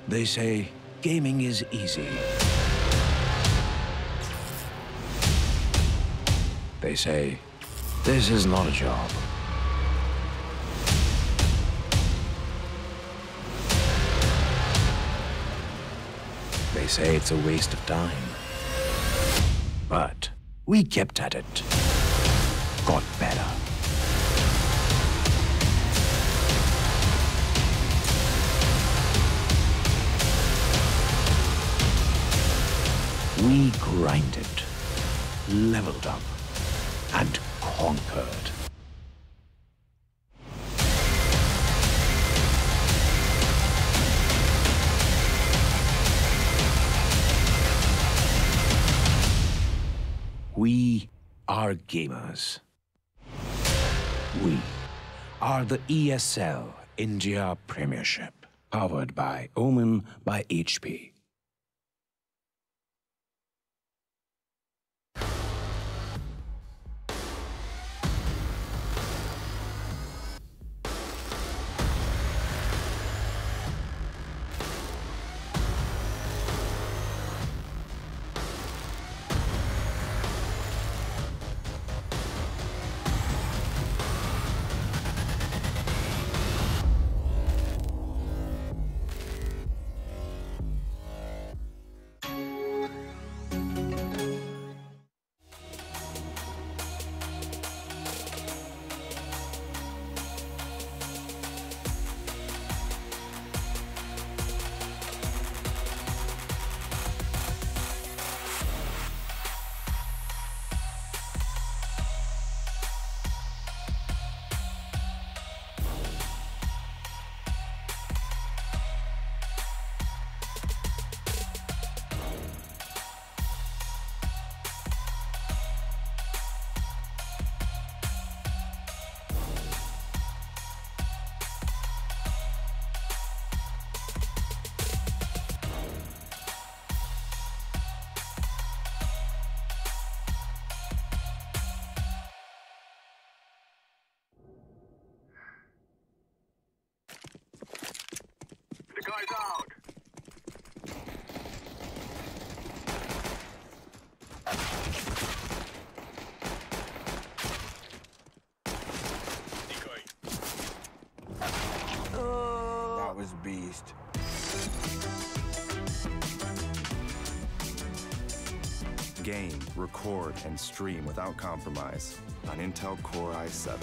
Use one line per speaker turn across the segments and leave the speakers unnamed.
They say gaming is easy. They say this is not a job. They say it's a waste of time. But we kept at it. Got better. We grinded, leveled up, and conquered. We are gamers. We are the ESL India Premiership, powered by Omen by HP.
Guy's out.
That was beast.
Game, record, and stream without compromise on Intel Core i7.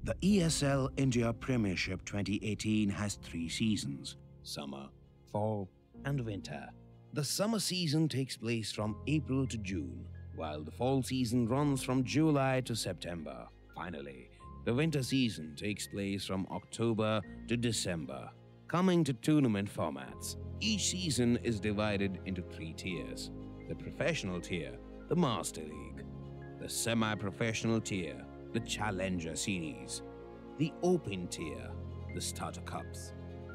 The ESL India Premiership 2018 has 3 seasons: summer, fall, and winter. The summer season takes place from April to June, while the fall season runs from July to September. Finally, the winter season takes place from October to December. Coming to tournament formats, each season is divided into 3 tiers: the professional tier, the Master League; the semi-professional tier, the Challenger Series; the Open tier, the Starter Cups.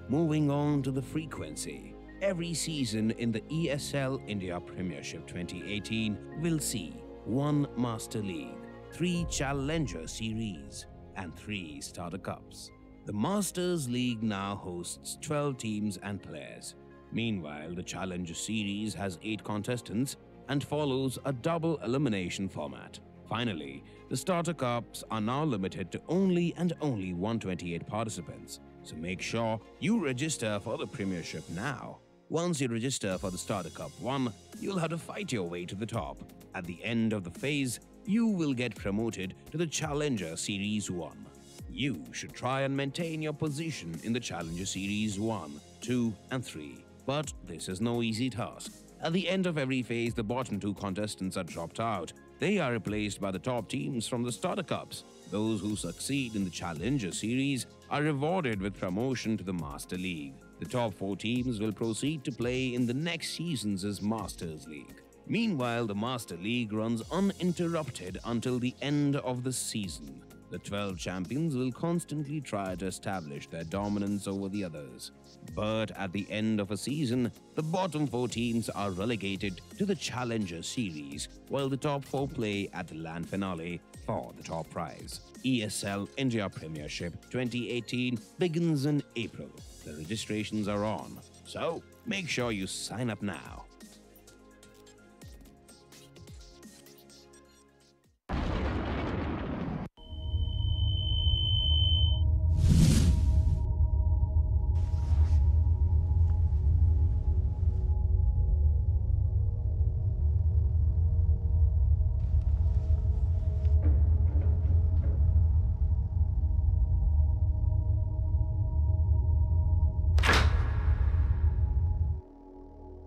Moving on to the frequency, every season in the ESL India Premiership 2018 will see 1 Master League, 3 Challenger Series, and 3 Starter Cups. The Masters League now hosts 12 teams and players. Meanwhile, the Challenger Series has 8 contestants and follows a double elimination format. Finally, the Starter Cups are now limited to only 128 participants, so make sure you register for the Premiership now. Once you register for the Starter Cup 1, you'll have to fight your way to the top. At the end of the phase, you will get promoted to the Challenger Series 1. You should try and maintain your position in the Challenger Series 1, 2, and 3. But this is no easy task. At the end of every phase, the bottom 2 contestants are dropped out. They are replaced by the top teams from the Starter Cups. Those who succeed in the Challenger Series are rewarded with promotion to the Master League. The top 4 teams will proceed to play in the next season's Masters League. Meanwhile, the Master League runs uninterrupted until the end of the season. The 12 champions will constantly try to establish their dominance over the others. But at the end of a season, the bottom 4 teams are relegated to the Challenger Series, while the top 4 play at the LAN finale for the top prize. ESL India Premiership 2018 begins in April. The registrations are on, so make sure you sign up now.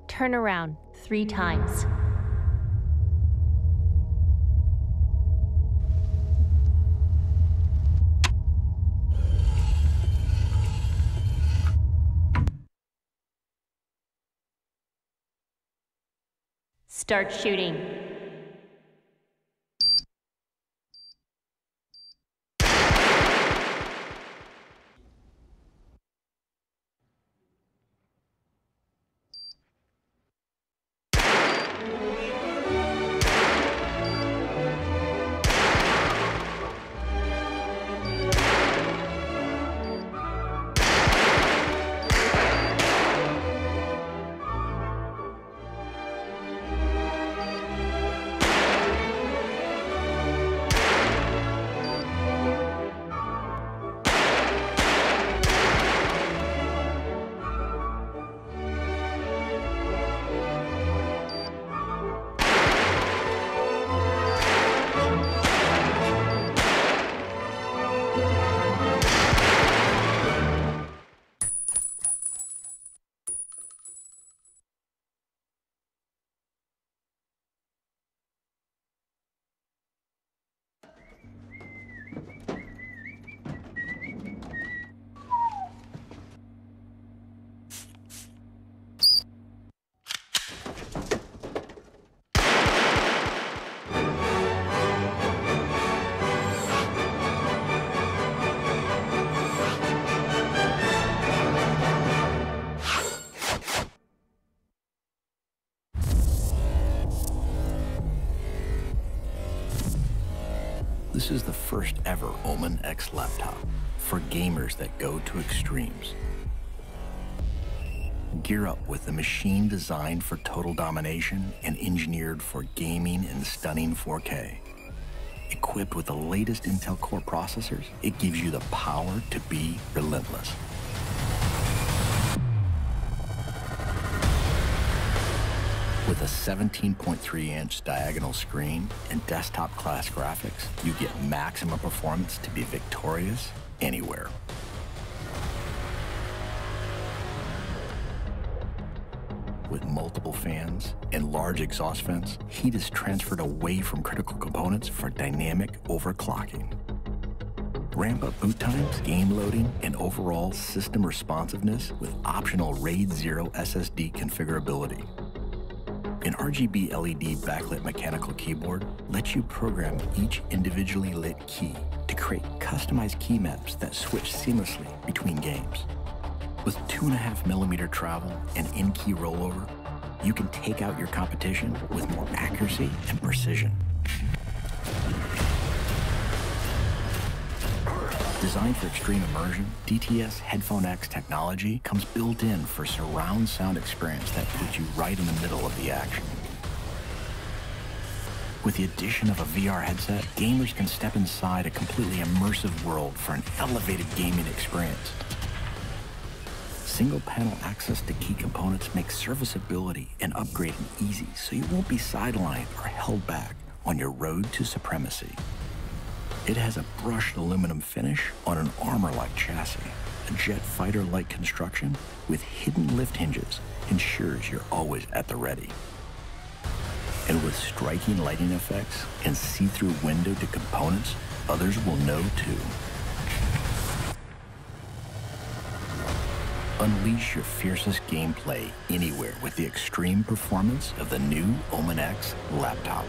Turn around 3 times. Start shooting.
This is the first ever Omen X laptop for gamers that go to extremes. Gear up with a machine designed for total domination and engineered for gaming in stunning 4K. Equipped with the latest Intel Core processors, it gives you the power to be relentless. With a 17.3-inch diagonal screen and desktop-class graphics, you get maximum performance to be victorious anywhere. With multiple fans and large exhaust vents, heat is transferred away from critical components for dynamic overclocking. Ramp up boot times, game loading, and overall system responsiveness with optional RAID 0 SSD configurability. An RGB LED backlit mechanical keyboard lets you program each individually lit key to create customized key maps that switch seamlessly between games. With 2.5mm travel and in-key rollover, you can take out your competition with more accuracy and precision. Designed for extreme immersion, DTS Headphone X technology comes built in for surround sound experience that puts you right in the middle of the action. With the addition of a VR headset, gamers can step inside a completely immersive world for an elevated gaming experience. Single panel access to key components makes serviceability and upgrading easy, so you won't be sidelined or held back on your road to supremacy. It has a brushed aluminum finish on an armor-like chassis. A jet fighter-like construction with hidden lift hinges ensures you're always at the ready. And with striking lighting effects and see-through window to components, others will know too. Unleash your fiercest gameplay anywhere with the extreme performance of the new Omen X laptop.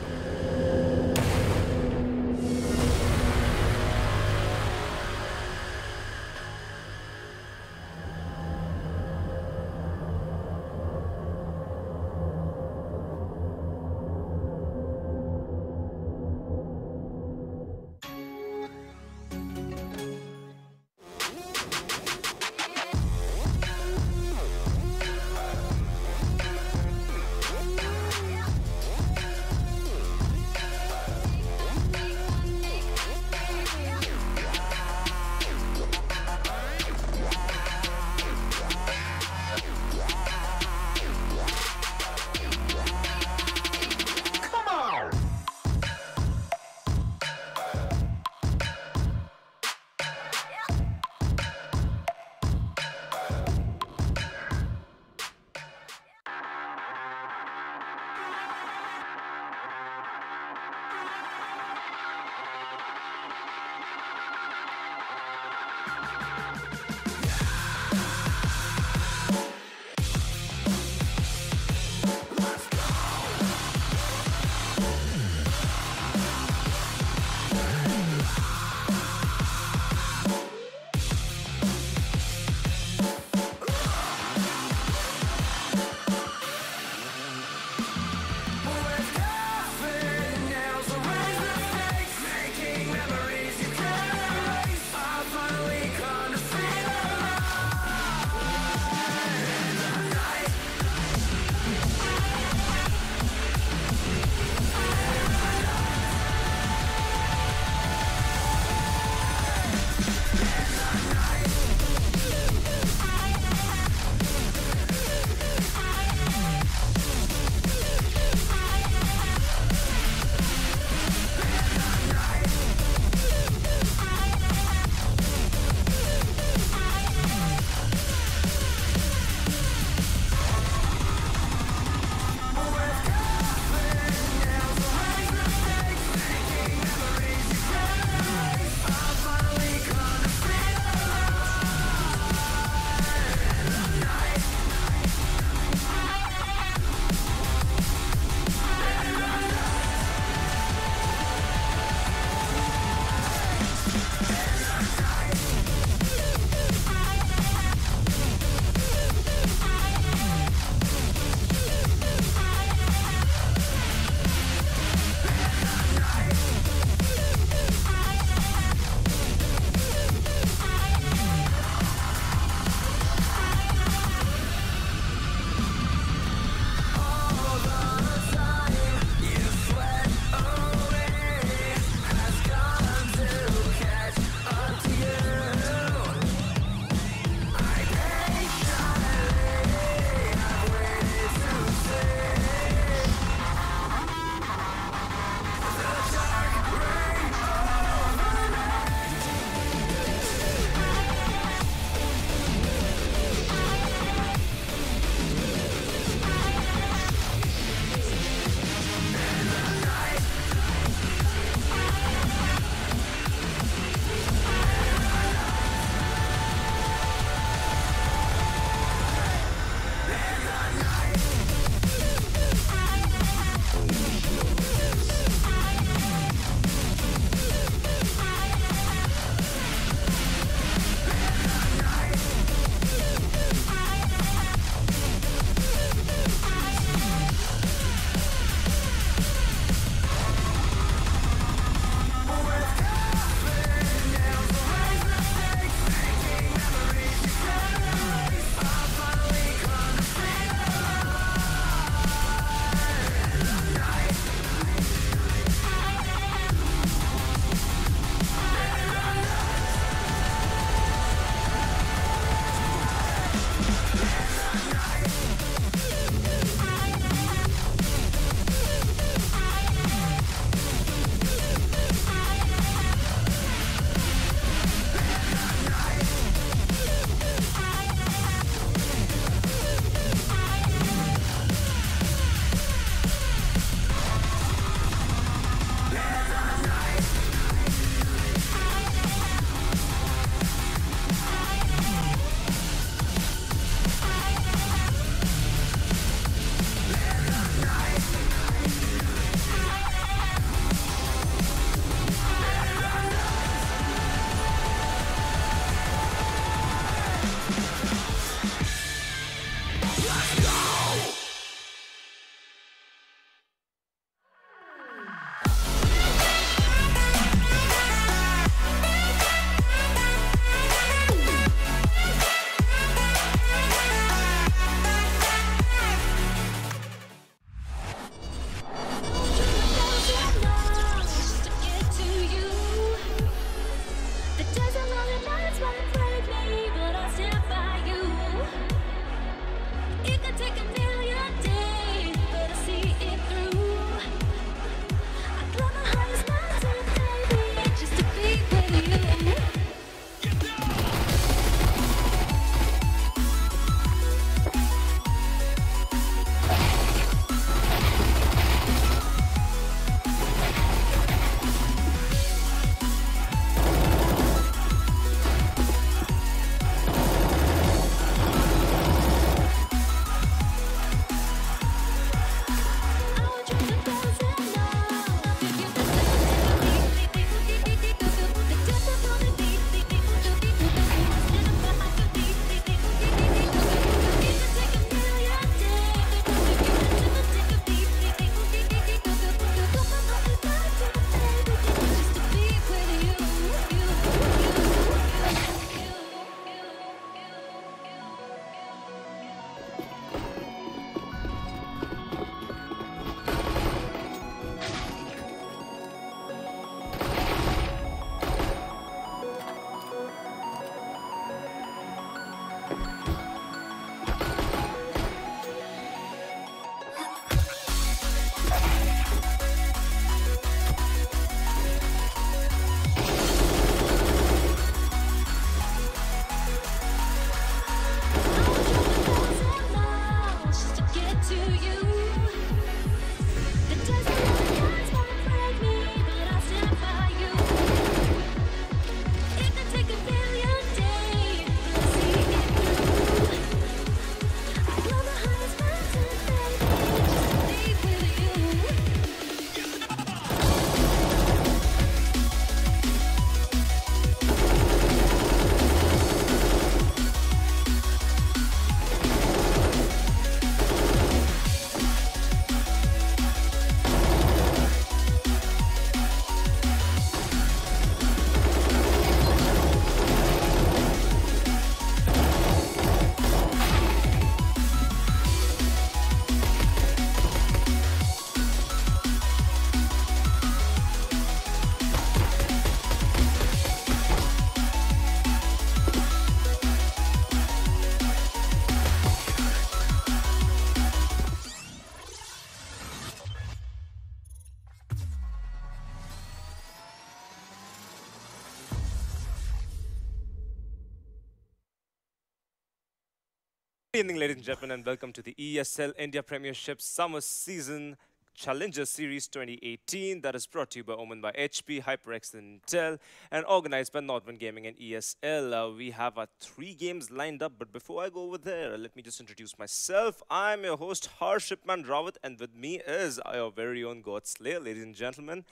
Good evening, ladies and gentlemen, and welcome to the ESL India Premiership Summer Season Challenger Series 2018 that is brought to you by Omen by HP, HyperX and Intel, and organized by Northern Gaming and ESL. We have our 3 games lined up, but before I go over there, let me just introduce myself. I'm your host, Harshipman Rawat, and with me is our very own God Slayer, ladies and gentlemen.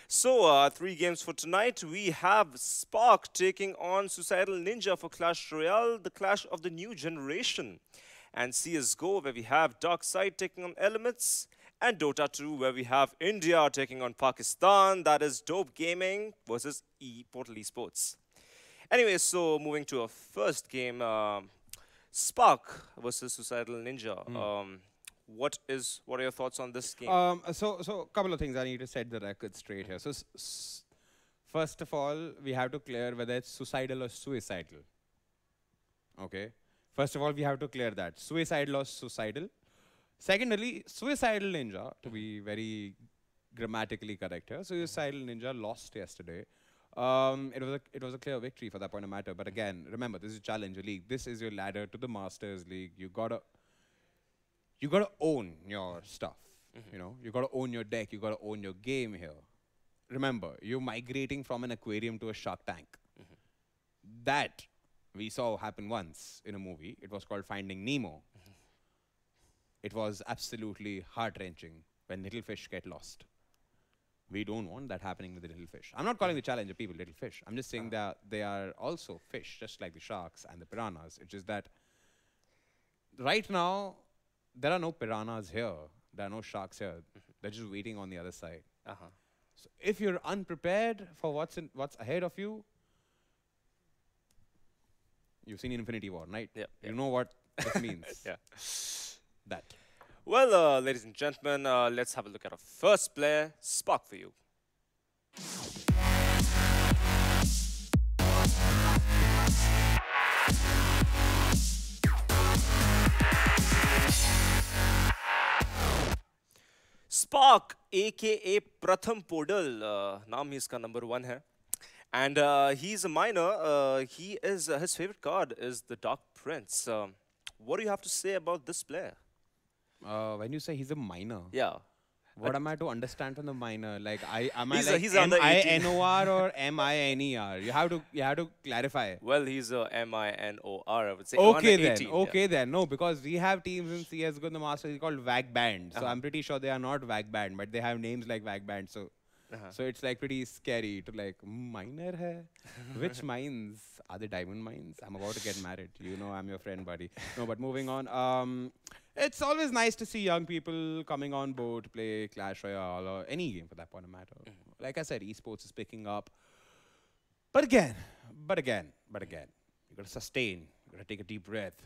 So, 3 games for tonight. We have Spark taking on Suicidal Ninja for Clash Royale, the clash of the new generation. And CSGO, where we have DarkSide taking on Elements. And Dota 2, where we have India taking on Pakistan. That is Dope Gaming versus Portal Esports. Anyway, so moving to our first game, Spark versus Suicidal Ninja. What are your thoughts on this game?
So a couple of things I need to set the record straight here. So first of all, we have to clear whether it's suicidal or suicidal. Okay. First of all, we have to clear that suicidal or suicidal. Secondly, Suicidal Ninja, to be very grammatically correct here, Suicidal Ninja lost yesterday. It was a clear victory for that point of matter. But again, remember, this is Challenger League. This is your ladder to the Masters League. You gotta own your stuff. You know, you gotta own your deck. You gotta own your game here. Remember, you're migrating from an aquarium to a Shark Tank. That we saw happen once in a movie. It was called Finding Nemo. It was absolutely heart-wrenching when little fish get lost. We don't want that happening with the little fish. I'm not calling the Challenger people little fish. I'm just saying that they are also fish, just like the sharks and the piranhas. It's just that right now, there are no piranhas here. There are no sharks here. They're just waiting on the other side. So if you're unprepared for what's ahead of you, you've seen Infinity War, right?
Yeah.
You know what this means.
Yeah.
That.
Well, ladies and gentlemen, let's have a look at our first player, Spark for you. Spark, aka Pratham Podal, नाम ही इसका number 1 है. And he's a minor. His favorite card is the Dark Prince. What do you have to say about this player?
When you say he's a minor,
Yeah.
what am I to understand from the minor? Like,
He's under 18.
MINOR or MINER? You have to clarify.
Well, he's a MINOR, I would say.
Okay
under
then.
18,
Okay
yeah.
then. No, because we have teams in CS:GO in the Masters called VAG Band. So I'm pretty sure they are not VAG Band, but they have names like VAG Band. So. So it's like pretty scary to like, minor hai? Which mines? Are they diamond mines? I'm about to get married. You know I'm your friend, buddy. No, but moving on. It's always nice to see young people coming on board to play Clash Royale or any game for that point of matter. Like I said, esports is picking up. But again, you gotta sustain. You gotta take a deep breath.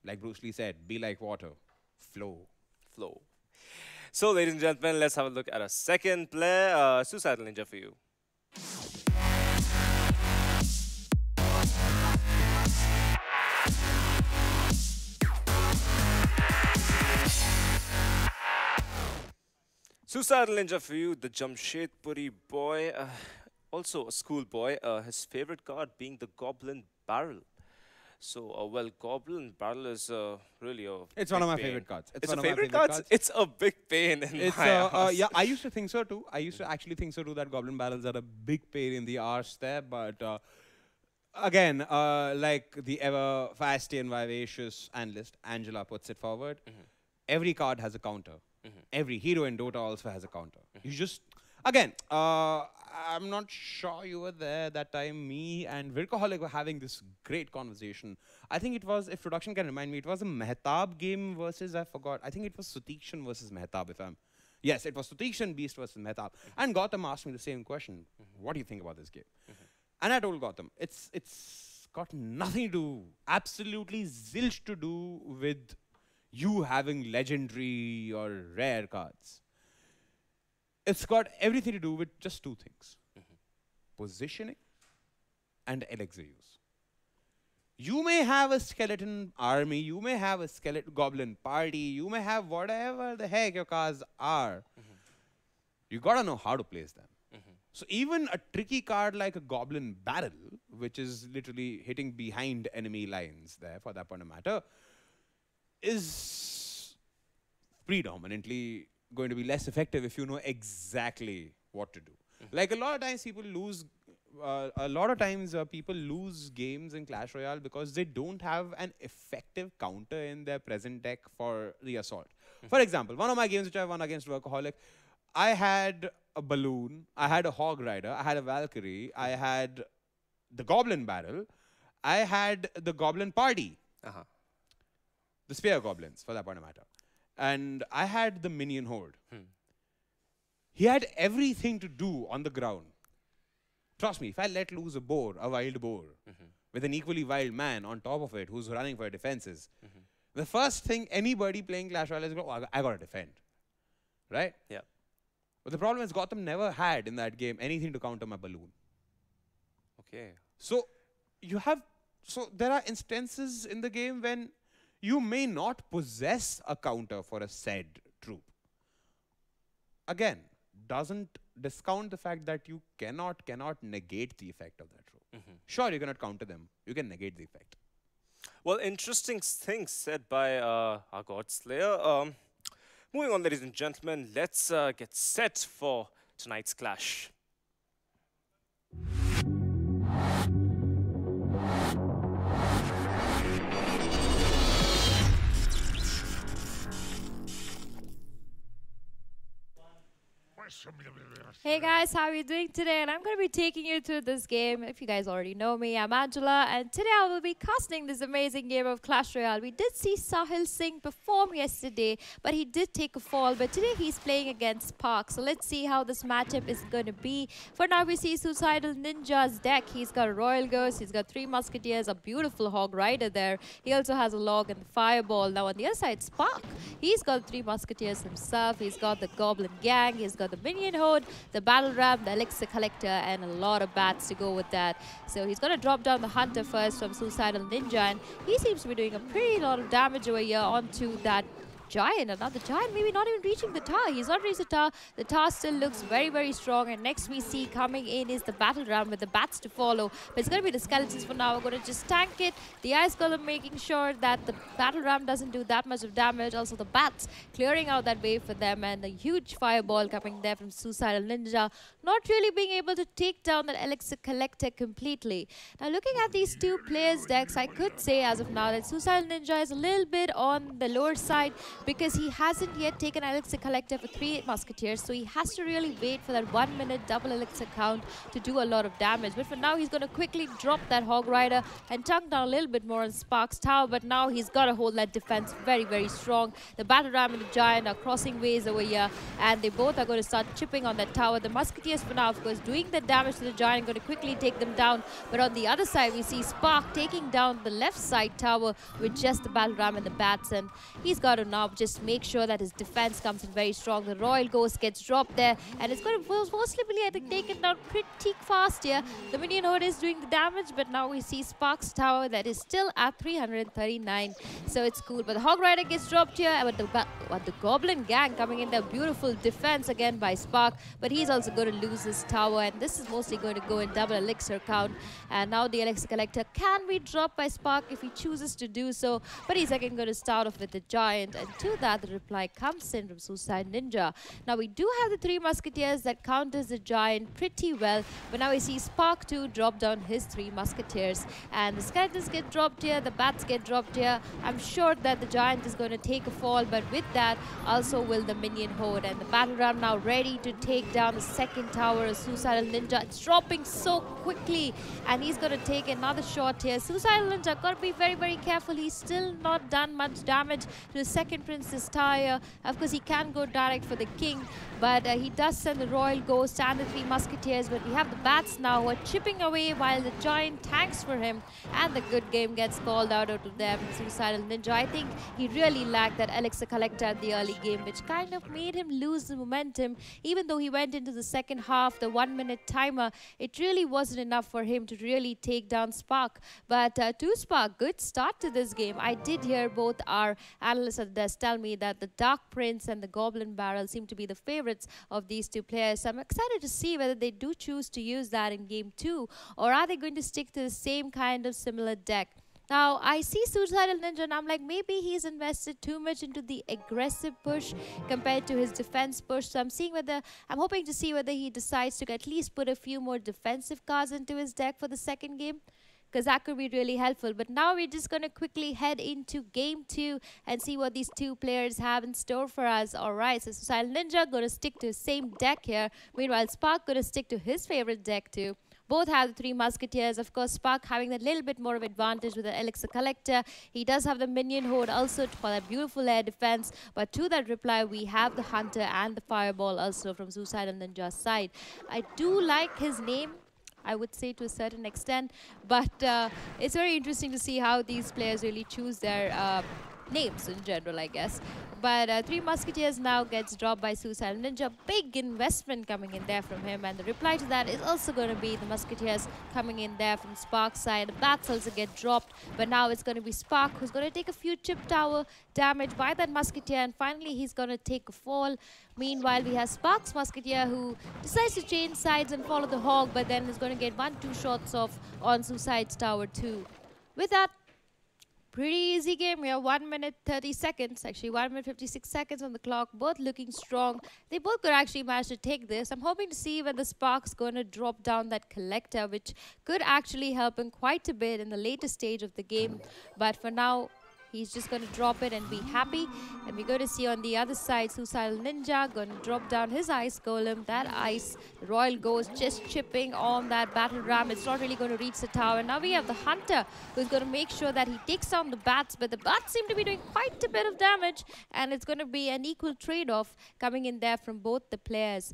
Like Bruce Lee said, be like water. Flow.
So, ladies and gentlemen, let's have a look at a second player, Suicidal Ninja for you. Suicidal Ninja for you, the Jamshedpuri boy, also a school boy, his favorite card being the Goblin Barrel. So, well, Goblin Barrel is really a
It's one of my favorite cards.
It's a favorite card? It's a big pain in my ass.
Yeah, I used to think so too. I used to actually think so too, that Goblin Barrels are a big pain in the arse there. But again, like the ever fasty and vivacious analyst, Angela puts it forward, every card has a counter. Every hero in Dota also has a counter. You just, again, I'm not sure you were there that time. Me and Virkoholic were having this great conversation. I think it was, if production can remind me, it was a Mehtab game versus, I forgot. I think it was Sutikshan versus Mehtab, yes, it was Sutikshan Beast versus Mehtab. And Gautam asked me the same question. What do you think about this game? And I told Gautam, it's got nothing to do, absolutely zilch to do with you having legendary or rare cards. It's got everything to do with just 2 things. Positioning and elixir use. You may have a skeleton army, you may have a skeleton goblin party, you may have whatever the heck your cards are. You gotta know how to place them. So even a tricky card like a Goblin Barrel, which is literally hitting behind enemy lines there for that point of matter, is predominantly going to be less effective if you know exactly what to do. Like a lot of times people lose people lose games in Clash Royale because they don't have an effective counter in their present deck for the assault. For example, one of my games which I won against Workaholic, I had a balloon, I had a hog rider, I had a Valkyrie, I had the goblin barrel, I had the goblin party, the spear goblins for that point of matter, and I had the minion horde. He had everything to do on the ground. Trust me, if I let loose a boar, a wild boar, with an equally wild man on top of it who's running for defenses, the first thing anybody playing Clash Royale is, oh, I got to defend. Right?
Yeah.
But the problem is Gotham never had in that game anything to counter my balloon.
Okay.
So there are instances in the game when you may not possess a counter for a said troop. Again, doesn't discount the fact that you cannot negate the effect of that troop. Sure, you cannot counter them. You can negate the effect.
Well, interesting things said by our God Slayer. Moving on, ladies and gentlemen, let's get set for tonight's clash.
Hey guys, how are you doing today? And I'm going to be taking you through this game. If you guys already know me, I'm Angela, and today I will be casting this amazing game of Clash Royale. We did see Sahil Singh perform yesterday, but he did take a fall. But today he's playing against Spark. So let's see how this matchup is going to be. For now, we see Sucidal Ninja's deck. He's got a Royal Ghost, he's got 3 Musketeers, a beautiful Hog Rider there. He also has a Log and the Fireball. Now on the other side, Spark, he's got 3 Musketeers himself. He's got the Goblin Gang, he's got the Minion Horde, the Battle Ram, the Elixir Collector, and a lot of bats to go with that. So he's going to drop down the Hunter first from Suicidal Ninja, and he seems to be doing a pretty lot of damage over here onto that Giant. And now the Giant maybe not even reaching the tower. He's not reached the tower. The tower still looks very, very strong. And next we see coming in is the Battle Ram with the bats to follow. But it's going to be the Skeletons for now. We're going to just tank it. The Ice Golem making sure that the Battle Ram doesn't do that much of damage. Also the bats clearing out that way for them. And the huge Fireball coming there from Suicidal Ninja. Not really being able to take down that Elixir Collector completely. Now looking at these two players' decks, I could say as of now that Suicidal Ninja is a little bit on the lower side, because he hasn't yet taken Elixir Collector for 3 Musketeers, so he has to really wait for that 1 minute double Elixir count to do a lot of damage. But for now, he's going to quickly drop that Hog Rider and chunk down a little bit more on Spark's tower, but now he's got to hold that defense very, very strong. The Battle Ram and the Giant are crossing ways over here, and they both are going to start chipping on that tower. The Musketeers for now, of course, doing the damage to the Giant, going to quickly take them down. But on the other side, we see Spark taking down the left side tower with just the Battle Ram and the bats, and he's got to now just make sure that his defense comes in very strong. The Royal Ghost gets dropped there, and it's going to mostly be, I think, taken down pretty fast here. The Minion Horde is doing the damage, but now we see Spark's tower that is still at 339, so it's cool. But the Hog Rider gets dropped here, but the Goblin Gang coming in there. Beautiful defense again by Spark, but he's also going to lose his tower, and this is mostly going to go in double Elixir count. And now the Elixir Collector can be dropped by Spark if he chooses to do so, but he's again going to start off with the Giant, and to that the reply comes in from Suicide Ninja. Now we do have the 3 Musketeers that counters the Giant pretty well, but now we see Spark 2 drop down his 3 Musketeers, and the Skeletons get dropped here, the Bats get dropped here. I'm sure that the Giant is going to take a fall, but with that also will the Minion Horde, and the Battle Ram now ready to take down the second tower of Suicidal Ninja. It's dropping so quickly, and he's going to take another shot here. Suicidal Ninja got to be very, very careful. He's still not done much damage to the second Princess Tower. Of course, he can go direct for the King, but he does send the Royal Ghost and the 3 Musketeers. But we have the Bats now who are chipping away while the Giant tanks for him, and the good game gets called out to them. Suicidal Ninja, I think he really lacked that Elixir Collector at the early game, which kind of made him lose the momentum. Even though he went into the second half, the 1 minute timer, it really wasn't enough for him to really take down Spark. But to Spark, good start to this game. I did hear both our analysts at the desk tell me that the Dark Prince and the Goblin Barrel seem to be the favorites of these two players. So I'm excited to see whether they do choose to use that in game 2, or are they going to stick to the same kind of similar deck. Now, I see Sucidal Ninja and I'm like, maybe he's invested too much into the aggressive push compared to his defense push. So I'm hoping to see whether he decides to at least put a few more defensive cards into his deck for the second game, because that could be really helpful. But now we're just going to quickly head into game 2 and see what these two players have in store for us. Alright, so Sucidal Ninja going to stick to his same deck here. Meanwhile, Spark going to stick to his favorite deck too. Both have the 3 Musketeers. Of course, Spark having a little bit more of advantage with the Elixir Collector. He does have the Minion Horde also for that beautiful air defense. But to that reply, we have the Hunter and the Fireball also from Sucidal Ninja's side. I do like his name, I would say, to a certain extent, but it's very interesting to see how these players really choose their names in general, I guess. But 3 Musketeers now gets dropped by Sucidal Ninja. Big investment coming in there from him, and the reply to that is also going to be the Musketeers coming in there from Spark's side. The bats also get dropped, but now it's going to be Spark who's going to take a few chip tower damage by that Musketeer, and finally he's going to take a fall. Meanwhile, we have Spark's Musketeer who decides to change sides and follow the Hog, but then is going to get 1-2 shots off on Suicide's tower too. With that, pretty easy game here. 1 minute 30 seconds, actually 1 minute 56 seconds on the clock. Both looking strong. They both could actually manage to take this. I'm hoping to see when the Spark's going to drop down that Collector, which could actually help him quite a bit in the later stage of the game. But for now, he's just going to drop it and be happy. And we're going to see on the other side, Sucidal Ninja going to drop down his Ice Golem. That Ice, the Royal Ghost just chipping on that Battle Ram. It's not really going to reach the tower. Now we have the Hunter who's going to make sure that he takes down the Bats. But the Bats seem to be doing quite a bit of damage. And it's going to be an equal trade-off coming in there from both the players.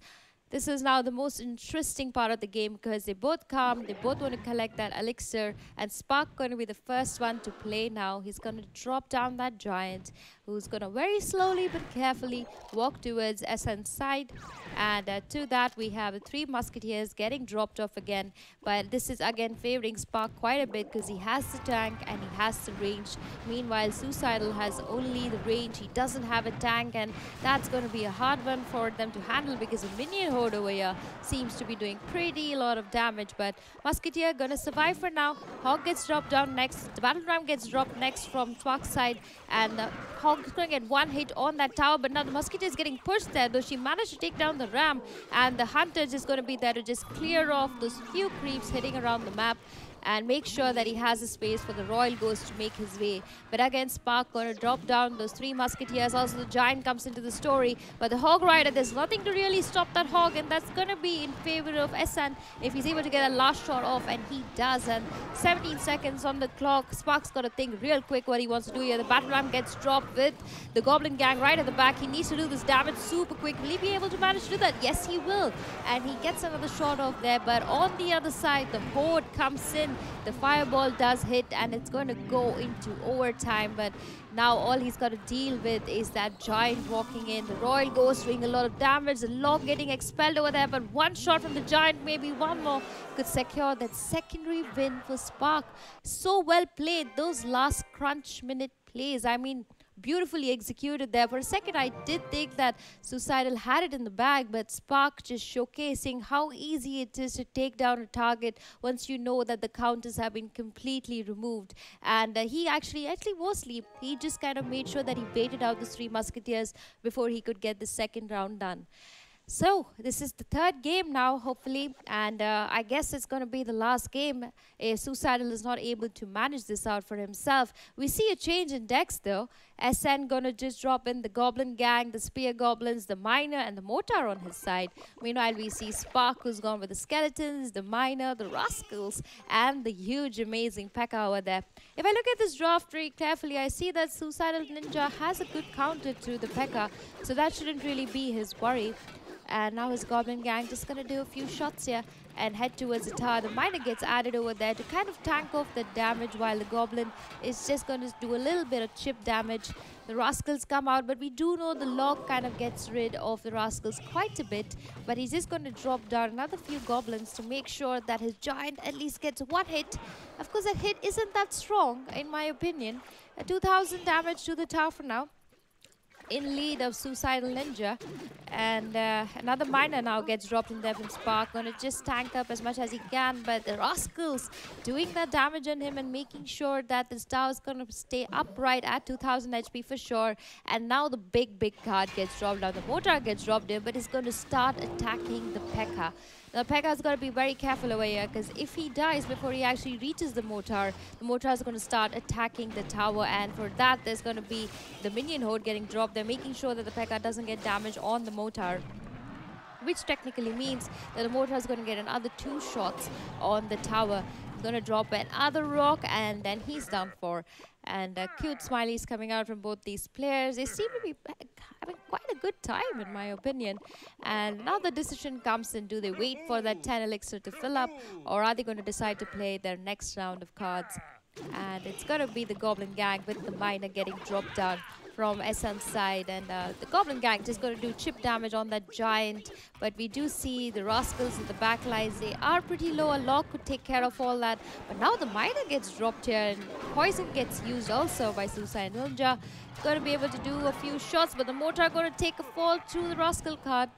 This is now the most interesting part of the game because they both come, they both want to collect that elixir, and Spark going to be the first one to play now. He's going to drop down that giant who's going to very slowly but carefully walk towards SN's side. And to that, we have the 3 Musketeers getting dropped off again. But this is again favoring Spark quite a bit because he has the tank and he has the range. Meanwhile, Sucidal has only the range. He doesn't have a tank, and that's going to be a hard one for them to handle because the Minion Horde over here seems to be doing pretty lot of damage. But Musketeer going to survive for now. Hog gets dropped down next. The Battle Ram gets dropped next from Spark's side. And Hog is going to get 1 hit on that tower. But now the Musketeer is getting pushed there, though she managed to take down the Ram, and the Hunter is just going to be there to just clear off those few creeps hitting around the map and make sure that he has a space for the Royal Ghost to make his way. But again, Spark going to drop down those 3 Musketeers. Also, the Giant comes into the story. But the Hog Rider, there's nothing to really stop that Hog, and that's going to be in favor of SN if he's able to get a last shot off, and he does. And 17 seconds on the clock. Spark's got to think real quick what he wants to do here. The Battle Ram gets dropped with the Goblin Gang right at the back. He needs to do this damage super quick. Will he be able to manage to do that? Yes, he will. And he gets another shot off there. But on the other side, the Horde comes in. The Fireball does hit, and it's going to go into overtime. But now all he's got to deal with is that Giant walking in. The Royal Ghost doing a lot of damage. The Log getting expelled over there. But 1 shot from the Giant, maybe 1 more, could secure that secondary win for Spark. So well played. Those last crunch minute plays, I mean, beautifully executed there. For a second, I did think that Sucidal had it in the bag, but Spark just showcasing how easy it is to take down a target once you know that the counters have been completely removed. And he actually mostly, he just kind of made sure that he baited out the 3 Musketeers before he could get the second round done. So, this is the 3rd game now, hopefully, and I guess it's going to be the last game if Sucidal is not able to manage this out for himself. We see a change in decks, though. SN going to just drop in the Goblin Gang, the Spear Goblins, the Miner, and the Mortar on his side. Meanwhile, we see Spark, who's gone with the Skeletons, the Miner, the Rascals, and the huge, amazing P.E.K.K.A. over there. If I look at this draft very carefully, I see that Sucidal Ninja has a good counter to the P.E.K.K.A., so that shouldn't really be his worry. And now his Goblin Gang just going to do a few shots here and head towards the tower. The Miner gets added over there to kind of tank off the damage, while the Goblin is just going to do a little bit of chip damage. The Rascals come out, but we do know the Log kind of gets rid of the Rascals quite a bit. But he's just going to drop down another few Goblins to make sure that his Giant at least gets 1 hit. Of course, that hit isn't that strong, in my opinion. 2,000 damage to the tower for now. in lead of Suicidal Ninja. And another miner now gets dropped in there from Spark. Gonna just tank up as much as he can, but the Rascals doing that damage on him and making sure that this tower is gonna stay upright at 2000 HP for sure. And now the big card gets dropped down. The Mortar gets dropped in, but he's going to start attacking the P.E.K.K.A. Now P.E.K.K.A's got to be very careful over here, because if he dies before he actually reaches the Mortar is going to start attacking the tower, and for that there's going to be the minion horde getting dropped. They're making sure that the P.E.K.K.A. doesn't get damage on the Mortar, which technically means that the Mortar is going to get another 2 shots on the tower. He's going to drop another rock, and then he's done for. And cute smileys coming out from both these players. They seem to be having quite a good time, in my opinion. And now the decision comes in: do they wait for that 10 elixir to fill up, or are they going to decide to play their next round of cards? And it's going to be the Goblin Gang with the miner getting dropped down from SN's side, and the Goblin Gang just going to do chip damage on that giant. But we do see the Rascals at the back lines. They are pretty low. A lock could take care of all that. But now the miner gets dropped here, and poison gets used also by Suicidal Ninja. Going to be able to do a few shots, but the Mortar going to take a fall to the Rascal card.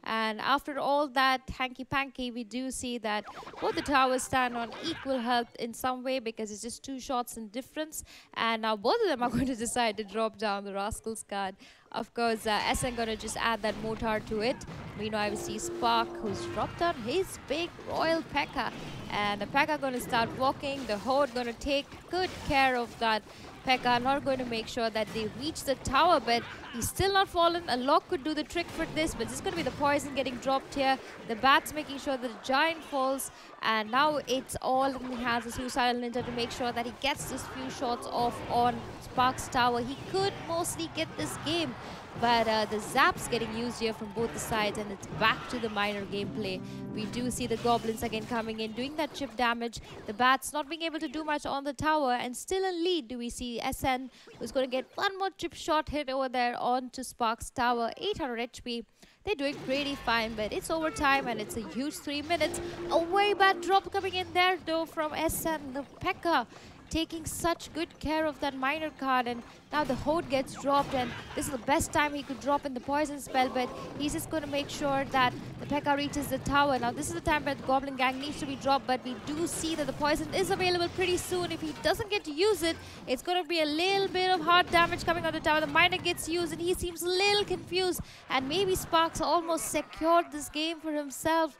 And after all that hanky-panky, we do see that both the towers stand on equal health in some way, because it's just 2 shots in difference. And now both of them are going to decide to drop down the Rascals card. Of course, SN going to just add that Mortar to it. Meanwhile, we see Spark, who's dropped down his big Royal P.E.K.K.A. And the P.E.K.K.A. going to start walking. The Horde going to take good care of that P.E.K.K.A. Not going to make sure that they reach the tower, but he's still not fallen. A lock could do the trick for this, but it's going to be the poison getting dropped here. The bats making sure that the giant falls, and now it's all in the hands of Suicidal Ninja to make sure that he gets this few shots off on Spark's tower. He could mostly get this game, but the zaps getting used here from both the sides, and it's back to the minor gameplay. We do see the goblins again coming in, doing that chip damage. The bats not being able to do much on the tower, and still in lead do we see SN, who's going to get one more chip shot hit over there onto Spark's tower. 800 HP. They're doing pretty fine, but it's overtime, and it's a huge 3 minutes. A way bad drop coming in there though from SN. The P.E.K.K.A. taking such good care of that minor card, and now the Horde gets dropped, and this is the best time he could drop in the poison spell, but he's just going to make sure that the P.E.K.K.A. reaches the tower. Now this is the time where the Goblin Gang needs to be dropped, but we do see that the poison is available pretty soon. If he doesn't get to use it, it's going to be a little bit of hard damage coming on the tower. The miner gets used, and he seems a little confused, and maybe Sparks almost secured this game for himself.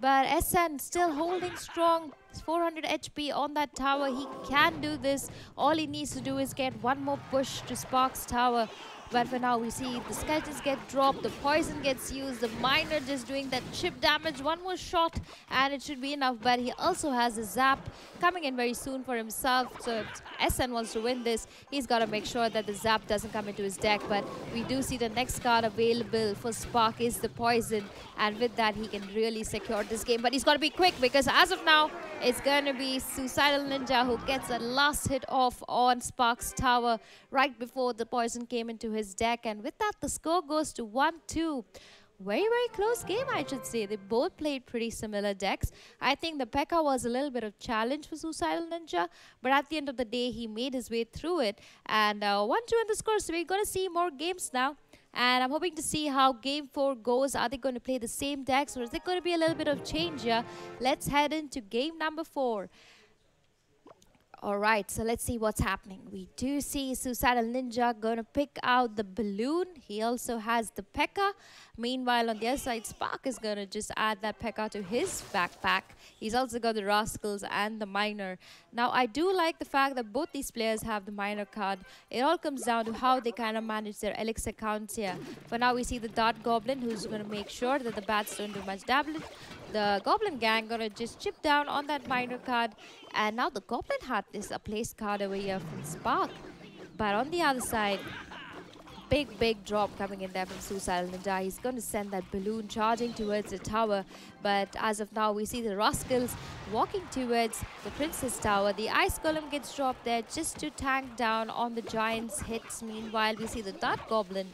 But SN still holding strong. It's 400 HP on that tower. He can do this. All he needs to do is get one more push to Spark's tower. But for now, we see the skeletons get dropped, the poison gets used, the miner just doing that chip damage, one more shot, and it should be enough. But he also has a zap coming in very soon for himself. So if SN wants to win this, he's got to make sure that the zap doesn't come into his deck. But we do see the next card available for Spark is the poison, and with that, he can really secure this game. But he's got to be quick, because as of now, it's going to be Suicidal Ninja who gets a last hit off on Spark's tower right before the poison came into his deck. And with that, the score goes to 1-2. Very, very close game, I should say. They both played pretty similar decks. I think the P.E.K.K.A. was a little bit of challenge for Suicidal Ninja, but at the end of the day, he made his way through it. And 1-2 in the score, so we're going to see more games now. And I'm hoping to see how Game 4 goes. Are they going to play the same decks, or is there going to be a little bit of change here? Let's head into game number 4. Alright, so let's see what's happening. We do see Suicidal Ninja going to pick out the balloon. He also has the P.E.K.K.A. Meanwhile, on the other side, Spark is going to just add that P.E.K.K.A. to his backpack. He's also got the Rascals and the Miner. Now, I do like the fact that both these players have the Miner card. It all comes down to how they kind of manage their elixir counts here. For now, we see the Dart Goblin, who's going to make sure that the bats don't do much damage. The Goblin Gang going to just chip down on that Miner card. And now the Goblin Hut is a place card over here from Spark. But on the other side, big drop coming in there from Suicidal Ninja. He's going to send that balloon charging towards the tower. But as of now, we see the Rascals walking towards the Princess Tower. The Ice Golem gets dropped there just to tank down on the Giant's hits. Meanwhile, we see the Dart Goblin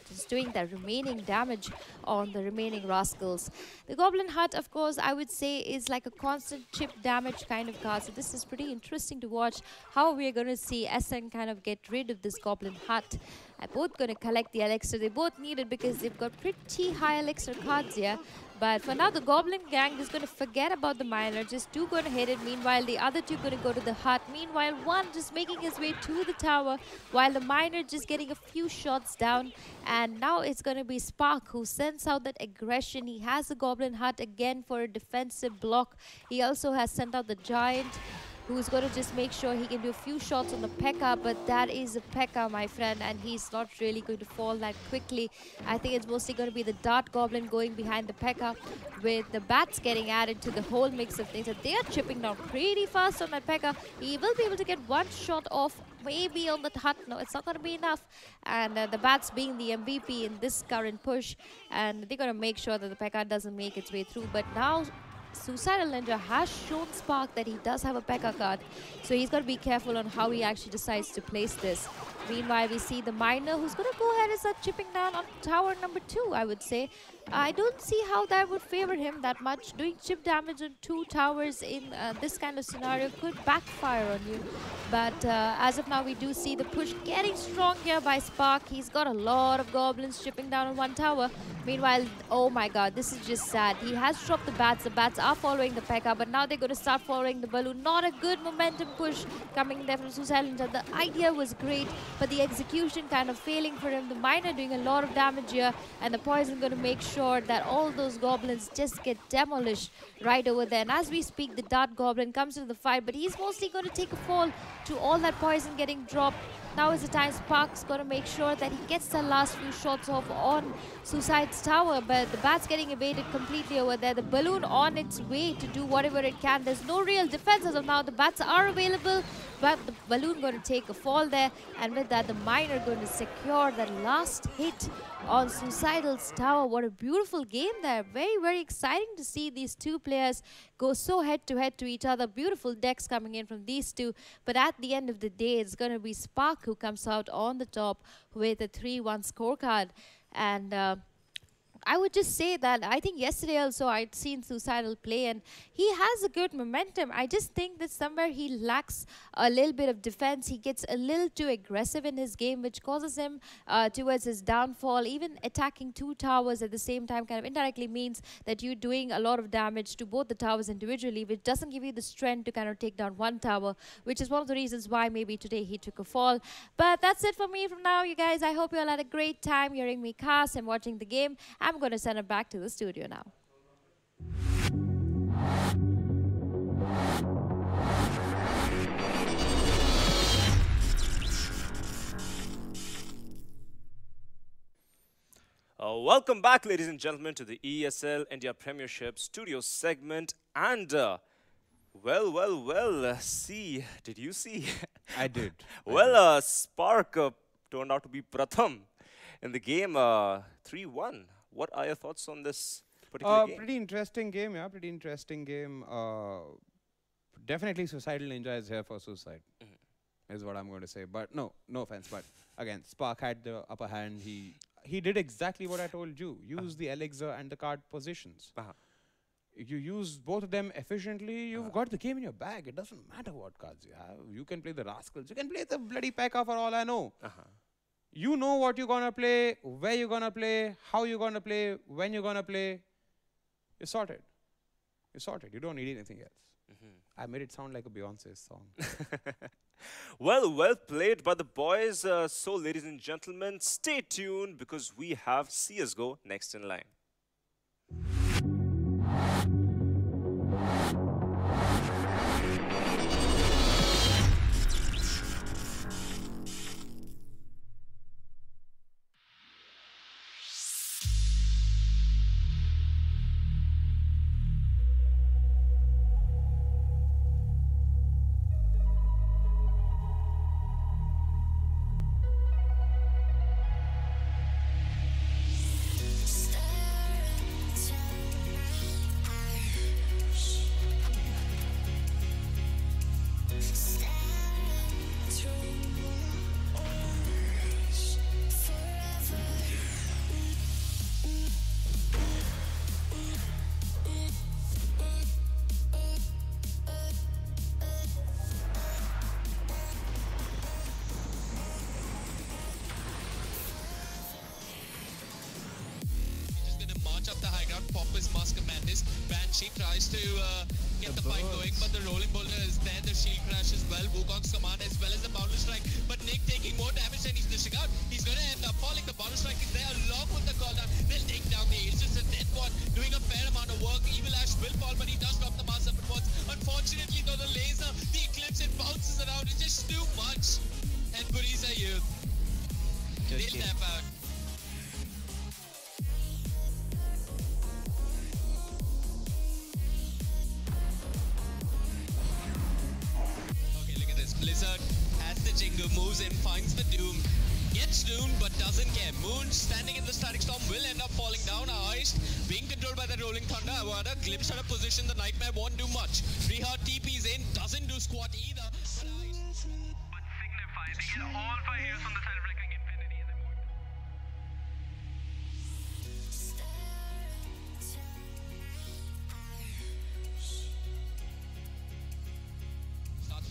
just doing the remaining damage on the remaining Rascals. The Goblin Hut, of course, I would say is like a constant chip damage kind of card. So this is pretty interesting to watch how we're going to see SN kind of get rid of this Goblin Hut. are both going to collect the elixir. They both need it because they've got pretty high elixir cards here. But for now, the Goblin gang is going to forget about the Miner. Just two going to hit it. Meanwhile, the other two going to go to the hut. Meanwhile, one just making his way to the tower, while the Miner just getting a few shots down. And now it's going to be Spark who sends out that aggression. He has the Goblin hut again for a defensive block. He also has sent out the Giant, who's going to just make sure he can do a few shots on the P.E.K.K.A. But that is a P.E.K.K.A, my friend, and he's not really going to fall that quickly. I think it's mostly going to be the Dart Goblin going behind the P.E.K.K.A, with the bats getting added to the whole mix of things. And they are chipping down pretty fast on that P.E.K.K.A. He will be able to get one shot off, maybe on the hut. No, it's not going to be enough. And the bats being the MVP in this current push, and they're going to make sure that the P.E.K.K.A doesn't make its way through. But now Sucidal Ninja has shown Spark that he does have a P.E.K.K.A card, so he's got to be careful on how he actually decides to place this. Meanwhile, we see the Miner who's going to go ahead and start chipping down on tower number 2, I would say. I don't see how that would favor him that much. Doing chip damage on 2 towers in this kind of scenario could backfire on you. But as of now, we do see the push getting strong here by Spark. He's got a lot of goblins chipping down on 1 tower. Meanwhile, oh my god, this is just sad. He has dropped the bats. The bats are following the P.E.K.K.A, but now they're going to start following the balloon. Not a good momentum push coming there from Sucidal Ninja. The idea was great, but the execution kind of failing for him. The Miner doing a lot of damage here, and the Poison going to make sure that all those goblins just get demolished right over there. And as we speak, the Dart Goblin comes to the fight, but he's mostly going to take a fall to all that poison getting dropped. Now is the time Spark's got to make sure that he gets the last few shots off on Suicide's tower, but the bat's getting evaded completely over there. The balloon on its way to do whatever it can. There's no real defense as of now. The bats are available, but the balloon going to take a fall there, and with that, the Miner going to secure that last hit on Suicidal's tower. What a beautiful game there. Very, very exciting to see these two players go so head-to-head to each other. Beautiful decks coming in from these two, but at the end of the day, it's going to be Spark who comes out on the top with a 3-1 scorecard. And I would just say that I think yesterday also I'd seen Sucidal play, and he has a good momentum. I just think that somewhere he lacks a little bit of defense. He gets a little too aggressive in his game, which causes him towards his downfall. Even attacking 2 towers at the same time kind of indirectly means that you're doing a lot of damage to both the towers individually, which doesn't give you the strength to kind of take down 1 tower, which is one of the reasons why maybe today he took a fall. But that's it for me from now, you guys. I hope you all had a great time hearing me cast and watching the game. I'm going to send it back to the studio now.
Welcome back, ladies and gentlemen, to the ESL India Premiership studio segment. And, see, did you see?
I did.
Well, Spark turned out to be Pratham in the game 3-1. What are your thoughts on this particular game?
Pretty interesting game, yeah. Pretty interesting game. Definitely Suicidal Ninja is here for suicide, is what I'm going to say. But no offense. But again, Spark had the upper hand. He did exactly what I told you. Use the elixir and the card positions. If you use both of them efficiently, you've got the game in your bag. It doesn't matter what cards you have. You can play the Rascals. You can play the bloody P.E.K.K.A for all I know. You know what you're going to play, where you're going to play, how you're going to play, when you're going to play. You're sorted. You're sorted. You don't need anything else. I made it sound like a Beyonce song.
Well played by the boys. So, ladies and gentlemen, stay tuned because we have CSGO next in line.
Stay cannot pop his Mask of Madness. Banshee tries to get the fight going, but the rolling boulder is there. The shield crash as well. Wukong's command as well as the boundless strike. But Nick taking more damage than he's dishing out. He's going to end up falling. The boundless strike is there along with the cooldown. They'll take down the Ace. Just a dead one doing a fair amount of work. Evil Ash will fall, but he does drop the mask up at once. Unfortunately, though, the laser, the eclipse, it bounces around. It's just too much. And Burisa Youth, they'll tap out. Blizzard has the Jingle, moves in, finds the Doom, gets doomed but doesn't care. Moon standing in the static storm will end up falling down. Ice being controlled by the rolling thunder. Avada glimpse out of position. The Nightmare won't do much. Rehard TP's in, doesn't do squat either. But Signify, they get all 5 heroes from the side of Reckoning Infinity and they're moving.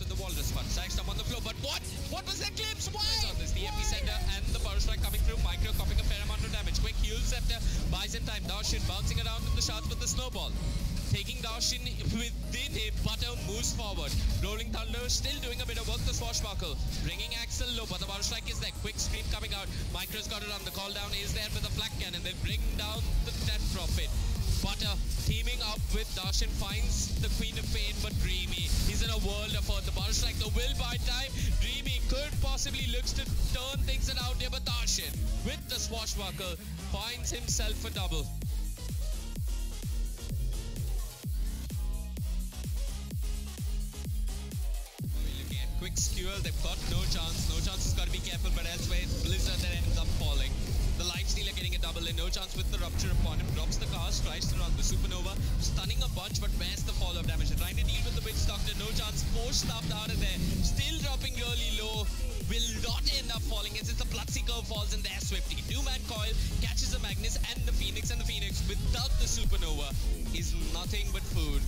With the Walrus spot, Sagstorm on the floor, but what? What was that glimpse? Why? This the epicenter and the power strike coming through. Micro copying a fair amount of damage. Quick heal scepter buys in time. Darshan bouncing around in the shots with the snowball. Taking Darshan within him, Butter moves forward. Rolling Thunder still doing a bit of work. The Swashbuckle bringing Axel low, but the power strike is there. Quick stream coming out. Micro's got it on. The call down is there with a flak cannon. They bring down the Death Prophet. Butter teaming up with Darshan finds the Queen of Pain, but Dreamy is in a world of hurt. The power strike, the will buy time. Dreamy could possibly looks to turn things around here, but Darshan with the Swashbuckle finds himself a double. Looking at quick skewer, they've got no chance. No chance has got to be careful, but elsewhere Blizzard that ends up falling. The Lifestealer getting a double in, no chance with the rupture upon him. Drops the cast, tries to run the Supernova, stunning a bunch, but bears the follow-up damage. They're trying to deal with the Witch Doctor, no chance. Force stuffed out of there, still dropping really low. Will not end up falling as it's a Bloodseeker falls in there. Swifty, two-man coil, catches the Magnus and the Phoenix without the Supernova is nothing but food.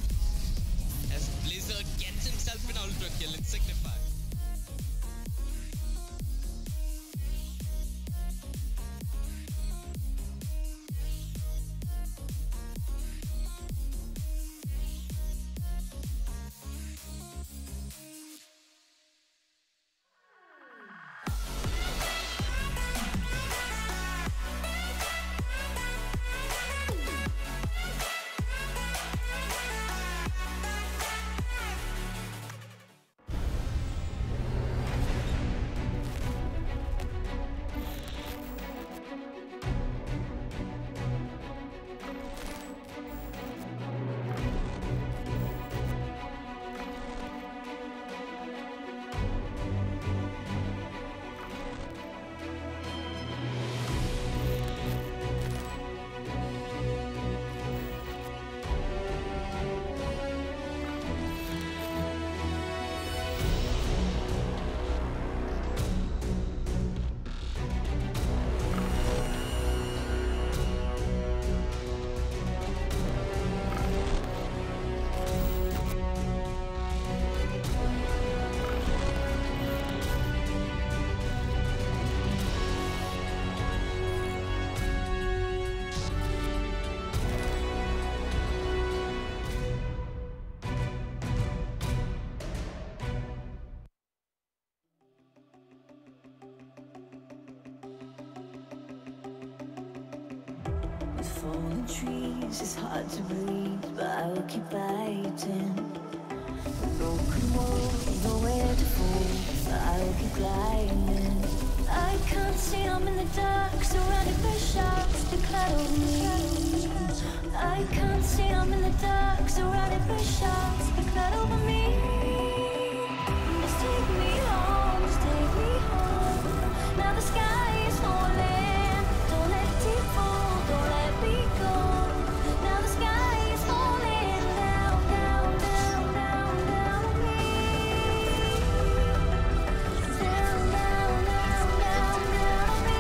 As Blizzard gets himself an ultra kill and Signify.
Falling trees, it's hard to breathe, but I will keep fighting. The broken walls, nowhere to fall, but I will keep climbing. I can't see, I'm in the dark, surrounded by sharks, declare over me. I can't see, I'm in the dark, surrounded by sharks, declare over me. Just take me home, just take me home. Now the sky is falling, don't let it fall, don't let me go. Now the sky is falling down, down, down, down, down on me. Down, down, down, down, down on me.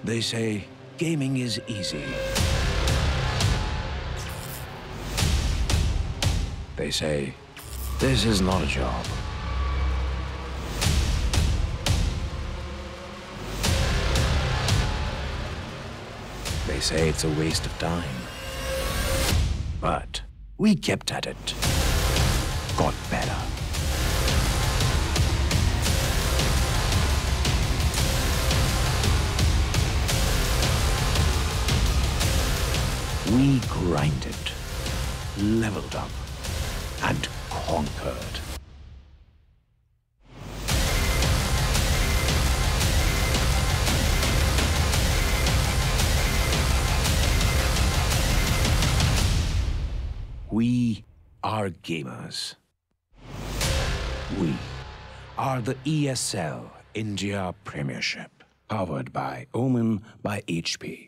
They say gaming is easy. They say this is not a job. They say it's a waste of time. But we kept at it. Got better. We grinded, leveled up, and conquered. We are gamers. We are the ESL India Premiership, powered by Omen by HP.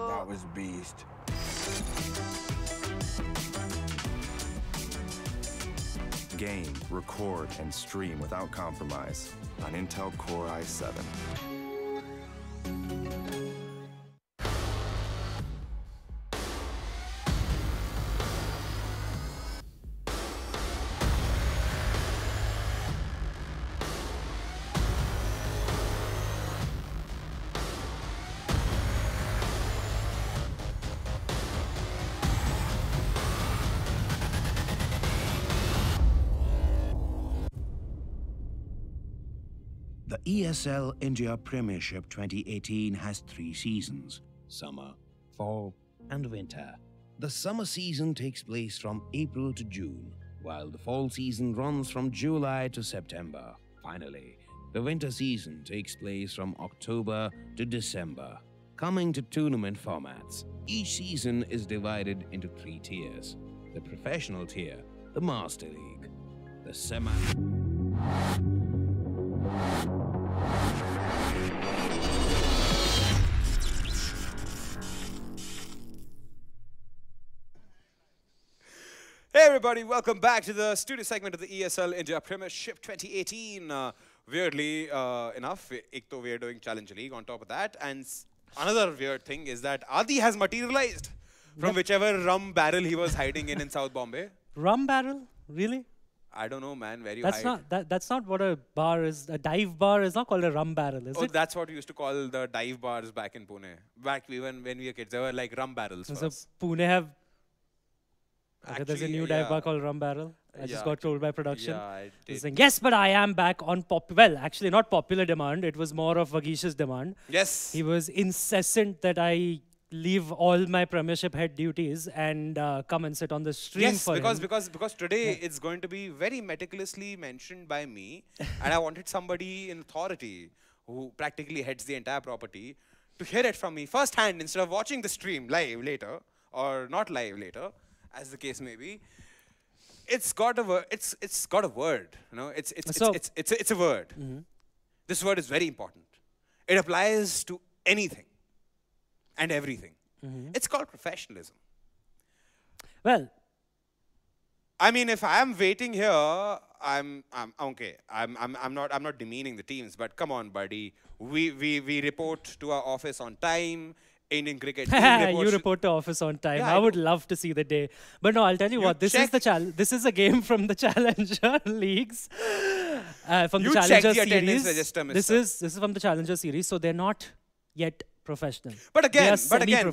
That was beast.
Game, record, and stream without compromise on Intel Core i7.
The ESL India Premiership 2018 has 3 seasons: summer, fall, and winter. The summer season takes place from April to June, while the fall season runs from July to September. Finally, the winter season takes place from October to December. Coming to tournament formats, each season is divided into 3 tiers: the professional tier, the Master League, the semi...
Hey everybody, welcome back to the studio segment of the ESL India Premiership 2018. Weirdly enough, ek to we are doing Challenge League on top of that, and another weird thing is that Adi has materialized from whichever rum barrel he was hiding in South Bombay.
Rum barrel? Really?
I don't know, man. Where you
That's
hide?
not that's not what a bar is. A dive bar is not called a rum barrel, is
Oh,
it?
that's what we used to call the dive bars back in Pune. Back even when we were kids, they were like rum barrels.
So
first.
Pune have. Okay, there's a
Actually,
new dive bar called Rum Barrel. I just got told by production.
Yeah, I
He's
did.
saying, yes, but I am back on well, actually not popular demand. It was more of Vagish's demand.
Yes.
He was incessant that I leave all my Premiership head duties and come and sit on the stream
Yes,
for him.
because today it's going to be very meticulously mentioned by me, and I wanted somebody in authority who practically heads the entire property to hear it from me firsthand instead of watching the stream live later. or not live later, as the case may be, it's got a word. It's got a word. You know, it's a word. This word is very important. It applies to anything and everything. It's called professionalism.
Well,
I mean, if I am waiting here, I'm okay. I'm not demeaning the teams, but come on, buddy. We report to our office on time. Indian cricket team reports.
You report to office on time.
Yeah,
I would love to see the day. But no, I'll tell you what. This is the This is a game from the Challenger leagues, from the Challenger series.
Register,
this is from the Challenger series, so they're not yet professional.
But again,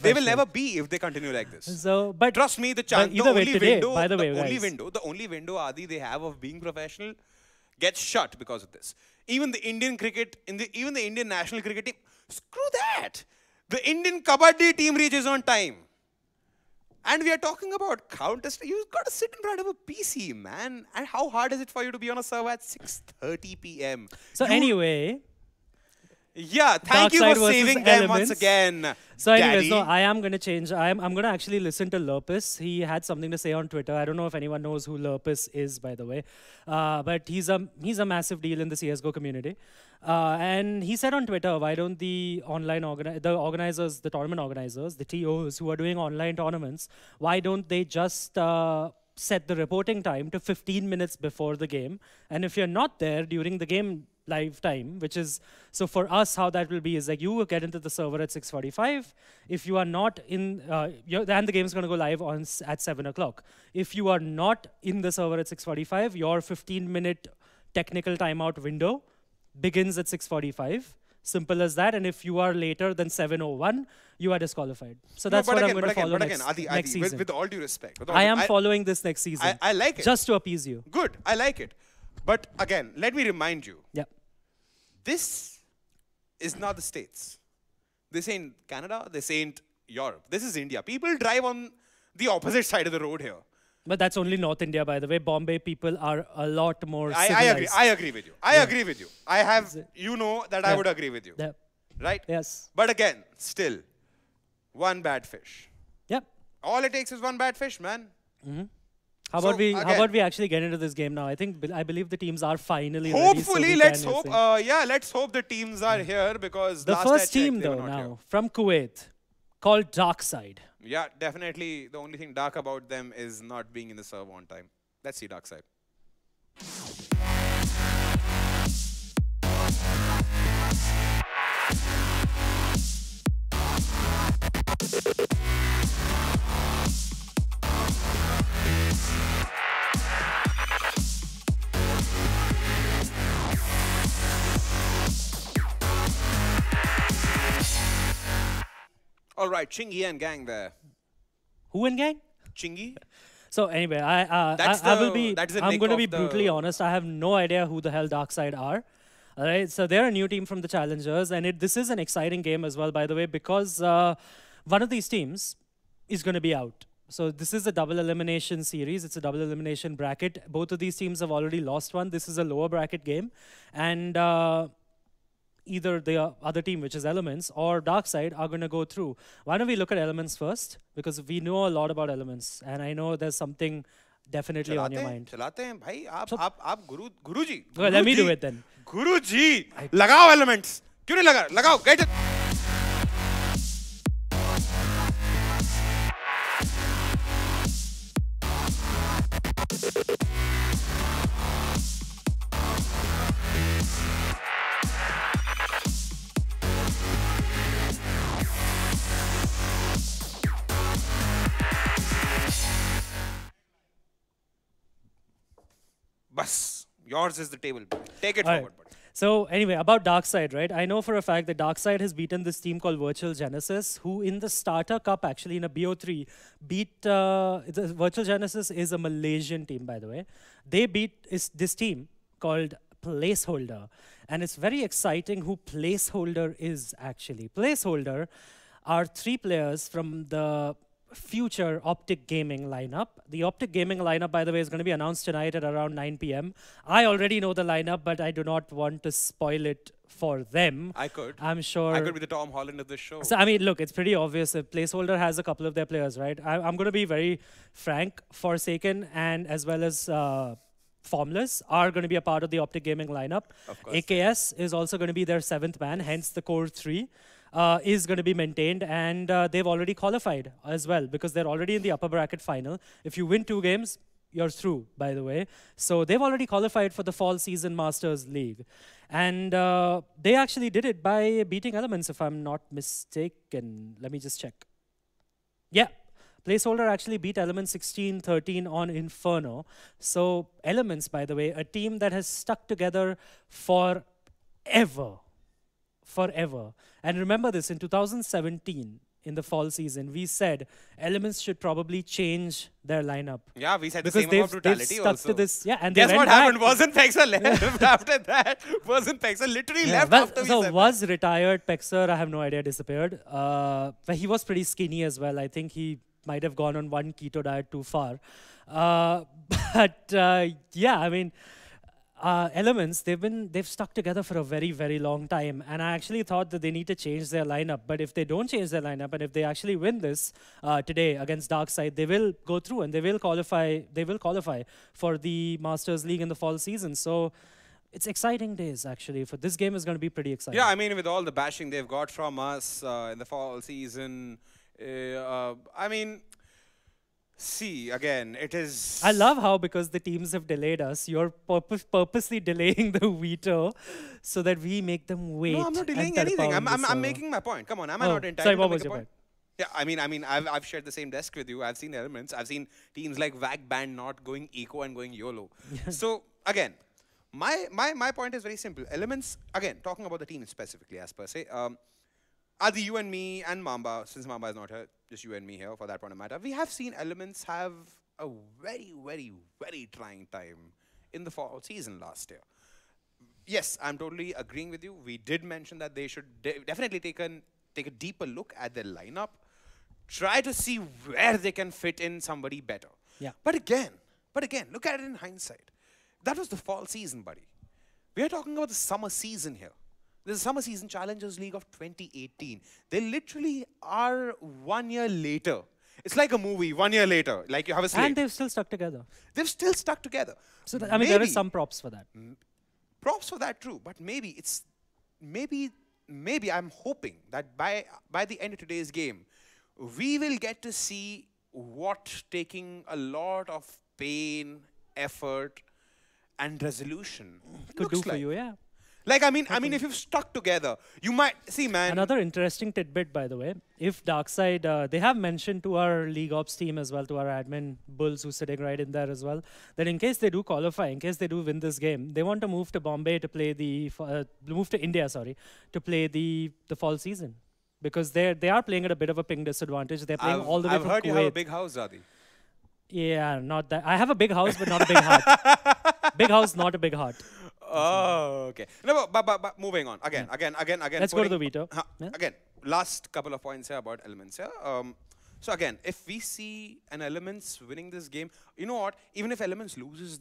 they will never be if they continue like this.
So, but
trust me, the only window Adi they have of being professional gets shut because of this. Even the Indian cricket, even the Indian national cricket team, screw that. The Indian Kabaddi team reaches on time. And we are talking about Counter-Strike. You've got to sit in front of a PC, man. And how hard is it for you to be on a server at 6:30 p.m.?
So anyway...
Yeah, thank you for saving them once again.
So anyways, no, I am going to change. I'm going to actually listen to Lurpus. He had something to say on Twitter. I don't know if anyone knows who Lurpus is, by the way. But he's a massive deal in the CSGO community. And he said on Twitter, why don't the organizers, the tournament organizers, the TOs who are doing online tournaments, why don't they just set the reporting time to 15 minutes before the game? And if you're not there during the game live time, which is, so for us, how that will be is like you will get into the server at 6:45. If you are not in, then the game is going to go live at 7 o'clock. If you are not in the server at 6:45, your 15-minute technical timeout window begins at 6:45. Simple as that. And if you are later than 7:01, you are disqualified. So that's what I'm going to follow next season.
With all due respect.
I am following this next season.
I like it.
Just to appease you.
Good. I like it. But again, let me remind you.
Yeah.
This is not the States. This ain't Canada. This ain't Europe. This is India. People drive on the opposite side of the road here.
But that's only North India, by the way. Bombay people are a lot more civilized.
I agree with you. I agree with you. I have, you know that I would agree with you. Right?
Yes.
But again, still, one bad fish.
Yep.
All it takes is one bad fish, man.
How about we actually get into this game now? I believe the teams are finally
hopefully,
ready. So
let's hope the teams are here because
the first team though now from Kuwait called DarkSide.
Yeah, definitely. The only thing dark about them is not being in the server on time. Let's see DarkSide. All right, Chingy and gang there.
Who and gang?
Chingy.
So anyway, I'm going to be brutally honest. I have no idea who the hell DarkSide are. All right, so they're a new team from the Challengers, and this is an exciting game as well, by the way, because one of these teams is going to be out. So this is a double elimination series. It's a double elimination bracket. Both of these teams have already lost one. This is a lower bracket game, and either the other team, which is Elements, or DarkSide are going to go through. Why don't we look at Elements first? Because we know a lot about Elements, and I know there's something definitely on your mind.
चलाते हैं भाई आप गुरुजी.
Well, let me do it then.
गुरुजी, लगाओ Elements. क्यों नहीं लगा? लगाओ. Get it. Bas, yours is the table. Take it forward. Buddy.
So anyway, about DarkSide, right? I know for a fact that DarkSide has beaten this team called Virtual Genesis, who in the Starter Cup, actually in a BO3, beat... Virtual Genesis is a Malaysian team, by the way. They beat this team called Placeholder. And it's very exciting who Placeholder is, actually. Placeholder are 3 players from the future Optic Gaming lineup. The Optic Gaming lineup, by the way, is going to be announced tonight at around 9 p.m. I already know the lineup, but I do not want to spoil it for them.
I could.
I'm sure.
I could be the Tom Holland of this show.
So, I mean, look, it's pretty obvious. If Placeholder has a couple of their players, right? I'm going to be very frank. Forsaken and as well as Formless are going to be a part of the Optic Gaming lineup.
Of course.
AKS is also going to be their 7th man, hence the core 3. Is going to be maintained, and they've already qualified as well because they're already in the upper bracket final. If you win 2 games, you're through, by the way. So they've already qualified for the Fall Season Masters League. And they actually did it by beating Elements, if I'm not mistaken. Let me just check. Yeah. Placeholder actually beat Elements 16-13 on Inferno. So Elements, by the way, a team that has stuck together forever. And remember this, in 2017, in the fall season, we said Elements should probably change their lineup.
Yeah, we said
because
the same about Brutality
they've stuck
also.
to this. Yeah, and
guess what happened?
back.
Wasn't Pexa left after that? Wasn't Pexa literally left after we
so
said
was
that?
retired Pexer, I have no idea, disappeared. But he was pretty skinny as well. I think he might have gone on one keto diet too far. Yeah, I mean, Elements, they've stuck together for a very, very long time, and I actually thought that they need to change their lineup. But if they don't change their lineup, and if they actually win this today against DarkSide, they will go through and they will qualify. They will qualify for the Masters League in the fall season. So it's exciting days actually. For this game is going to be pretty exciting.
Yeah, I mean, with all the bashing they've got from us in the fall season, I mean. See, again, it is...
I love how, because the teams have delayed us, you're purposely delaying the veto so that we make them wait.
No, I'm not delaying anything. I'm making my point. Come on, am I not entitled
sorry, what
to
was
make a
your
point? Yeah, I mean, I've shared the same desk with you. I've seen Elements. I've seen teams like VAC Band not going eco and going YOLO. So, again, my point is very simple. Elements, again, talking about the team specifically as per se, are the you and me and Mamba, since Mamba is not here, just you and me here for that point of matter, we have seen Elements have a very, very, very trying time in the fall season last year. Yes, I'm totally agreeing with you. We did mention that they should definitely take a deeper look at their lineup, try to see where they can fit in somebody better.
Yeah.
But again, look at it in hindsight. That was the fall season, buddy. We are talking about the summer season here. This is Summer Season Challengers League of 2018. They literally are 1 year later. It's like a movie, 1 year later. Like you have a slate.
And they've still stuck together.
They've still stuck together.
So I mean, there is some props for that.
Props for that, true. But maybe I'm hoping that by the end of today's game, we will get to see what taking a lot of pain, effort, and resolution
could do for you, yeah.
Like, I mean, if you've stuck together, you might see, man.
Another interesting tidbit, by the way, if DarkSide, they have mentioned to our League Ops team as well, to our admin bulls who's sitting right in there as well, that in case they do qualify, in case they do win this game, they want to move to Bombay to play move to India, sorry, to play the fall season. Because they are playing at a bit of a ping disadvantage. They're playing all the way from Kuwait.
I've heard you have a big house, Adi.
Yeah, not that. I have a big house, but not a big heart. Big house, not a big heart.
Oh, okay. No, but moving on. Again.
Let's go to the veto.
Yeah? Again, last couple of points here about Elements here. So again, if we see an Elements winning this game, you know what? Even if Elements loses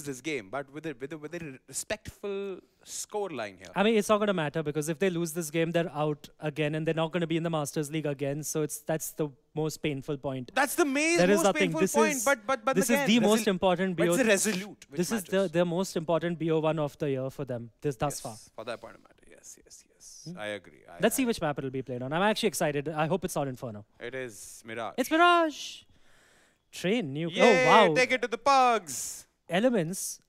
this game, but with a respectful score line here.
I mean, it's not going to matter because if they lose this game, they're out again, and they're not going to be in the Masters League again. So that's the most painful point.
That's the most painful point. But
this is the most important BO.
But it's a resolute.
This is the most important BO1 of the year for them. Thus far.
For that point of matter, yes. I agree.
Let's see which map it'll be played on. I'm actually excited. I hope it's not Inferno.
It is Mirage.
It's Mirage. Train nuke.
Yay,
oh wow!
Take it to the pugs.
Elements,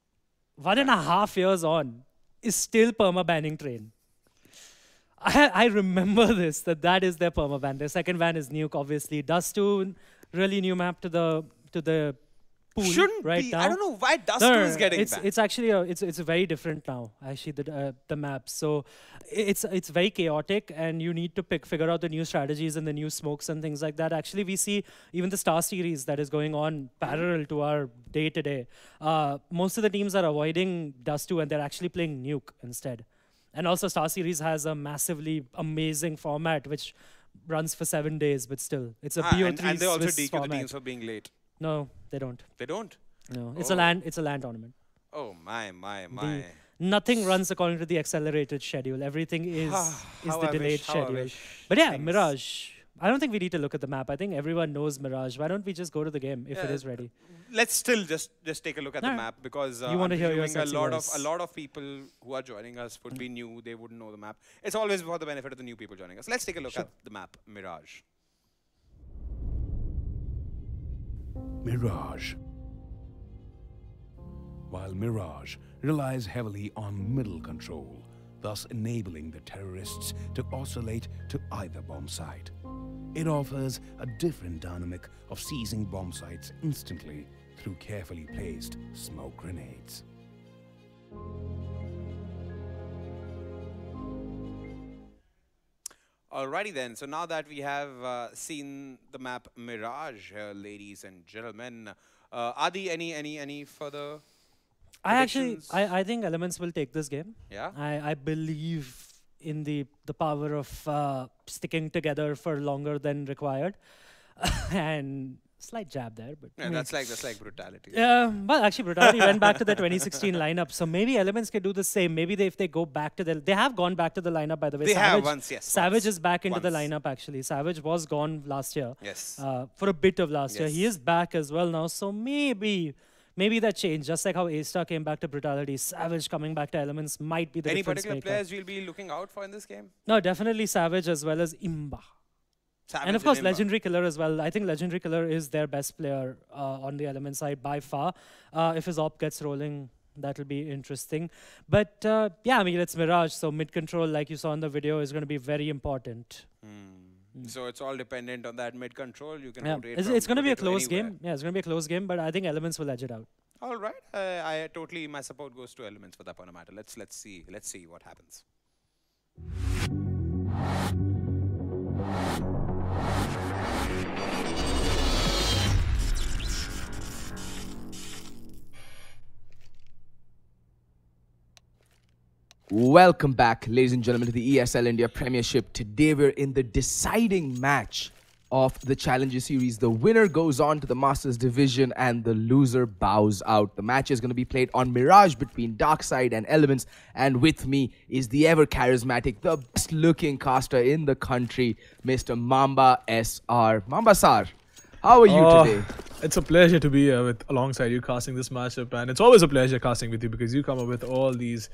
1.5 years on, is still perma-banning Train. I remember this, that is their perma-ban. Their second ban is Nuke, obviously. Dust 2, really new map to the pool
Shouldn't
right
be.
now.
I don't know why Dust 2 is getting banned.
It's actually, it's very different now, actually, the map. So it's very chaotic, and you need to figure out the new strategies and the new smokes and things like that. Actually, we see even the Star Series that is going on parallel to our day-to-day. Most of the teams are avoiding Dust 2, and they're actually playing Nuke instead. And also, Star Series has a massively amazing format, which runs for 7 days, but still, it's a BO3
and they also
Swiss
DQ the
format.
teams for being late.
No, they don't.
They don't?
No, it's a land tournament.
Oh, my.
Nothing runs according to the accelerated schedule. Everything is the delayed schedule. But yeah, Mirage. I don't think we need to look at the map. I think everyone knows Mirage. Why don't we just go to the game if it is ready?
Let's still just take a look at the map, because
you want to hear your
a lot of people who are joining us would be new. They wouldn't know the map. It's always for the benefit of the new people joining us. Let's take a look at the map, Mirage.
Mirage. While Mirage relies heavily on middle control, thus enabling the terrorists to oscillate to either bomb site. It offers a different dynamic of seizing bomb sites instantly through carefully placed smoke grenades.
Alrighty then, so now that we have seen the map Mirage here, ladies and gentlemen, Adi, any further predictions?
I think Elements will take this game.
Yeah?
I believe in the power of sticking together for longer than required. And slight jab there, but
yeah, that's like brutality.
Yeah, well, actually, brutality went back to the 2016 lineup, so maybe Elements can do the same. Maybe if they go back to they have gone back to the lineup, by the way.
They have once, yes.
Savage is back into the lineup, actually. Savage was gone last year.
Yes.
For a bit of last year. He is back as well now, so maybe that changed. Just like how A-Star came back to brutality, Savage coming back to Elements might be the
Any
difference
particular
maker.
players you'll be looking out for in this game?
No, definitely Savage as well as Imba.
Savage
and of course,
Imba.
Legendary Killer as well. I think Legendary Killer is their best player on the Element side by far. If his op gets rolling, that'll be interesting. But yeah, I mean, it's Mirage, so mid-control, like you saw in the video, is going to be very important.
So it's all dependent on that mid-control. You can rotate
it's going to be a
to
close
anywhere.
game. Yeah, it's going to be a close game, but I think Elements will edge it out.
All right. My support goes to Elements for that point of matter. Let's see what happens.
Welcome back, ladies and gentlemen, to the ESL India Premiership. Today we're in the deciding match of the Challenger Series. The winner goes on to the Masters Division and the loser bows out. The match is going to be played on Mirage between DarkSide and Elements. And with me is the ever-charismatic, the best-looking caster in the country, Mr. Mamba SR. Mamba Sar, how are you today?
It's a pleasure to be alongside you casting this matchup. And it's always a pleasure casting with you because you come up with all these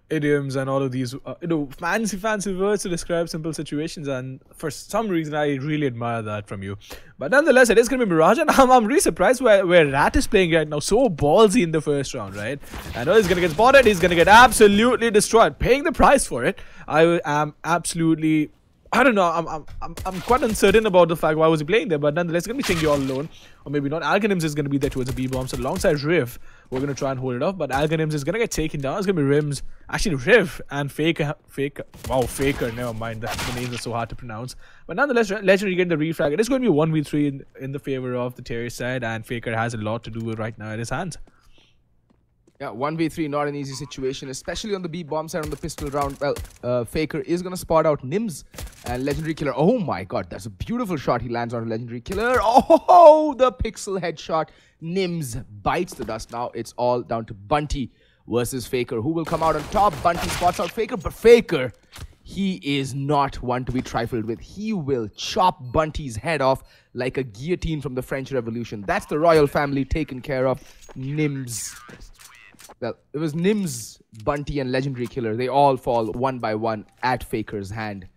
idioms and all of these fancy words to describe simple situations, and for some reason I really admire that from you. But nonetheless, it is going to be Mirage, and I'm really surprised where Rat is playing right now. So ballsy in the first round, right? I know he's going to get spotted, he's going to get absolutely destroyed, paying the price for it. I am absolutely, I don't know, I'm quite uncertain about the fact why was he playing there, but nonetheless, it's going to be Chingy all alone, or maybe not. Algonims is going to be there towards the B-bomb, so alongside Riv, we're going to try and hold it off, but Algonims is going to get taken down. It's going to be Rims, actually Riv and Faker, never mind, the names are so hard to pronounce. But nonetheless, Legendary getting the refrag. It is going to be 1v3 in the favor of the terrorist side, and Faker has a lot to do with right now at his hands.
Yeah, 1v3, not an easy situation, especially on the B-bomb side on the pistol round. Well, Faker is going to spot out Nims and Legendary Killer. Oh my god, that's a beautiful shot. He lands on a Legendary Killer. Oh, the pixel headshot. Nims bites the dust. Now it's all down to Bunty versus Faker. Who will come out on top? Bunty spots out Faker, but Faker, he is not one to be trifled with. He will chop Bunty's head off like a guillotine from the French Revolution. That's the royal family taken care of. Nims. Well, it was Nims, Bunty, and Legendary Killer. They all fall one by one at Faker's hand.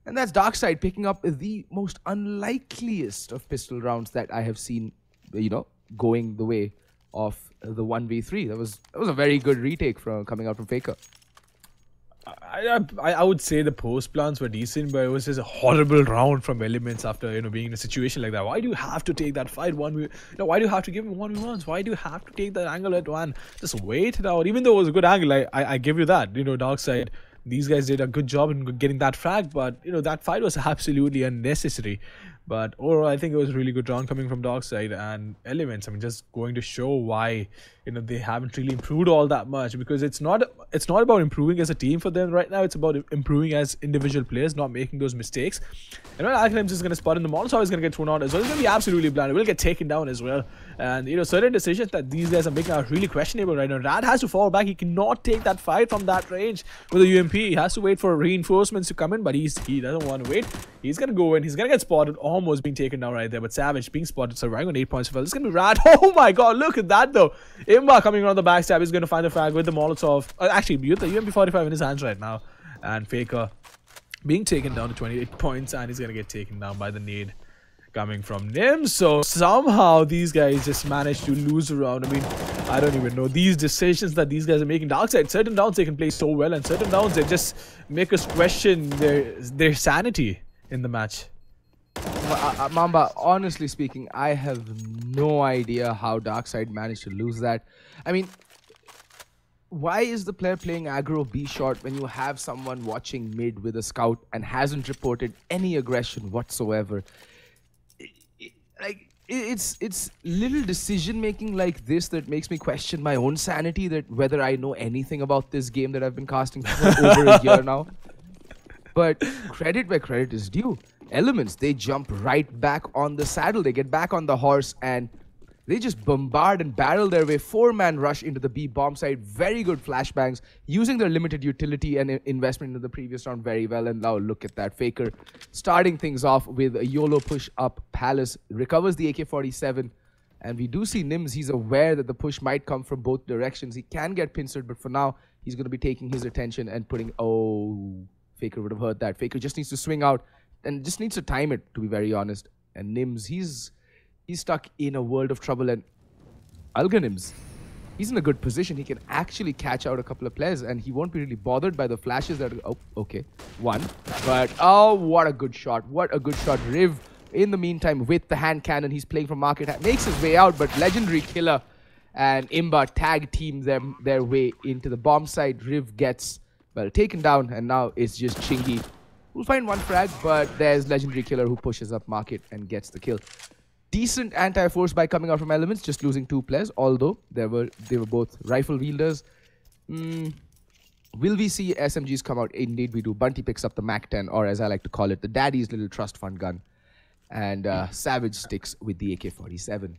And that's DarkSide picking up the most unlikeliest of pistol rounds that I have seen, going the way of the 1v3. That was a very good retake coming out from Faker.
I would say the post plans were decent, but it was just a horrible round from Elements after being in a situation like that. Why do you have to take that fight why do you have to give him 1v1s? Why do you have to take that angle at one? Just wait it out. Even though it was a good angle, I give you that. DarkSide, these guys did a good job in getting that frag, but that fight was absolutely unnecessary. But overall, I think it was a really good round coming from DarkSide and Elements. I mean, just going to show why they haven't really improved all that much, because it's not about improving as a team for them right now. It's about improving as individual players, not making those mistakes. And when Alchemists is going to spot in the Molotov, is going to get thrown out as well. It's going to be absolutely blinded. Will get taken down as well. And certain decisions that these guys are making are really questionable right now. Rad has to fall back. He cannot take that fight from that range with a UMP. He has to wait for reinforcements to come in, but he doesn't want to wait. He's going to go in. He's going to get spotted, almost being taken down right there. But Savage being spotted, surviving on 8 points. Well, it's going to be Rad. Oh my god, look at that though. Imba coming around the backstab. He's going to find the frag with the Molotov. Actually, with the UMP-45 in his hands right now. And Faker being taken down to 28 points, and he's going to get taken down by the nade coming from Nim. So somehow these guys just managed to lose a round. I mean, I don't even know. These decisions that these guys are making. DarkSide, certain downs they can play so well, and certain downs they just make us question their sanity in the match.
Mamba, honestly speaking, I have no idea how DarkSide managed to lose that. I mean, why is the player playing aggro B short when you have someone watching mid with a scout and hasn't reported any aggression whatsoever? It's little decision making like this that makes me question my own sanity, that whether I know anything about this game that I've been casting for over a year now. But credit where credit is due. Elements, they jump right back on the saddle. They get back on the horse and they just bombard and barrel their way. 4-man rush into the B bomb side. Very good flashbangs, using their limited utility and investment into the previous round very well. And now look at that. Faker starting things off with a YOLO push up. Palace recovers the AK-47. And we do see Nims. He's aware that the push might come from both directions. He can get pincered, but for now, he's going to be taking his attention and putting... Oh, Faker would have heard that. Faker just needs to swing out and just needs to time it, to be very honest. And Nims, he's stuck in a world of trouble. And Alganims, he's in a good position. He can actually catch out a couple of players, and he won't be really bothered by the flashes that... Oh, okay. One. But, oh, what a good shot. What a good shot. Riv, in the meantime, with the hand cannon, he's playing from market. Makes his way out, but Legendary Killer and Imba tag team their way into the bomb side. Riv gets, well, taken down, and now it's just Chingy. We'll find one frag, but there's Legendary Killer who pushes up market and gets the kill. Decent anti-force by coming out from Elements, just losing 2 players, although they were both rifle wielders. Will we see SMGs come out? Indeed we do. Bunty picks up the MAC-10, or as I like to call it, the daddy's little trust fund gun. And Savage sticks with the AK-47.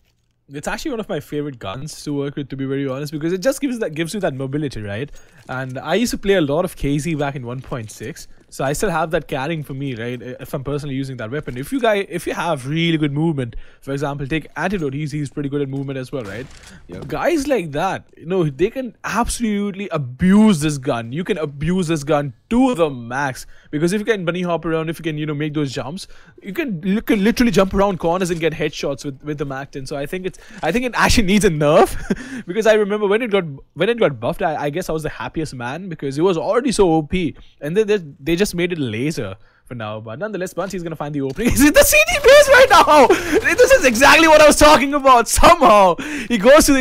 It's actually one of my favorite guns to work with, to be very honest, because it just gives you that mobility, right? And I used to play a lot of KZ back in 1.6, so I still have that carrying for me, right? If I'm personally using that weapon. If you have really good movement, for example, take Antidote, he's pretty good at movement as well, right? Guys like that, they can absolutely abuse this gun. You can abuse this gun to the max, because if you can bunny hop around, if you can make those jumps, you can literally jump around corners and get headshots with the MAC-10. So I think it actually needs a nerf because I remember when it got buffed, I guess I was the happiest man because it was already so OP, and then they just made it laser for now. But nonetheless, once he's gonna find the opening, he's in the CD base right now. This is exactly what I was talking about. Somehow he goes to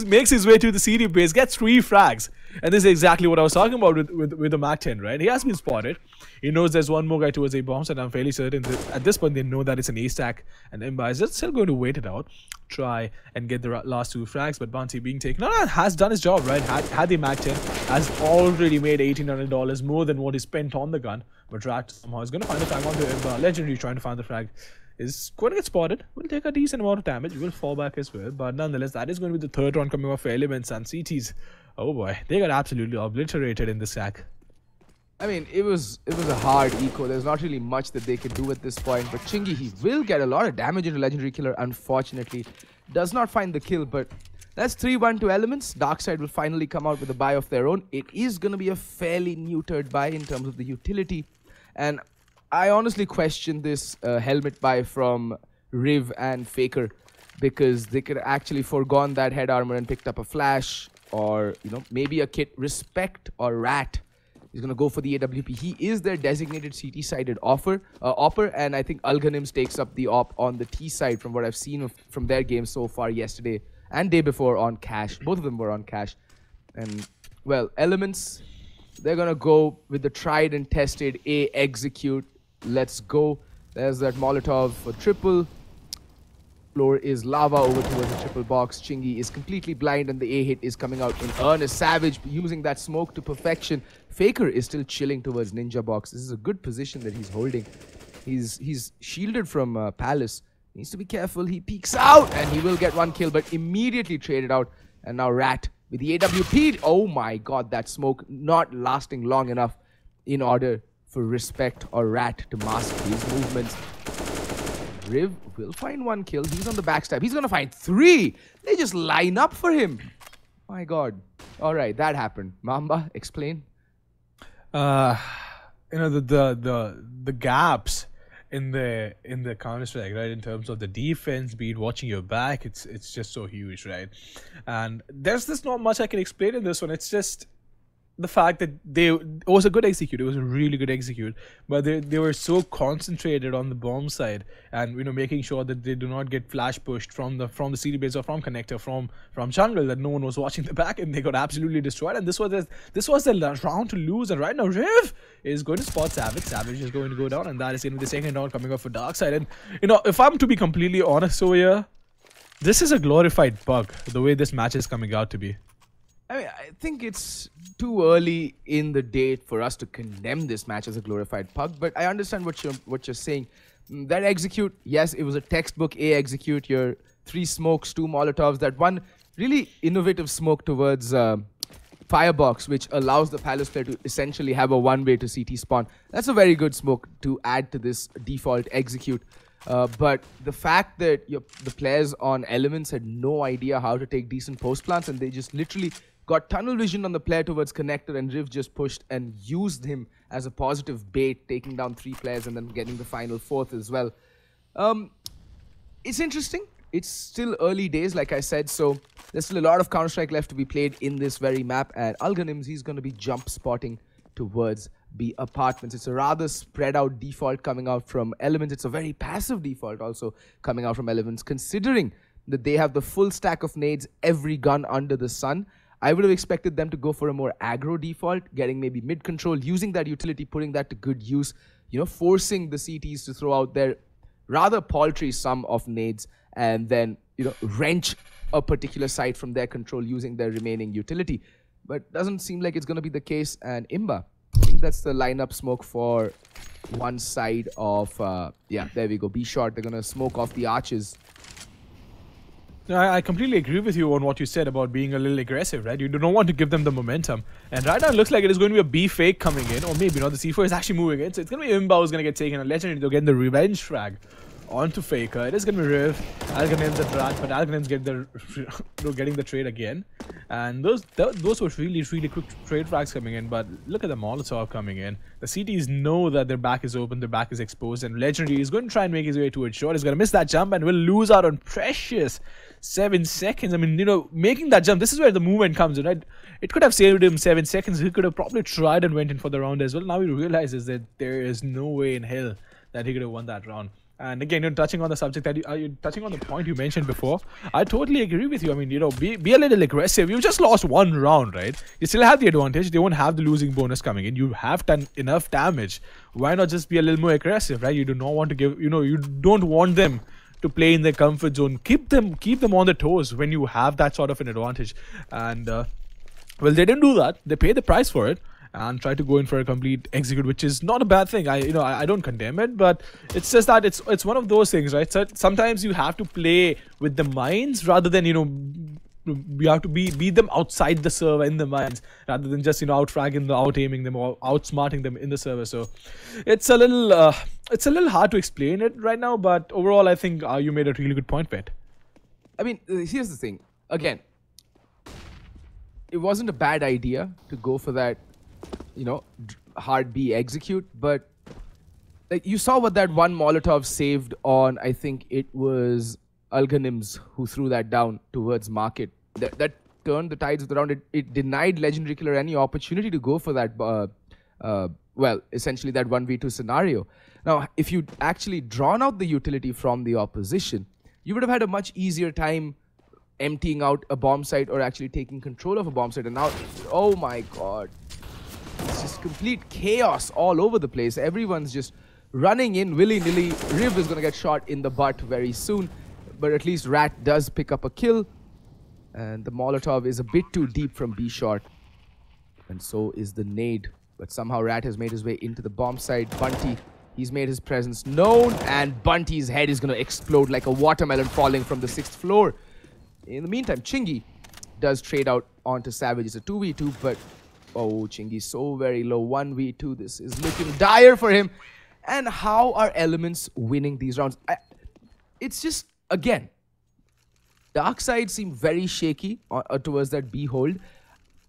makes his way to the CD base, gets 3 frags, and this is exactly what I was talking about with the MAC-10, right? He has been spotted. He knows there's one more guy towards A bombs, and I'm fairly certain that at this point they know that it's an A stack, and Imba is just still going to wait it out, try and get the last 2 frags. But Bounty being taken has done his job, right? Had the MAC-10, has already made $1,800 more than what he spent on the gun. But Rat somehow is going to find the frag onto Imba. Legendary trying to find the frag is going to get spotted. Will take a decent amount of damage. Will fall back as well. But nonetheless, that is going to be the 3rd round coming off for Elements, and CTs. Oh boy, they got absolutely obliterated in the sack.
I mean, it was a hard eco. There's not really much that they could do at this point. But Chingy, he will get a lot of damage into Legendary Killer. Unfortunately, does not find the kill. But that's 3-1 to Elements. DarkSide will finally come out with a buy of their own. It is going to be a fairly neutered buy in terms of the utility. And I honestly question this helmet buy from Riv and Faker, because they could actually forgone that head armor and picked up a flash, or maybe a kit. Respect or Rat. He's going to go for the AWP. He is their designated CT-sided opper, and I think Alganims takes up the op on the T side from what I've seen from their game so far yesterday and day before on Cash. Both of them were on Cash. And, well, Elements, they're going to go with the tried and tested A execute. Let's go. There's that Molotov for triple. Floor is lava over towards the triple box. Chingy is completely blind and the A hit is coming out in earnest. Savage using that smoke to perfection. Faker is still chilling towards Ninja box. This is a good position that he's holding. He's shielded from Palace. Needs to be careful. He peeks out and he will get one kill, but immediately traded out. And now Rat with the AWP. Oh my god, that smoke not lasting long enough in order for Respect or Rat to mask his movements. Riv will find one kill. He's on the backstab. He's going to find 3. They just line up for him. My god. All right, that happened. Mamba, explain.
You know, the gaps in the Counter-Strike, right, in terms of the defense, be it watching your back, it's just so huge, right? And there's not much I can explain in this one. It's just the fact that it was a good execute. It was a really good execute, but they were so concentrated on the bomb side and, you know, making sure that they do not get flash pushed from the CD base or from connector from jungle, that no one was watching the back, and they got absolutely destroyed. And this was the round to lose. And right now Riv is going to spot Savage. Savage is going to go down, and that is going to be the second round coming up for DarkSide. And, you know, if I'm to be completely honest over here, this is a glorified bug, the way this match is coming out to be.
I mean, I think it's too early in the day for us to condemn this match as a glorified pug, but I understand what you're saying. That execute, yes, it was a textbook A execute. Your 3 smokes, 2 Molotovs, that one really innovative smoke towards Firebox, which allows the Palace player to essentially have a one-way to CT spawn. That's a very good smoke to add to this default execute. But the fact that the players on Elements had no idea how to take decent post plants, and they just literally got tunnel vision on the player towards connector, and Riv just pushed and used him as a positive bait, taking down 3 players and then getting the final 4th as well. It's interesting. It's still early days, like I said, so there's still a lot of Counter-Strike left to be played in this very map. And Alganims, he's going to be jump spotting towards B apartments. It's a rather spread out default coming out from Elements. It's a very passive default also coming out from Elements, considering that they have the full stack of nades, every gun under the sun. I would have expected them to go for a more aggro default, getting maybe mid control, using that utility, putting that to good use, you know, forcing the CTs to throw out their rather paltry sum of nades and then, you know, wrench a particular site from their control using their remaining utility. But doesn't seem like it's going to be the case. And Imba, I think that's the lineup smoke for one side of, yeah, there we go, B short. They're going to smoke off the arches.
No, I completely agree with you on what you said about being a little aggressive, right? You do not want to give them the momentum. And right now it looks like it is going to be a B fake coming in, or maybe not. The C4 is actually moving in, so it's going to be Imba who's going to get taken. A Legendary, they're getting the revenge frag onto Faker. It is going to be Riv. Alganim's at Rat, but Alganim's getting the trade again. And those were really quick trade frags coming in, but look at the Molotov coming in. The CTs know that their back is open, their back is exposed, and Legendary is going to try and make his way to it short. He's going to miss that jump and will lose out on precious 7 seconds. I mean, you know, making that jump, this is where the movement comes in, right? It could have saved him 7 seconds. He could have probably tried and went in for the round as well. Now he realizes that there is no way in hell that he could have won that round. And again, you're touching on the subject that you're touching on the point you mentioned before. I totally agree with you. I mean, you know, be a little aggressive. You just lost 1 round, right? You still have the advantage. They won't have the losing bonus coming in. You have done enough damage. Why not just be a little more aggressive, right? You do not want to give, you know, you don't want them to play in their comfort zone. Keep them on their toes when you have that sort of an advantage. And well, they didn't do that. They paid the price for it and try to go in for a complete execute, which is not a bad thing. I don't condemn it, but it's just that it's one of those things, right? So sometimes you have to play with the mines rather than, you know, you have to beat them outside the server in the mines rather than just, you know, out-fragging them, out-aiming them, or outsmarting them in the server. So it's a little hard to explain it right now, but overall I think you made a really good point, Pet.
I mean, here's the thing. Again, it wasn't a bad idea to go for that, you know, hard B execute, but like you saw what that one Molotov saved on, I think it was Alganims who threw that down towards Market. That turned the tides of the round. It denied Legendary Killer any opportunity to go for that, well, essentially that 1v2 scenario. Now, if you'd actually drawn out the utility from the opposition, you would have had a much easier time emptying out a bomb site or actually taking control of a bomb site. And now, oh my god. It's just complete chaos all over the place. Everyone's just running in willy-nilly. Riv is going to get shot in the butt very soon. But at least Rat does pick up a kill. And the Molotov is a bit too deep from B short. And so is the nade. But somehow Rat has made his way into the bomb site. Bunty, he's made his presence known. And Bunty's head is going to explode like a watermelon falling from the 6th floor. In the meantime, Chingy does trade out onto Savage. It's a 2v2, but oh, Chingy's so very low. 1v2. This is looking dire for him. And how are Elements winning these rounds? It's just, again, DarkSide seemed very shaky towards that B hold.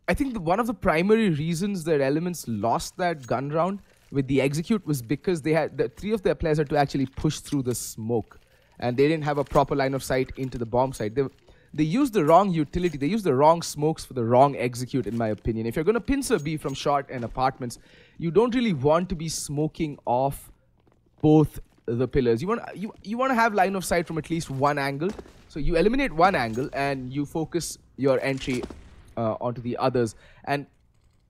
I think one of the primary reasons that Elements lost that gun round with the execute was because they had 3 of their players had to actually push through the smoke, and they didn't have a proper line of sight into the bomb site. They used the wrong utility. They used the wrong smokes for the wrong execute, in my opinion. If you're going to pincer B from short and apartments, you don't really want to be smoking off both the pillars. You want to have line of sight from at least one angle. So you eliminate one angle and you focus your entry onto the others. And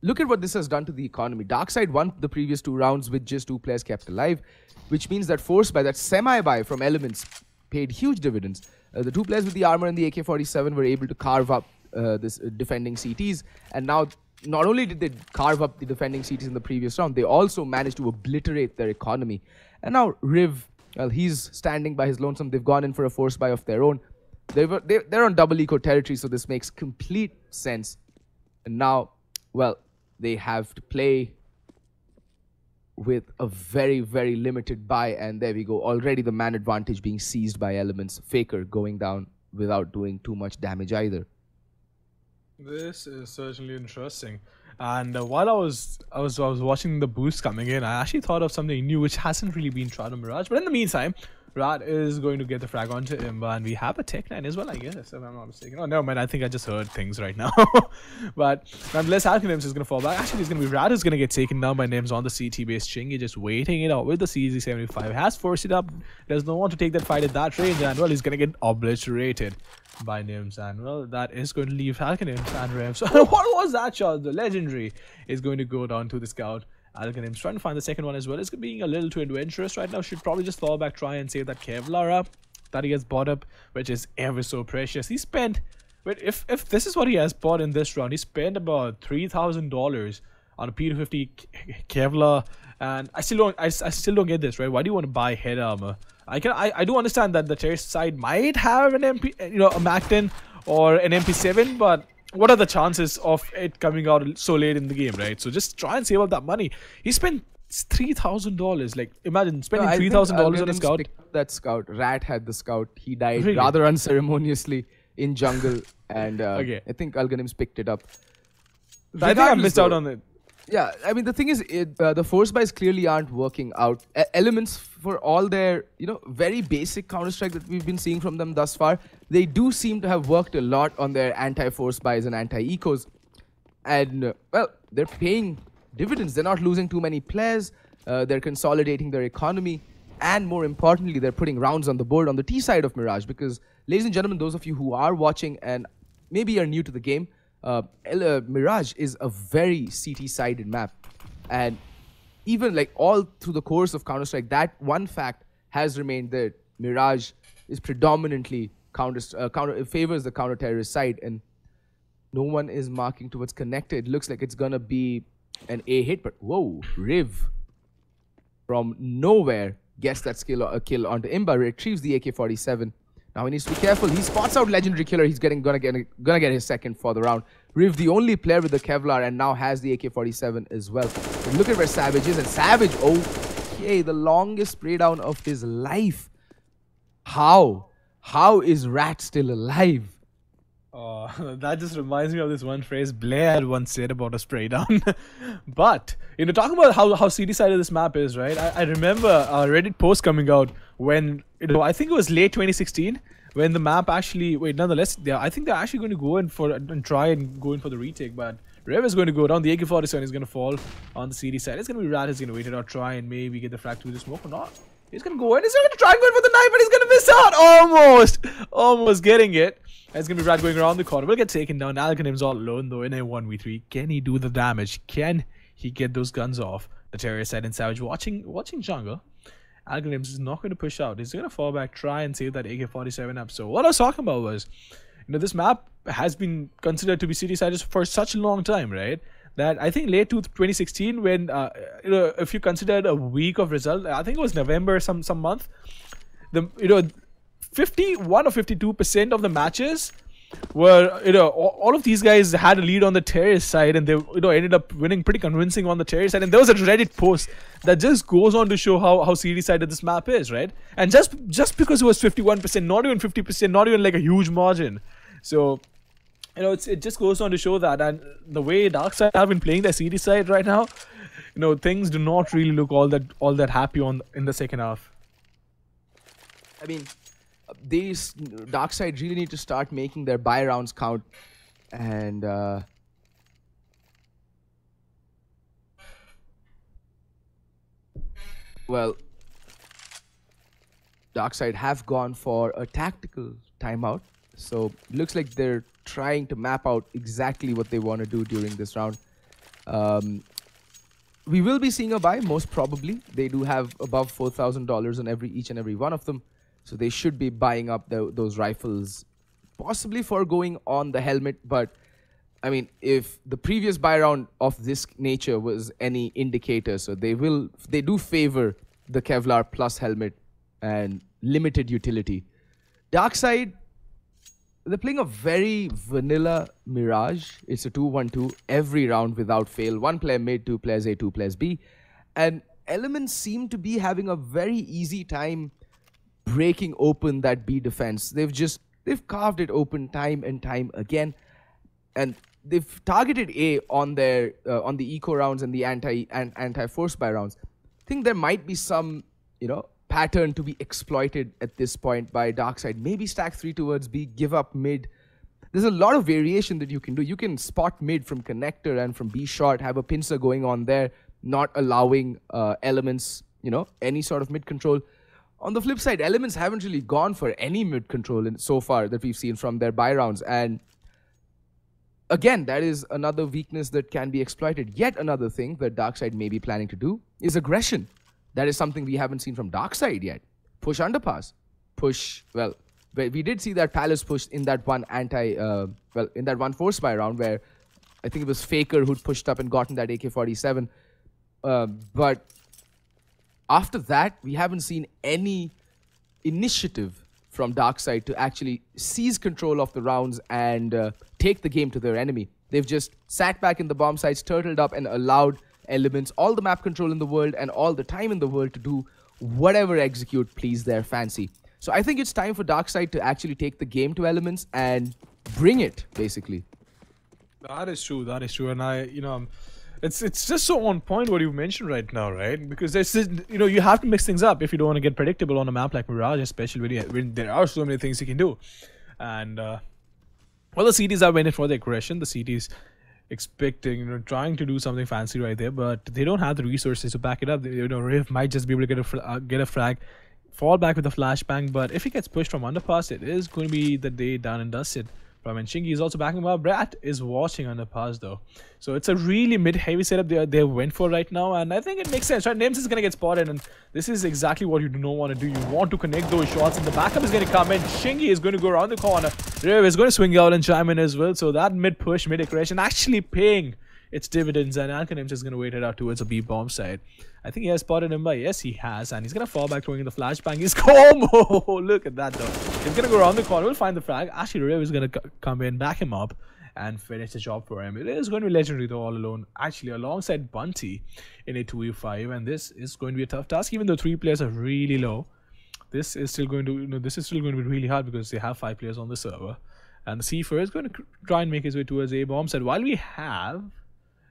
look at what this has done to the economy. DarkSide won the previous 2 rounds with just 2 players kept alive, which means that force buy, that semi-buy from Elements, paid huge dividends. The 2 players with the armor and the AK-47 were able to carve up this defending CTs, and now not only did they carve up the defending CTs in the previous round, they also managed to obliterate their economy. And now Riv, well, he's standing by his lonesome. They've gone in for a force buy of their own. They're on double eco territory, so this makes complete sense. And now, well, they have to play with a very, very limited buy, and there we go. Already the man advantage being seized by Elements. Faker going down without doing too much damage either.
This is certainly interesting. And while I was watching the boost coming in, I actually thought of something new which hasn't really been tried on Mirage. But in the meantime, Rat is going to get the frag onto Imba, and we have a Tech 9 as well, I guess, if I'm not mistaken. Oh, no, man, I think I just heard things right now. But nonetheless, Nims is going to fall back. Actually, it's going to be Rat who's going to get taken down by Nims on the CT-based Chingy, just waiting it out with the CZ75. Has forced it up, does not want to take that fight at that range, and well, he's going to get obliterated by Nims, and well, that is going to leave Nims and Revs. What was that shot? The legendary is going to go down to the scout. Nims trying to find the second one as well. It's being a little too adventurous right now. Should probably just fall back, try and save that Kevlar up that he has bought up, which is ever so precious. He spent, but if this is what he has bought in this round, he spent about $3,000 on a P250 Kevlar, and I still don't get this, right? Why do you want to buy head armor? I do understand that the terrorist side might have an MP, a MAC-10 or an MP7, but what are the chances of it coming out so late in the game, right? So just try and save up that money. He spent $3,000. Like, imagine spending $3,000 on a scout.
That scout, Rat had the scout. He died rather unceremoniously in jungle, and I think Alganims picked it up.
I think I missed out on it.
Yeah, I mean, the thing is, the force buys clearly aren't working out. Elements, for all their, very basic Counter-Strike that we've been seeing from them thus far, they do seem to have worked a lot on their anti-force buys and anti-ecos. And, well, they're paying dividends. They're not losing too many players. They're consolidating their economy. And more importantly, they're putting rounds on the board on the T side of Mirage. Because, ladies and gentlemen, those of you who are watching and maybe are new to the game, Mirage is a very CT-sided map, and even like all through the course of Counter-Strike, that one fact has remained that Mirage is predominantly favors the counter-terrorist side, and no one is marking towards connected. It looks like it's gonna be an A hit, but whoa, Riv from nowhere gets that kill onto Imba, retrieves the AK-47. Now he needs to be careful. He spots out Legendary Killer. He's gonna get his second for the round. Riv, the only player with the Kevlar, and now has the AK-47 as well. And look at where Savage is, and Savage, okay, the longest spray down of his life. How is Rat still alive?
That just reminds me of this one phrase Blair had once said about a spray down. But, talking about how CD-sided this map is, right? I remember a Reddit post coming out when, I think it was late 2016, when the map actually, nonetheless, I think they're actually going to go in try and go in for the retake, but Rev is going to go down, the AK-47 is going to fall on the CD side. It's going to be Rat, he's going to wait it out, try and maybe get the frag through the smoke or not. He's going to go in, he's going to try and go in for the knife, but he's going to miss out! Almost getting it. It's going to be Rat going around the corner. Will get taken down. Alkanim's all alone though in a 1v3. Can he do the damage? Can he get those guns off? The terrorist side and Savage watching jungle. Algorithms is not going to push out. He's going to fall back, try and save that AK-47 up. So what I was talking about was, this map has been considered to be city side for such a long time, right? That I think late to 2016, when if you considered a week of result, I think it was November, some month, 51 or 52% of the matches were, all of these guys had a lead on the terrorist side, and they ended up winning pretty convincing on the terrorist side. And there was a Reddit post that just goes on to show how CD-sided this map is, right? And just because it was 51%, not even 50%, not even like a huge margin. So it just goes on to show that. And the way DarkSide have been playing their CD side right now, things do not really look all that happy in the second half.
I mean, these DarkSide really need to start making their buy rounds count, and well, DarkSide have gone for a tactical timeout, so it looks like they're trying to map out exactly what they want to do during this round. We will be seeing a buy, most probably. They do have above $4,000 on each and every one of them. So they should be buying up those rifles, possibly for going on the helmet. But, I mean, if the previous buy round of this nature was any indicator, so they do favor the Kevlar plus helmet and limited utility. DarkSide, they're playing a very vanilla Mirage. It's a 2-1-2 every round without fail. 1 player mid, 2 players A, 2 players B. And Elements seem to be having a very easy time breaking open that B defense. They've carved it open time and time again, and they've targeted A on their on the eco rounds and the anti-force buy rounds. I think there might be some pattern to be exploited at this point by DarkSide. Maybe stack 3 towards B, give up mid. There's a lot of variation that you can do. You can spot mid from connector and from B short, have a pincer going on there, not allowing Elements any sort of mid control. On the flip side, Elements haven't really gone for any mid control so far that we've seen from their buy rounds. And again, that is another weakness that can be exploited. Yet another thing that DarkSide may be planning to do is aggression. That is something we haven't seen from DarkSide yet. Push underpass. Push, well, we did see that Palace push in that one in that one force buy round where I think it was Faker who'd pushed up and gotten that AK-47. But after that, we haven't seen any initiative from DarkSide to actually seize control of the rounds and take the game to their enemy. They've just sat back in the bomb sites, turtled up, and allowed Elements all the map control in the world and all the time in the world to do whatever execute please their fancy. So I think it's time for DarkSide to actually take the game to Elements and bring it, basically.
That is true. That is true. And it's just so on point what you mentioned right now, right? Because there's you have to mix things up if you don't want to get predictable on a map like Mirage, especially when there are so many things you can do. And well, the CTs are waiting for the aggression. The CTs expecting, trying to do something fancy right there, but they don't have the resources to back it up. Riv might just be able to get a frag, fall back with a flashbang, but if he gets pushed from underpass, it is going to be the day done and dusted. And Shingy is also backing him up. Brat is watching underpass though. So it's a really mid-heavy setup they went for right now, and I think it makes sense, right? Names is going to get spotted, and this is exactly what you do not want to do. You want to connect those shots, and the backup is going to come in. Shingy is going to go around the corner. Riv is going to swing out and chime in as well. So that mid-push, mid-aggression actually paying its dividends, and Alchemist is going to wait it out towards a B bomb side. I think he has spotted him by, yes he has, and he's going to fall back throwing in the flashbang. He's combo! Look at that though. He's going to go around the corner, we'll find the frag. Actually, Riv is going to come in, back him up, and finish the job for him. It is going to be legendary though, all alone. Actually, alongside Bunty in a 2v5, and this is going to be a tough task, even though 3 players are really low. This is still going to, this is still going to be really hard because they have 5 players on the server. And the C4 is going to try and make his way towards A bomb side. While we have,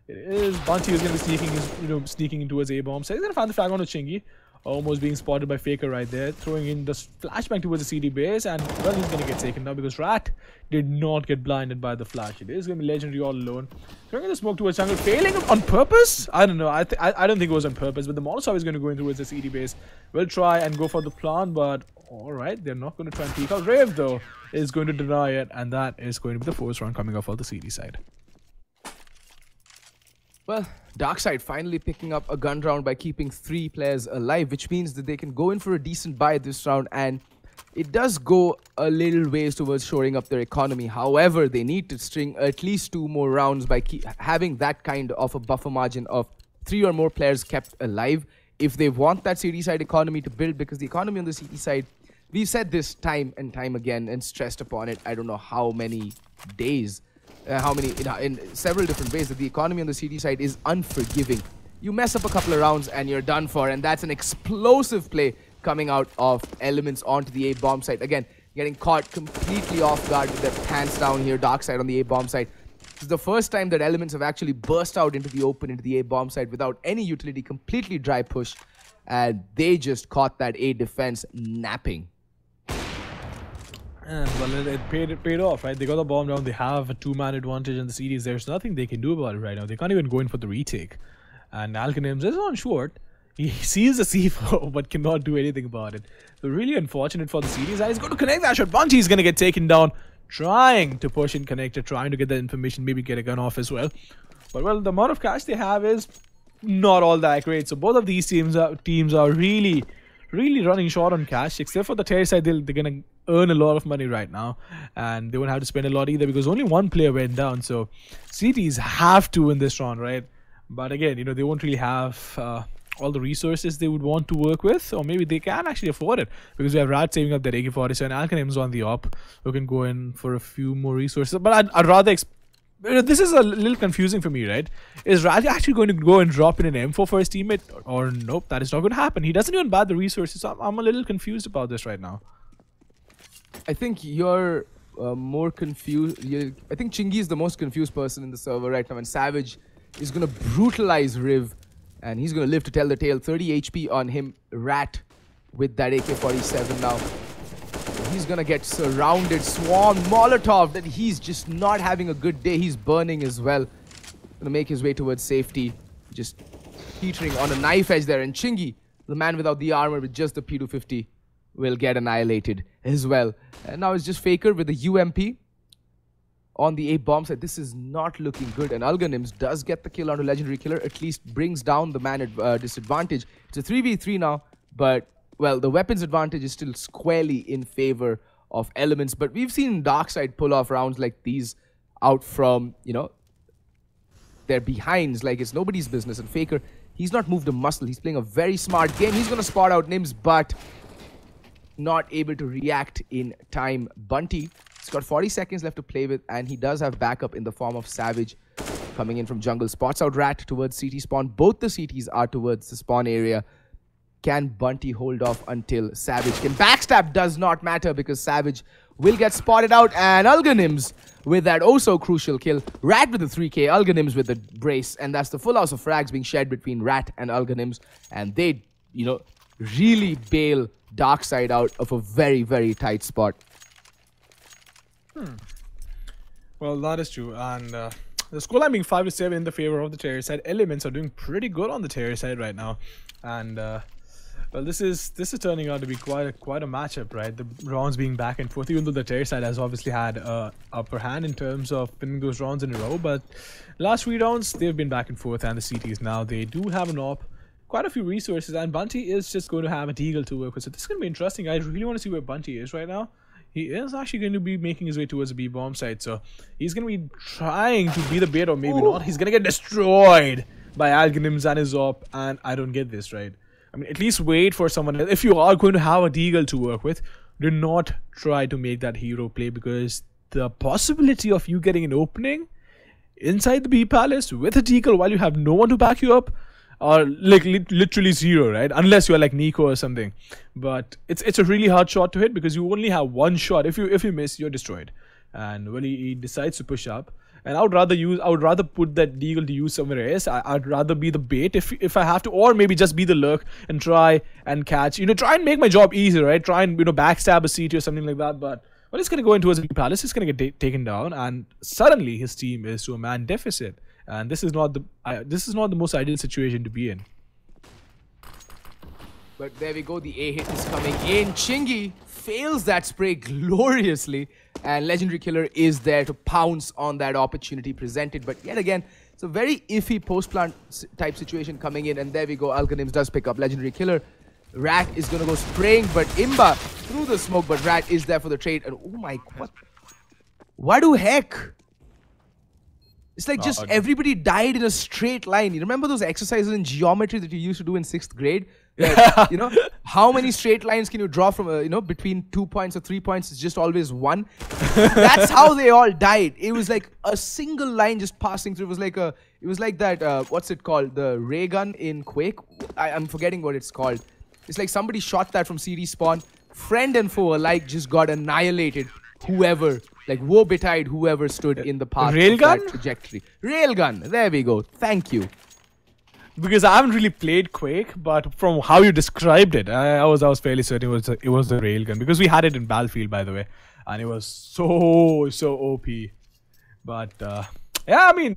it is Bunty who's going to be sneaking in towards A bomb side. He's going to find the frag on Chingy. Almost being spotted by Faker right there, throwing in the flashbang towards the CD base, and well, he's gonna get taken now because Rat did not get blinded by the flash. It is gonna be legendary all alone. Throwing in the smoke towards jungle, failing on purpose? I don't know. I don't think it was on purpose, but the Molotov is gonna go in towards the CD base. We'll try and go for the plant, but alright, they're not gonna try and peek out. Rave though is going to deny it, and that is going to be the first round coming off of the CD side.
Well, DarkSide finally picking up a gun round by keeping 3 players alive, which means that they can go in for a decent buy this round, and it does go a little ways towards shoring up their economy. However, they need to string at least 2 more rounds by having that kind of a buffer margin of 3 or more players kept alive if they want that CD side economy to build, because the economy on the CD side, we've said this time and time again and stressed upon it, I don't know how many days, in several different ways, that the economy on the CD side is unforgiving. You mess up a couple of rounds and you're done for, and that's an explosive play coming out of Elements onto the A bomb site. Again, getting caught completely off guard with their pants down here, DarkSide on the A bomb site. This is the first time that Elements have actually burst out into the open, into the A bomb site without any utility, completely dry push, and they just caught that A defense napping.
And well, it paid off, right? They got the bomb down. They have a 2-man advantage in the series. There's nothing they can do about it right now. They can't even go in for the retake. And Alkanims is on short. He sees the C4 but cannot do anything about it. So really unfortunate for the series. He's going to connect that shot. Bunty is going to get taken down. Trying to push in connector, trying to get that information, maybe get a gun off as well. But well, the amount of cash they have is not all that great. So both of these teams are really running short on cash, except for the Terry side. They're going to earn a lot of money right now, and they won't have to spend a lot either because only 1 player went down. So CTs have to win this round, right? But again, you know, they won't really have all the resources they would want to work with, or maybe they can actually afford it because we have Rat saving up their AK-47, Alkanim's on the op, who can go in for a few more resources. But I'd rather this is a little confusing for me, right? Is Rat actually going to go and drop in an M4 for his teammate, or nope, that is not going to happen? He doesn't even buy the resources. So I'm a little confused about this right now.
I think you're more confused. I think Chingy is the most confused person in the server right now, and Savage is going to brutalize Riv, and he's going to live to tell the tale. 30 HP on him, Rat, with that AK-47 now. He's going to get surrounded, swarmed, Molotov, that he's just not having a good day. He's burning as well. Going to make his way towards safety, just teetering on a knife edge there. And Chingy, the man without the armor with just the P250, will get annihilated as well. And now it's just Faker with the UMP on the A bomb side. This is not looking good, and Alganims does get the kill onto Legendary Killer, at least brings down the man disadvantage. It's a 3v3 now, but well, the weapons advantage is still squarely in favor of Elements. But we've seen DarkSide pull off rounds like these out from, you know, their behinds like it's nobody's business. And Faker, he's not moved a muscle. He's playing a very smart game. He's going to spot out Nims, but not able to react in time. Bunty, he's got 40 seconds left to play with, and he does have backup in the form of Savage coming in from jungle. Spots out Rat towards CT spawn. Both the CTs are towards the spawn area. Can Bunty hold off until Savage can backstab? Does not matter because Savage will get spotted out, and Alganims with that also crucial kill. Rat with the 3k, Alganims with the brace, and that's the full house of frags being shared between Rat and Alganims, and they, you know, really bail DarkSide out of a very, very tight spot.
Well, that is true, and the scoreline being 5-7 in the favor of the Terror side. Elements are doing pretty good on the Terror side right now, and well, this is turning out to be quite a matchup, right? The rounds being back and forth, even though the Terror side has obviously had upper hand in terms of winning those rounds in a row, but last 3 rounds they've been back and forth, and the CTs now they do have an op, quite a few resources, and Bunty is just going to have a deagle to work with. So this is going to be interesting. I really want to see where Bunty is right now. He is actually going to be making his way towards the B-bomb site, so he's going to be trying to be the bait, or maybe not. He's going to get destroyed by Alganims and his op, and I don't get this, right? I mean, at least wait for someone else. If you are going to have a deagle to work with, do not try to make that hero play, because the possibility of you getting an opening inside the B palace with a deagle while you have no one to back you up are like literally zero, right? Unless you're like Nico or something. But it's a really hard shot to hit because you only have one shot. If you miss, you're destroyed. And when he decides to push up, and I would rather put that deagle to use somewhere else. I'd rather be the bait if I have to, or maybe just be the lurk and try and catch. You know, try and make my job easier, right? Try and, you know, backstab a CT or something like that. But when it's gonna go into a palace, it's gonna get taken down, and suddenly his team is to a man deficit. And this is not the most ideal situation to be in.
But there we go, the A hit is coming in. Chingy fails that spray gloriously, and Legendary Killer is there to pounce on that opportunity presented. But yet again, It's a very iffy post-plant type situation coming in. And there we go. Alkanims does pick up Legendary Killer. Rat is going to go spraying, but Imba through the smoke, but Rat is there for the trade. And oh my god. What the heck? It's like just everybody died in a straight line. You remember those exercises in geometry that you used to do in 6th grade? Like, you know, how many straight lines can you draw from, you know, between 2 points or 3 points? It's just always one. That's how they all died. It was like a single line just passing through. It was like that, what's it called? The ray gun in Quake? I'm forgetting what it's called. It's like somebody shot that from CD spawn. Friend and foe alike just got annihilated. Whoever, like woe betide whoever stood in the path of that trajectory. Railgun, there we go. Thank you.
Because I haven't really played Quake, but from how you described it, I was fairly certain it was the railgun, because we had it in Battlefield, by the way, and it was so OP. But yeah, I mean,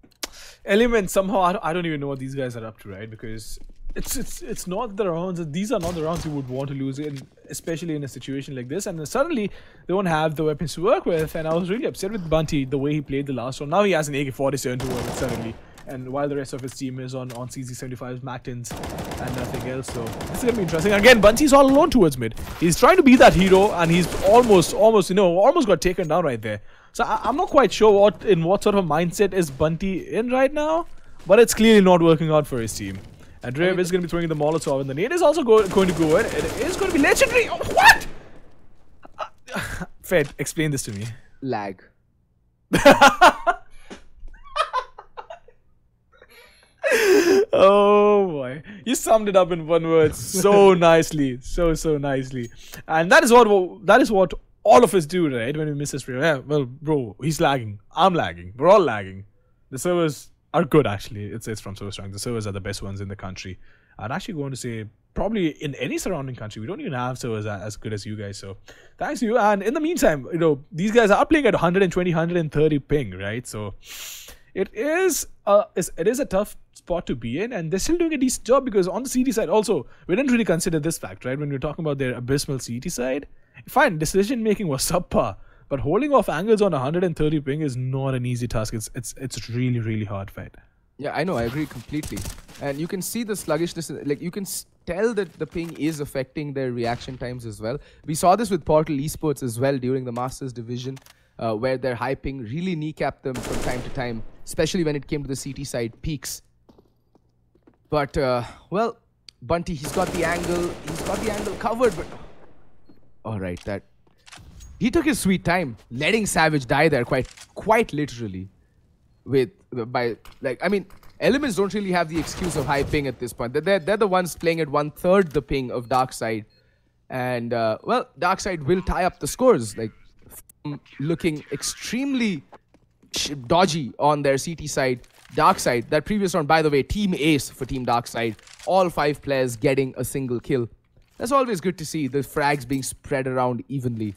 Element somehow I don't even know what these guys are up to, right? Because it's not the rounds. These are not the rounds you would want to lose in, especially in a situation like this. And suddenly they won't have the weapons to work with. And I was really upset with Bunty the way he played the last round. Now he has an AK-47 to work with suddenly. And while the rest of his team is on CZ75s, Mactins, and nothing else. So this is gonna be interesting. Again, Bunty's all alone towards mid. He's trying to be that hero, and he's almost got taken down right there. So I'm not quite sure in what sort of mindset is Bunty in right now, but it's clearly not working out for his team. And Drev is going to be throwing the Molotov, and the nade is also going to go in. It is going to be legendary. Oh, what? Fed, explain this to me.
Lag.
Oh boy, you summed it up in one word so nicely, so nicely. And that is what all of us do, right? When we miss a stream. Yeah, well, bro, he's lagging. I'm lagging. We're all lagging. The servers are good, actually. It's from SoStrong. The servers are the best ones in the country. I'd actually going to say probably in any surrounding country. We don't even have servers as good as you guys. So thanks to you. And in the meantime, you know, these guys are playing at 120, 130 ping, right? So it is a tough spot to be in, and they're still doing a decent job, because on the CT side also, we didn't really consider this fact, right? When we were talking about their abysmal CT side, fine, decision making was subpar, but holding off angles on 130 ping is not an easy task. It's really, really hard fight.
Yeah, I know, I agree completely. And you can see the sluggishness, like you can tell that the ping is affecting their reaction times as well. We saw this with Portal Esports as well during the Masters division, where their high ping really kneecapped them from time to time, especially when it came to the CT side peaks. But, well, Bunty, he's got the angle covered, but... Alright, that... He took his sweet time, letting Savage die there quite literally. I mean, Elements don't really have the excuse of high ping at this point. They're the ones playing at 1/3 the ping of DarkSide. And, well, DarkSide will tie up the scores, like, looking extremely dodgy on their CT side. DarkSide, that previous round, by the way, team ace for Team DarkSide. All 5 players getting a single kill. That's always good to see, the frags being spread around evenly.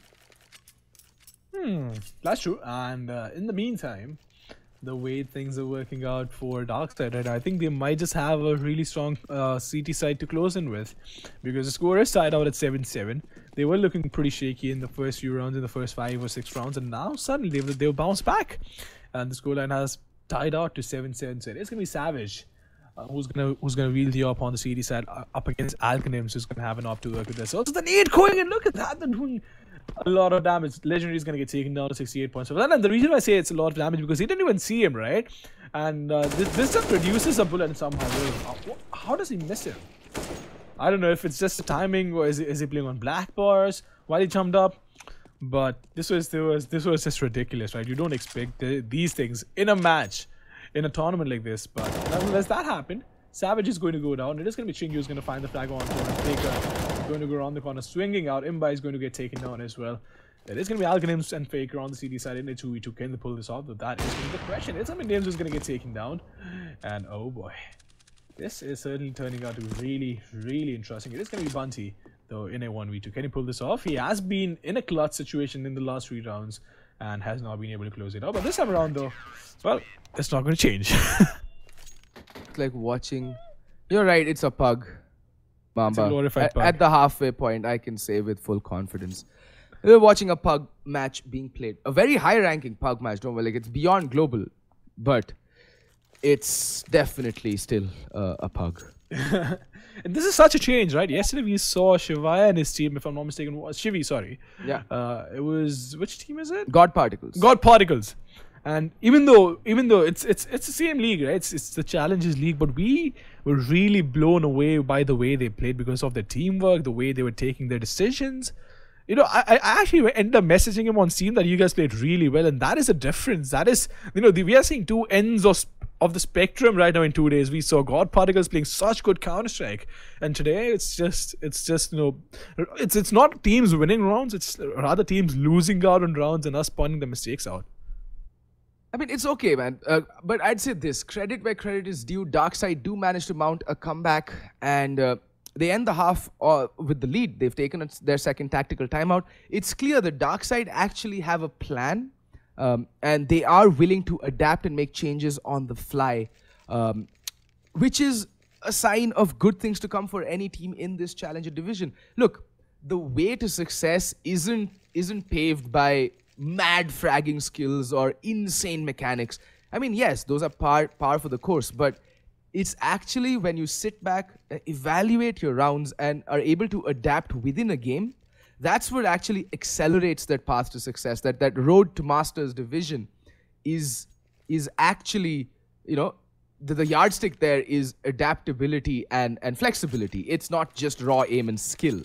That's true. And in the meantime, the way things are working out for DarkSide, right, I think they might just have a really strong CT side to close in with, because the score is tied out at 7-7. They were looking pretty shaky in the first few rounds, in the first 5 or 6 rounds, and now suddenly they'll bounce back, and the scoreline has tied out to 7-7. So it's gonna be Savage who's gonna wield the op on the CT side up against Alkanims, who's gonna have an op to work with this. Also the nade going, and look at that, they're doing a lot of damage. Legendary is gonna get taken down to 68 points. And the reason I say it's a lot of damage, because he didn't even see him, right? And this just reduces a bullet somehow. How does he miss him? I don't know if it's just the timing, or is he playing on black bars while he jumped up. But this was just ridiculous, right? You don't expect these things in a match, in a tournament like this. But nonetheless, that happened. Savage is going to go down. It is going to be Chingy who's going to find the flag on corner. Faker going to go around the corner, swinging out. Imba is going to get taken down as well. It is going to be Alkanims and Faker on the CD side in a 2v2. Can they pull this off? But that is going to be the question. It's going to be Nims who's going to get taken down. And oh boy, this is certainly turning out to be really, really interesting. It is going to be Bunty, though, in a 1v2. Can he pull this off? He has been in a clutch situation in the last 3 rounds and has not been able to close it out. But this time around, though, well, it's not going to change.
It's like watching... You're right, it's a pug, Mamba.
It's a glorified pug.
At the halfway point, I can say with full confidence. We're watching a pug match being played. A very high-ranking pug match, don't worry. Like, it's beyond global. But it's definitely still a pug.
And this is such a change, right? Yesterday we saw Shivaya and his team, if I'm not mistaken, Shivi, sorry.
Yeah.
It was, which team is it?
God Particles.
God Particles. And even though it's the same league, right? It's the Challenges League, but we were really blown away by the way they played because of their teamwork, the way they were taking their decisions. You know, I actually ended up messaging him on Steam that you guys played really well, and that is a difference. That is, you know, we are seeing two ends of the spectrum right now in 2 days. We saw God Particles playing such good Counter-Strike, and today it's just you know, it's not teams winning rounds, it's rather teams losing out on rounds and us pointing the mistakes out.
I mean, it's okay, man. But I'd say this, credit where credit is due. DarkSide do manage to mount a comeback, and they end the half with the lead. They've taken their second tactical timeout. It's clear that DarkSide actually have a plan, and they are willing to adapt and make changes on the fly, which is a sign of good things to come for any team in this Challenger division. Look, the way to success isn't paved by mad fragging skills or insane mechanics. I mean, yes, those are par for the course, but it's actually when you sit back, evaluate your rounds, and are able to adapt within a game, that's what actually accelerates that path to success. That road to Masters division is actually, you know, the yardstick there is adaptability and flexibility. It's not just raw aim and skill.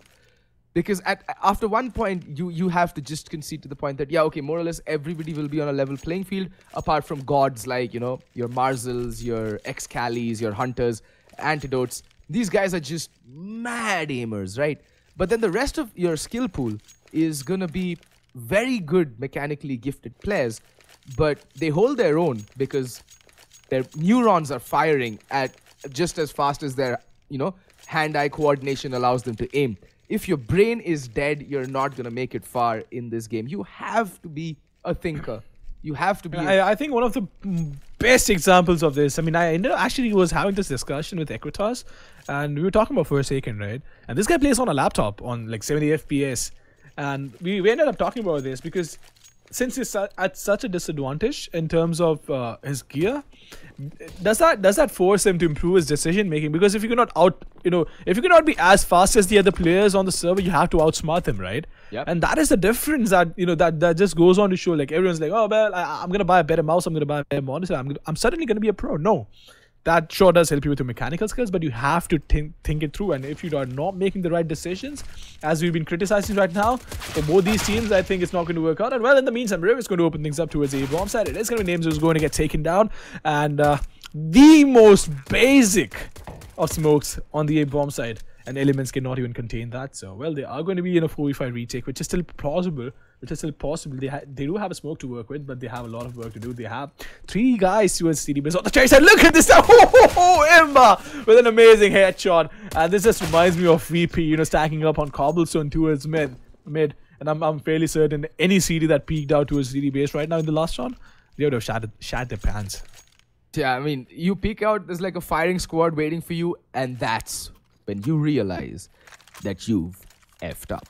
Because after one point, you have to just concede to the point that, yeah, okay, more or less everybody will be on a level playing field, apart from gods like, you know, your Marzals, your Excallis, your Hunters, Antidotes. These guys are just mad aimers, right? But then the rest of your skill pool is going to be very good mechanically gifted players, but they hold their own because their neurons are firing at just as fast as their, you know, hand-eye coordination allows them to aim. If your brain is dead, you're not going to make it far in this game. You have to be a thinker. You have to be...
I think one of the best examples of this, I mean, I actually was having this discussion with Equitas, and we were talking about Forsaken, right? And this guy plays on a laptop on like 70 FPS. And we ended up talking about this because since he's at such a disadvantage in terms of his gear, does that force him to improve his decision making? Because if you cannot if you cannot be as fast as the other players on the server, you have to outsmart them, right?
Yep.
And that is the difference that, you know, that just goes on to show, like, everyone's like, oh well, I'm gonna buy a better mouse, I'm gonna buy a better monitor, I'm suddenly gonna be a pro. No. That sure does help you with your mechanical skills, but you have to think it through. And if you are not making the right decisions, as we've been criticizing right now, for both these teams, I think it's not going to work out. And well, in the meantime, Riv is going to open things up towards the bomb side. It is going to be names who's going to get taken down. And the most basic of smokes on the bomb side, and elements cannot even contain that. So, well, they are going to be in a 4v5 retake, which is still plausible. They do have a smoke to work with, but they have a lot of work to do. They have 3 guys towards CD base on the right side. Look at this now! Emma with an amazing headshot. And this just reminds me of VP, you know, stacking up on cobblestone towards mid. And I'm fairly certain any CD that peeked out towards CD base right now in the last round, they would have shat their pants.
Yeah, I mean, you peek out, there's like a firing squad waiting for you, and that's when you realize that you've effed up.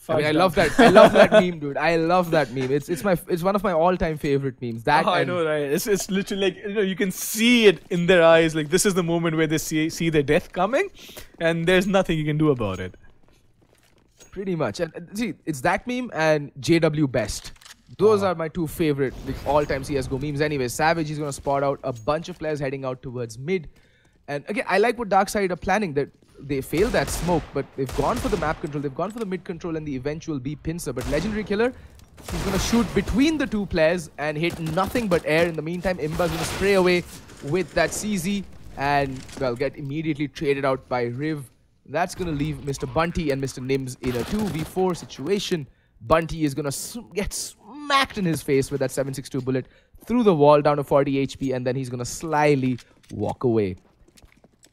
I mean, I love that meme, dude. I love that meme. It's one of my all-time favorite memes. That
I know, right? It's literally like, you know, you can see it in their eyes. Like, this is the moment where they see their death coming, and there's nothing you can do about it.
Pretty much. And see, it's that meme and JW Best. Those are my 2 favorite all-time CSGO memes. Anyway, Savage is going to spot out a bunch of players heading out towards mid. And again, I like what DarkSide are planning, that they failed that smoke, but they've gone for the map control, they've gone for the mid control and the eventual B pincer. But Legendary Killer, he's going to shoot between the 2 players and hit nothing but air. In the meantime, Imba's going to spray away with that CZ and, well, get immediately traded out by Riv. That's going to leave Mr. Bunty and Mr. Nims in a 2v4 situation. Bunty is going to get smacked in his face with that 7.62 bullet through the wall down to 40 HP, and then he's going to slyly walk away.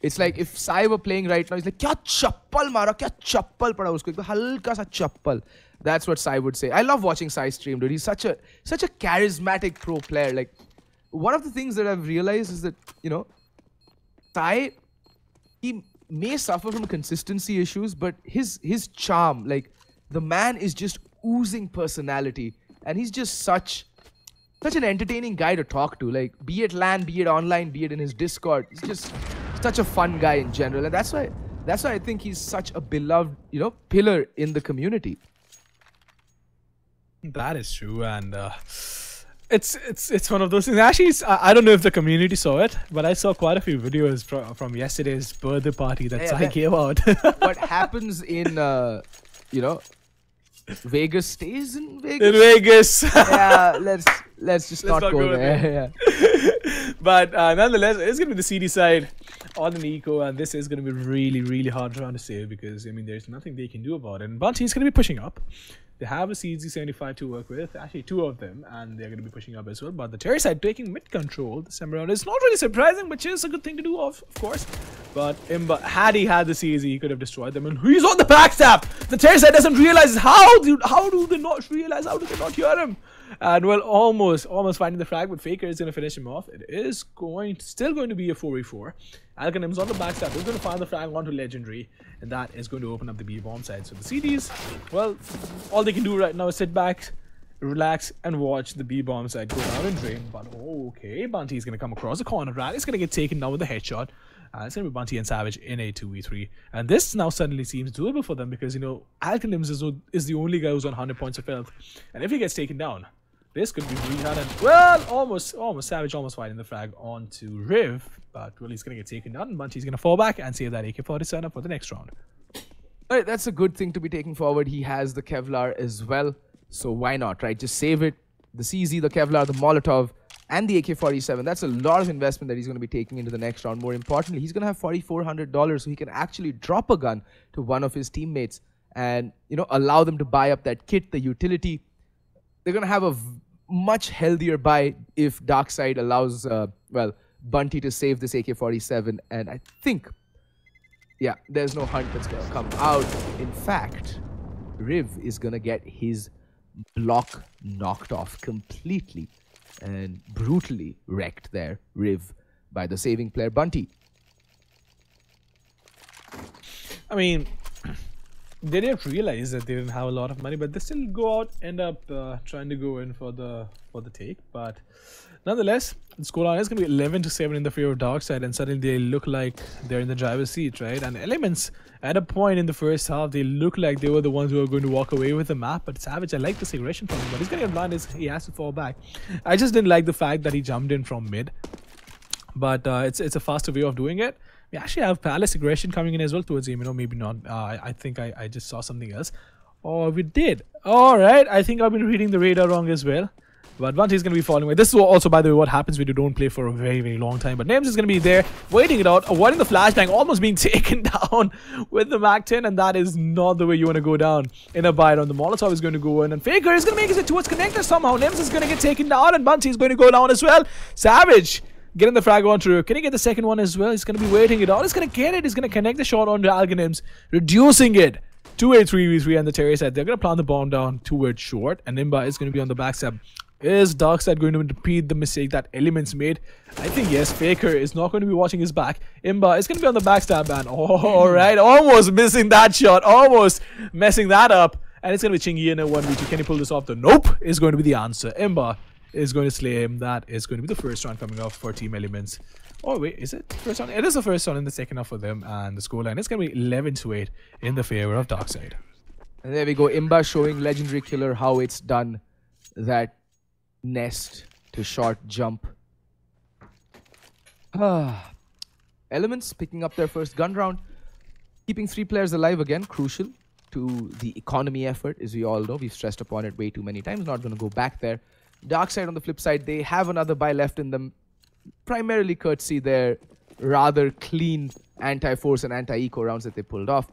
It's like if Sai were playing right now, he's like, "Kya chappal mara, kya chappal pada usko, ekdam halka sa chappal." That's what Sai would say. I love watching Sai stream, dude. He's such a charismatic pro player. Like, one of the things that I've realized is that, you know, Sai, he may suffer from consistency issues, but his charm, like, the man is just oozing personality, and he's just such such an entertaining guy to talk to. Like, be it LAN, be it online, be it in his Discord. He's just such a fun guy in general, and that's why I think he's such a beloved, pillar in the community.
That is true, and it's one of those things. Actually, I don't know if the community saw it, but I saw quite a few videos from yesterday's birthday party that Sai gave out.
What happens in Vegas stays in Vegas.
In Vegas.
Yeah, let's just not go there. Yeah.
But nonetheless, it's gonna be the CD side on an eco, and this is gonna be really hard round to save because I mean there's nothing they can do about it. And Bunty's gonna be pushing up. They have a CZ75 to work with, actually 2 of them, and they're going to be pushing up as well. But the Terry side taking mid control this time around is not really surprising, which is a good thing to do, of course. But Imba, had he had the CZ, he could have destroyed them. And he's on the backstab! The Terry side doesn't realize how do they not realize? How do they not hear him? And well, almost finding the frag, but Faker is going to finish him off. It is still going to be a 4v4. Alkanim's on the backstab. He's going to find the frag onto Legendary, and that is going to open up the B bomb side. So the CDs, well, all they can do right now is sit back, relax, and watch the B bomb side go down and drain. But okay, Bunty is going to come across the corner. Rat is going to get taken down with a headshot. It's going to be Bunty and Savage in a 2v3. And this now suddenly seems doable for them because, Alkanims is the only guy who's on 100 points of health. And if he gets taken down, this could be really hard. And, well, almost Savage almost fighting the frag onto Riv. But, well, he's going to get taken down. And Bunty's going to fall back and save that AK-47 up for the next round.
Alright, that's a good thing to be taking forward. He has the Kevlar as well. So why not, right? Just save it. The CZ, the Kevlar, the Molotov, and the AK-47. That's a lot of investment that he's going to be taking into the next round. More importantly, he's going to have $4,400 so he can actually drop a gun to one of his teammates and, allow them to buy up that kit, the utility. They're going to have a much healthier buy if DarkSide allows, Bunty to save this AK-47. And I think, yeah, there's no hunt that's going to come out. In fact, Riv is going to get his block knocked off completely and brutally wrecked there, Riv, by the saving player Bunty.
I mean, they didn't realize that they didn't have a lot of money, but they still go out, end up trying to go in for the take. But nonetheless, the scoreline is going to be 11-7 in the favor of DarkSide, and suddenly they look like they're in the driver's seat, right? And Elements, at a point in the first half, they look like they were the ones who were going to walk away with the map. But Savage, I like this aggression from him, but he's going to get blind. He has to fall back. I just didn't like the fact that he jumped in from mid, but it's a faster way of doing it. We actually have Palace aggression coming in as well towards him. Maybe not. I think I just saw something else. Oh, we did. All right. I think I've been reading the radar wrong as well. But Bunty is going to be falling away. This is also, by the way, what happens when you don't play for a very long time. But Names is going to be there, waiting it out, avoiding the flashbang, almost being taken down with the Mac-10. And that is not the way you want to go down in a bite on. The Molotov is going to go in. And Faker is going to make it towards Connector somehow. Names is going to get taken down, and Bunty is going to go down as well. Savage getting the frag onto. Can he get the second one as well? He's going to be waiting it out. He's going to get it. He's going to connect the shot onto Alganims, reducing it to a 3v3. And the Terry side, they're going to plant the bomb down towards short. And Nimba is going to be on the backstab. Is DarkSide going to repeat the mistake that Elements made? I think yes. Faker is not going to be watching his back. Imba is going to be on the backstab, and alright, almost missing that shot, almost messing that up. And it's going to be Chingy in a 1v2. Can he pull this off? The nope is going to be the answer. Imba is going to slay him. That is going to be the first round coming off for Team Elements. Oh wait, is it first round? It is the first round in the second half for them, and the scoreline is going to be 11-8 in the favor of DarkSide.
And there we go. Imba showing Legendary Killer how it's done. That nest to short jump. Elements picking up their first gun round. Keeping 3 players alive again, crucial to the economy effort, as we all know. We've stressed upon it way too many times. Not going to go back there. DarkSide on the flip side, they have another buy left in them. Primarily courtesy their rather clean anti-force and anti-eco rounds that they pulled off.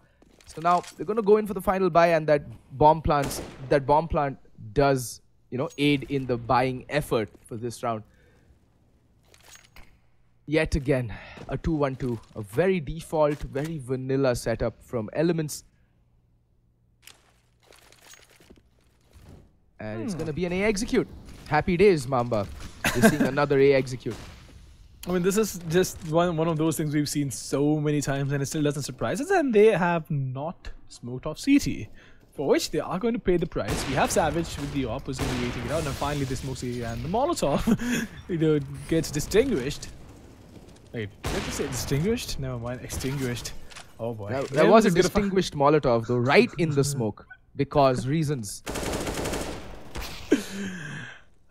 So now they're going to go in for the final buy, and that bomb plant does, aid in the buying effort for this round. Yet again, a 2-1-2. A very default, very vanilla setup from Elements. And it's going to be an A execute. Happy days, Mamba. We're seeing another A execute.
I mean, this is just one of those things we've seen so many times, and it still doesn't surprise us. And they have not smoked off CT. for which they are going to pay the price. We have Savage with the op who's going to be waiting it out, and finally this Moxie and the Molotov gets distinguished. Wait, did I say distinguished? Never mind, extinguished. Oh boy.
There was a distinguished Molotov though, right in the smoke, because reasons.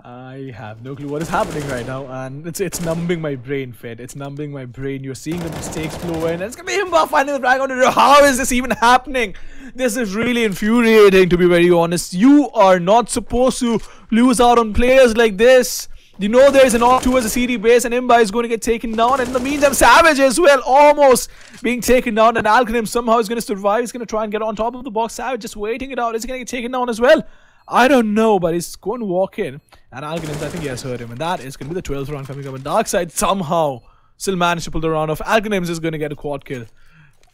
I have no clue what is happening right now, and it's numbing my brain, Fed. It's numbing my brain. You're seeing the mistakes flow in, and it's gonna be him finding the frag on it. How is this even happening? This is really infuriating, to be very honest. You are not supposed to lose out on players like this. You know there's an off towards the CD base, and Imba is going to get taken down. And in the meantime, Savage as well, almost being taken down. And Algonym somehow is going to survive. He's going to try and get on top of the box. Savage just waiting it out. Is he going to get taken down as well? I don't know, but he's going to walk in. And Algonym, I think he has heard him. And that is going to be the 12th round coming up. And DarkSide somehow still managed to pull the round off. Algonym is going to get a quad kill.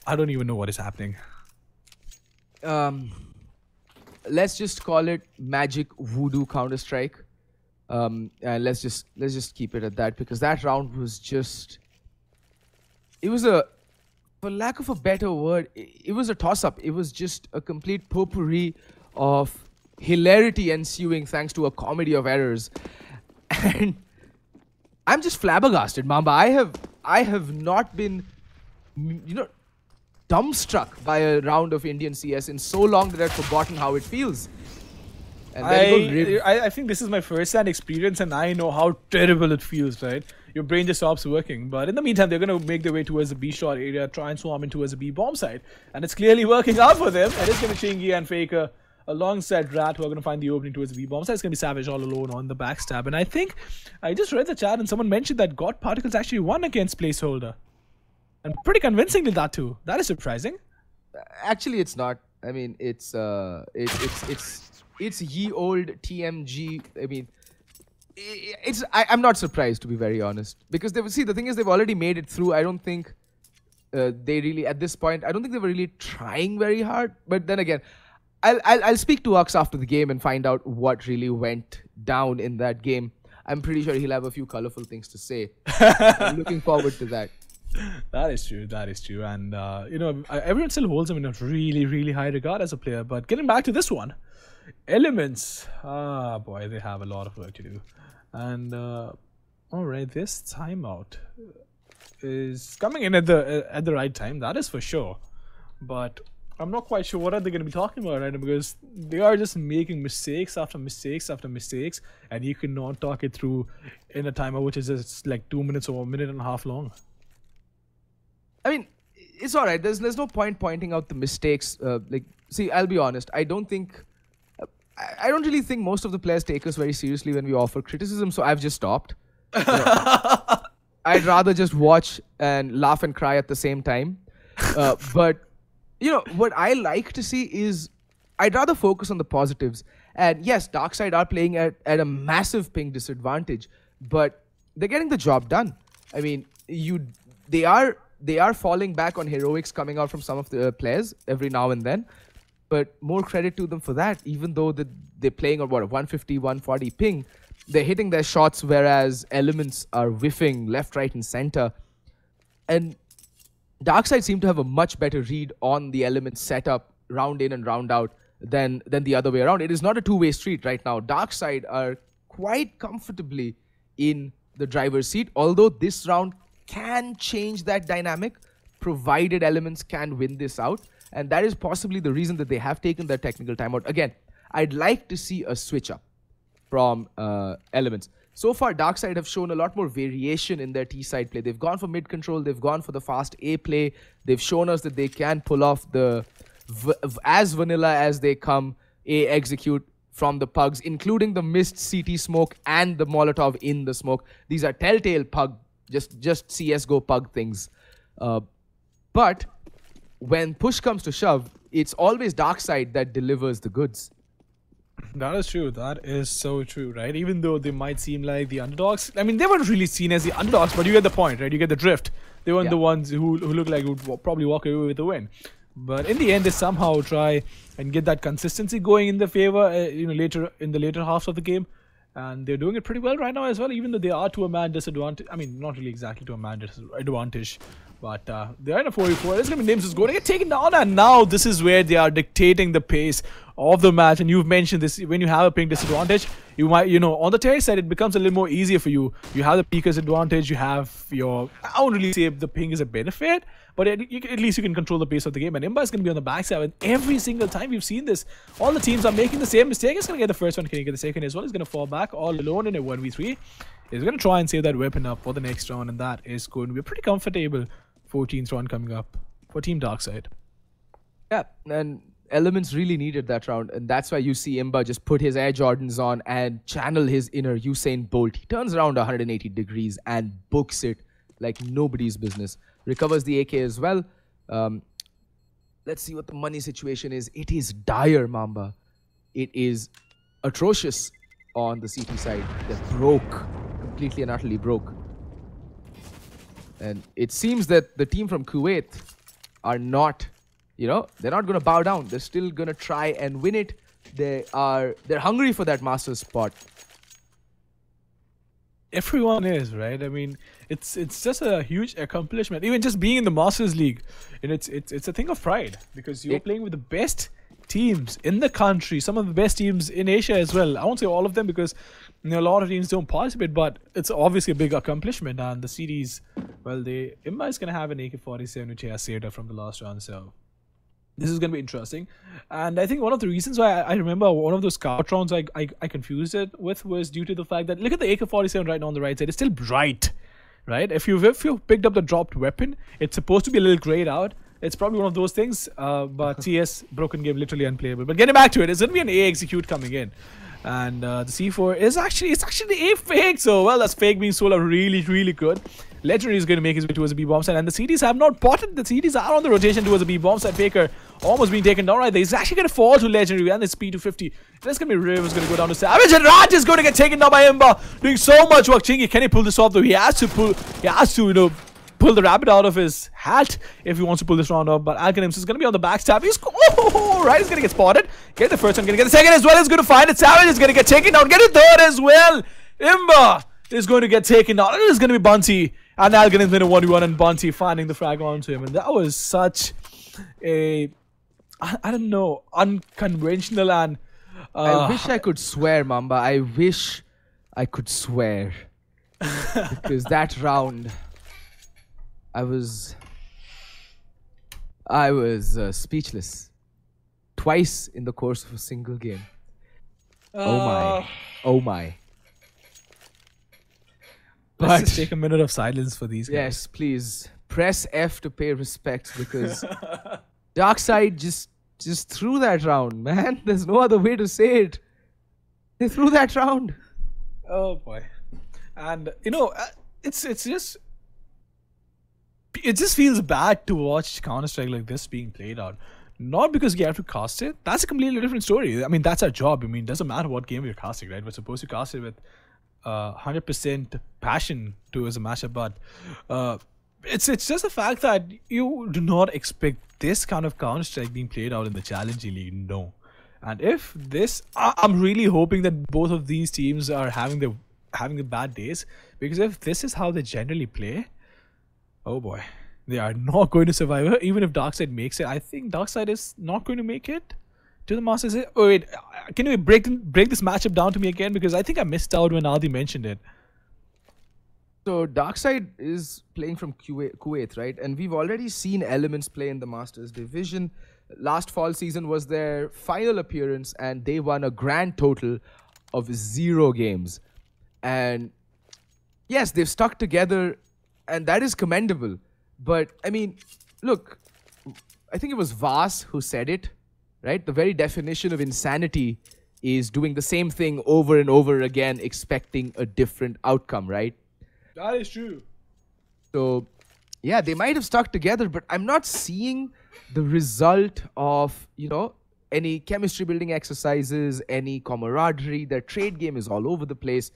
I don't even know what is happening.
Let's just call it magic voodoo Counter-Strike. And let's just keep it at that, because that round was just, it was a, for lack of a better word, it was a toss-up. It was just a complete potpourri of hilarity ensuing thanks to a comedy of errors. And I'm just flabbergasted, Mamba. I have not been, dumbstruck by a round of Indian CS in so long that I've forgotten how it feels. And
I think this is my first-hand experience, and I know how terrible it feels, right? Your brain just stops working. But in the meantime, they're going to make their way towards the B shot area, try and swarm in towards the B bomb side. And it's clearly working out for them. And it's going to Chingy and Faker alongside Rat, who are going to find the opening towards the B bomb side. It's going to be Savage all alone on the backstab. And I think I just read the chat, and someone mentioned that God Particles actually won against Placeholder. And pretty convincingly that too. That is surprising.
Actually, it's not. I mean, it's ye old TMG. I mean, I'm not surprised, to be very honest, because the thing is, they've already made it through. I don't think they really, at this point, I don't think they were really trying very hard. But then again, I'll speak to Ux after the game and find out what really went down in that game. I'm pretty sure he'll have a few colorful things to say. I'm looking forward to that.
That is true. That is true. And, everyone still holds him in a really, really high regard as a player. But getting back to this one, Elements. Ah, boy, they have a lot of work to do. And, alright, this timeout is coming in at the right time. That is for sure. But I'm not quite sure what are they going to be talking about right now, because they are just making mistakes after mistakes after mistakes. And you cannot talk it through in a timeout which is just like 2 minutes or a minute and a half long.
I mean, it's alright. There's no point pointing out the mistakes. See, I'll be honest. I don't really think most of the players take us very seriously when we offer criticism, so I've just stopped. I'd rather just watch and laugh and cry at the same time. But, what I like to see is, I'd rather focus on the positives. And yes, DarkSide are playing at a massive ping disadvantage, but they're getting the job done. I mean, they are falling back on heroics coming out from some of the players every now and then, but more credit to them for that. Even though they're playing on, 150, 140 ping, they're hitting their shots, whereas Elements are whiffing left, right, and center. And DarkSide seem to have a much better read on the Elements setup, round in and round out, than the other way around. It is not a two-way street right now. DarkSide are quite comfortably in the driver's seat, although this round can change that dynamic, provided Elements can win this out. And that is possibly the reason that they have taken their technical timeout. Again, I'd like to see a switch up from Elements. So far, DarkSide have shown a lot more variation in their T-side play. They've gone for mid control, they've gone for the fast A play. They've shown us that they can pull off the as vanilla as they come A execute from the pugs, including the missed CT smoke and the Molotov in the smoke. These are telltale pug, just CSGO pug things. But when push comes to shove, it's always DarkSide that delivers the goods.
That is true. That is so true, right? Even though they might seem like the underdogs. I mean, they weren't really seen as the underdogs, but you get the point, right? You get the drift. They weren't the ones who look like would probably walk away with the win. But in the end, they somehow try and get that consistency going in their favor, later in the later halves of the game. And they're doing it pretty well right now as well, even though they are to a man disadvantage. I mean, not really exactly to a man disadvantage. But they're in a 4v4. It's going to be Nims who's going to get taken down. And now this is where they are dictating the pace of the match. And you've mentioned this, when you have a ping disadvantage, you might, on the terrace side, it becomes a little more easier for you. You have the peakers advantage, you have your, I won't really say the ping is a benefit, but at least you can control the pace of the game. And Imba is going to be on the backside. And every single time we've seen this, all the teams are making the same mistake. He's going to get the first one, can he get the second as well? He's going to fall back all alone in a 1v3. He's going to try and save that weapon up for the next round, and that is going to be pretty comfortable 14th round coming up for Team DarkSide.
Yeah, and Elements really needed that round, and that's why you see Imba just put his Air Jordans on and channel his inner Usain Bolt. He turns around 180 degrees and books it like nobody's business. Recovers the AK as well. Let's see what the money situation is. It is dire, Mamba. It is atrocious on the CT side. They're broke. Completely and utterly broke. And it seems that the team from Kuwait are not, they're not going to bow down. They're still going to try and win it. They're hungry for that Masters spot.
Everyone is, right? I mean, it's just a huge accomplishment. Even just being in the Masters League, and it's a thing of pride, because you're playing with the best teams in the country, some of the best teams in Asia as well. I won't say all of them, because a lot of teams don't participate, but it's obviously a big accomplishment. And the series, well, Imba is going to have an AK-47, which he has saved up from the last round, so this is going to be interesting. And I think one of the reasons why I remember one of those scout rounds I confused it with was due to the fact that, look at the AK-47 right now on the right side. It's still bright, right? If you've picked up the dropped weapon, it's supposed to be a little grayed out. It's probably one of those things, but CS, broken game, literally unplayable. But getting back to it, it's going to be an A execute coming in. And the C4 is actually the A fake. So, well, that's fake being sold out really, really good. Legendary is going to make his way towards the B-bomb side. And the CDs have not potted. The CDs are on the rotation towards the B-bomb side. Faker almost being taken down right there. He's actually going to fall to Legendary. And it's P250. That's going to be Rivers going to go down to Savage. And Raj is going to get taken down by Imba. Doing so much work. Chingy, can he pull this off though? He has to, pull the rabbit out of his hat if he wants to pull this round off. But Alchemists is going to be on the backstab. He's right. He's going to get spotted. Get the first one. Going to get the second as well. He's going to find it. Savage is going to get taken down. Get a third as well. Imba is going to get taken down. It is going to be Bunty. And Alchemist in a 1v1 and Bunty finding the frag onto him. And that was such a, I don't know, unconventional and...
I wish I could swear, Mamba. I wish I could swear. Because that round... I was speechless. Twice in the course of a single game. Oh my. Oh my.
Let's just take a minute of silence for these guys.
Yes, please. Press F to pay respects, because DarkSide just threw that round, man. There's no other way to say it. They threw that round.
Oh boy. And it just feels bad to watch Counter-Strike like this being played out. Not because you have to cast it. That's a completely different story. I mean, that's our job. I mean, it doesn't matter what game we're casting, right? We're supposed to cast it with 100% passion towards a matchup. But it's just the fact that you do not expect this kind of Counter-Strike being played out in the Challenge League. No. And if this... I'm really hoping that both of these teams are having the bad days. Because if this is how they generally play... Oh boy, they are not going to survive. Even if DarkSide makes it, I think DarkSide is not going to make it to the Masters. Oh wait, can you break this matchup down to me again? Because I think I missed out when Adi mentioned it.
So DarkSide is playing from Kuwait, right? And we've already seen Elements play in the Masters division. Last fall season was their final appearance, and they won a grand total of 0 games. And yes, they've stuck together. And that is commendable. But, I mean, look, I think it was Vas who said it, right? The very definition of insanity is doing the same thing over and over again, expecting a different outcome, right?
That is true.
So, yeah, they might have stuck together, but I'm not seeing the result of, any chemistry building exercises, any camaraderie. Their trade game is all over the place.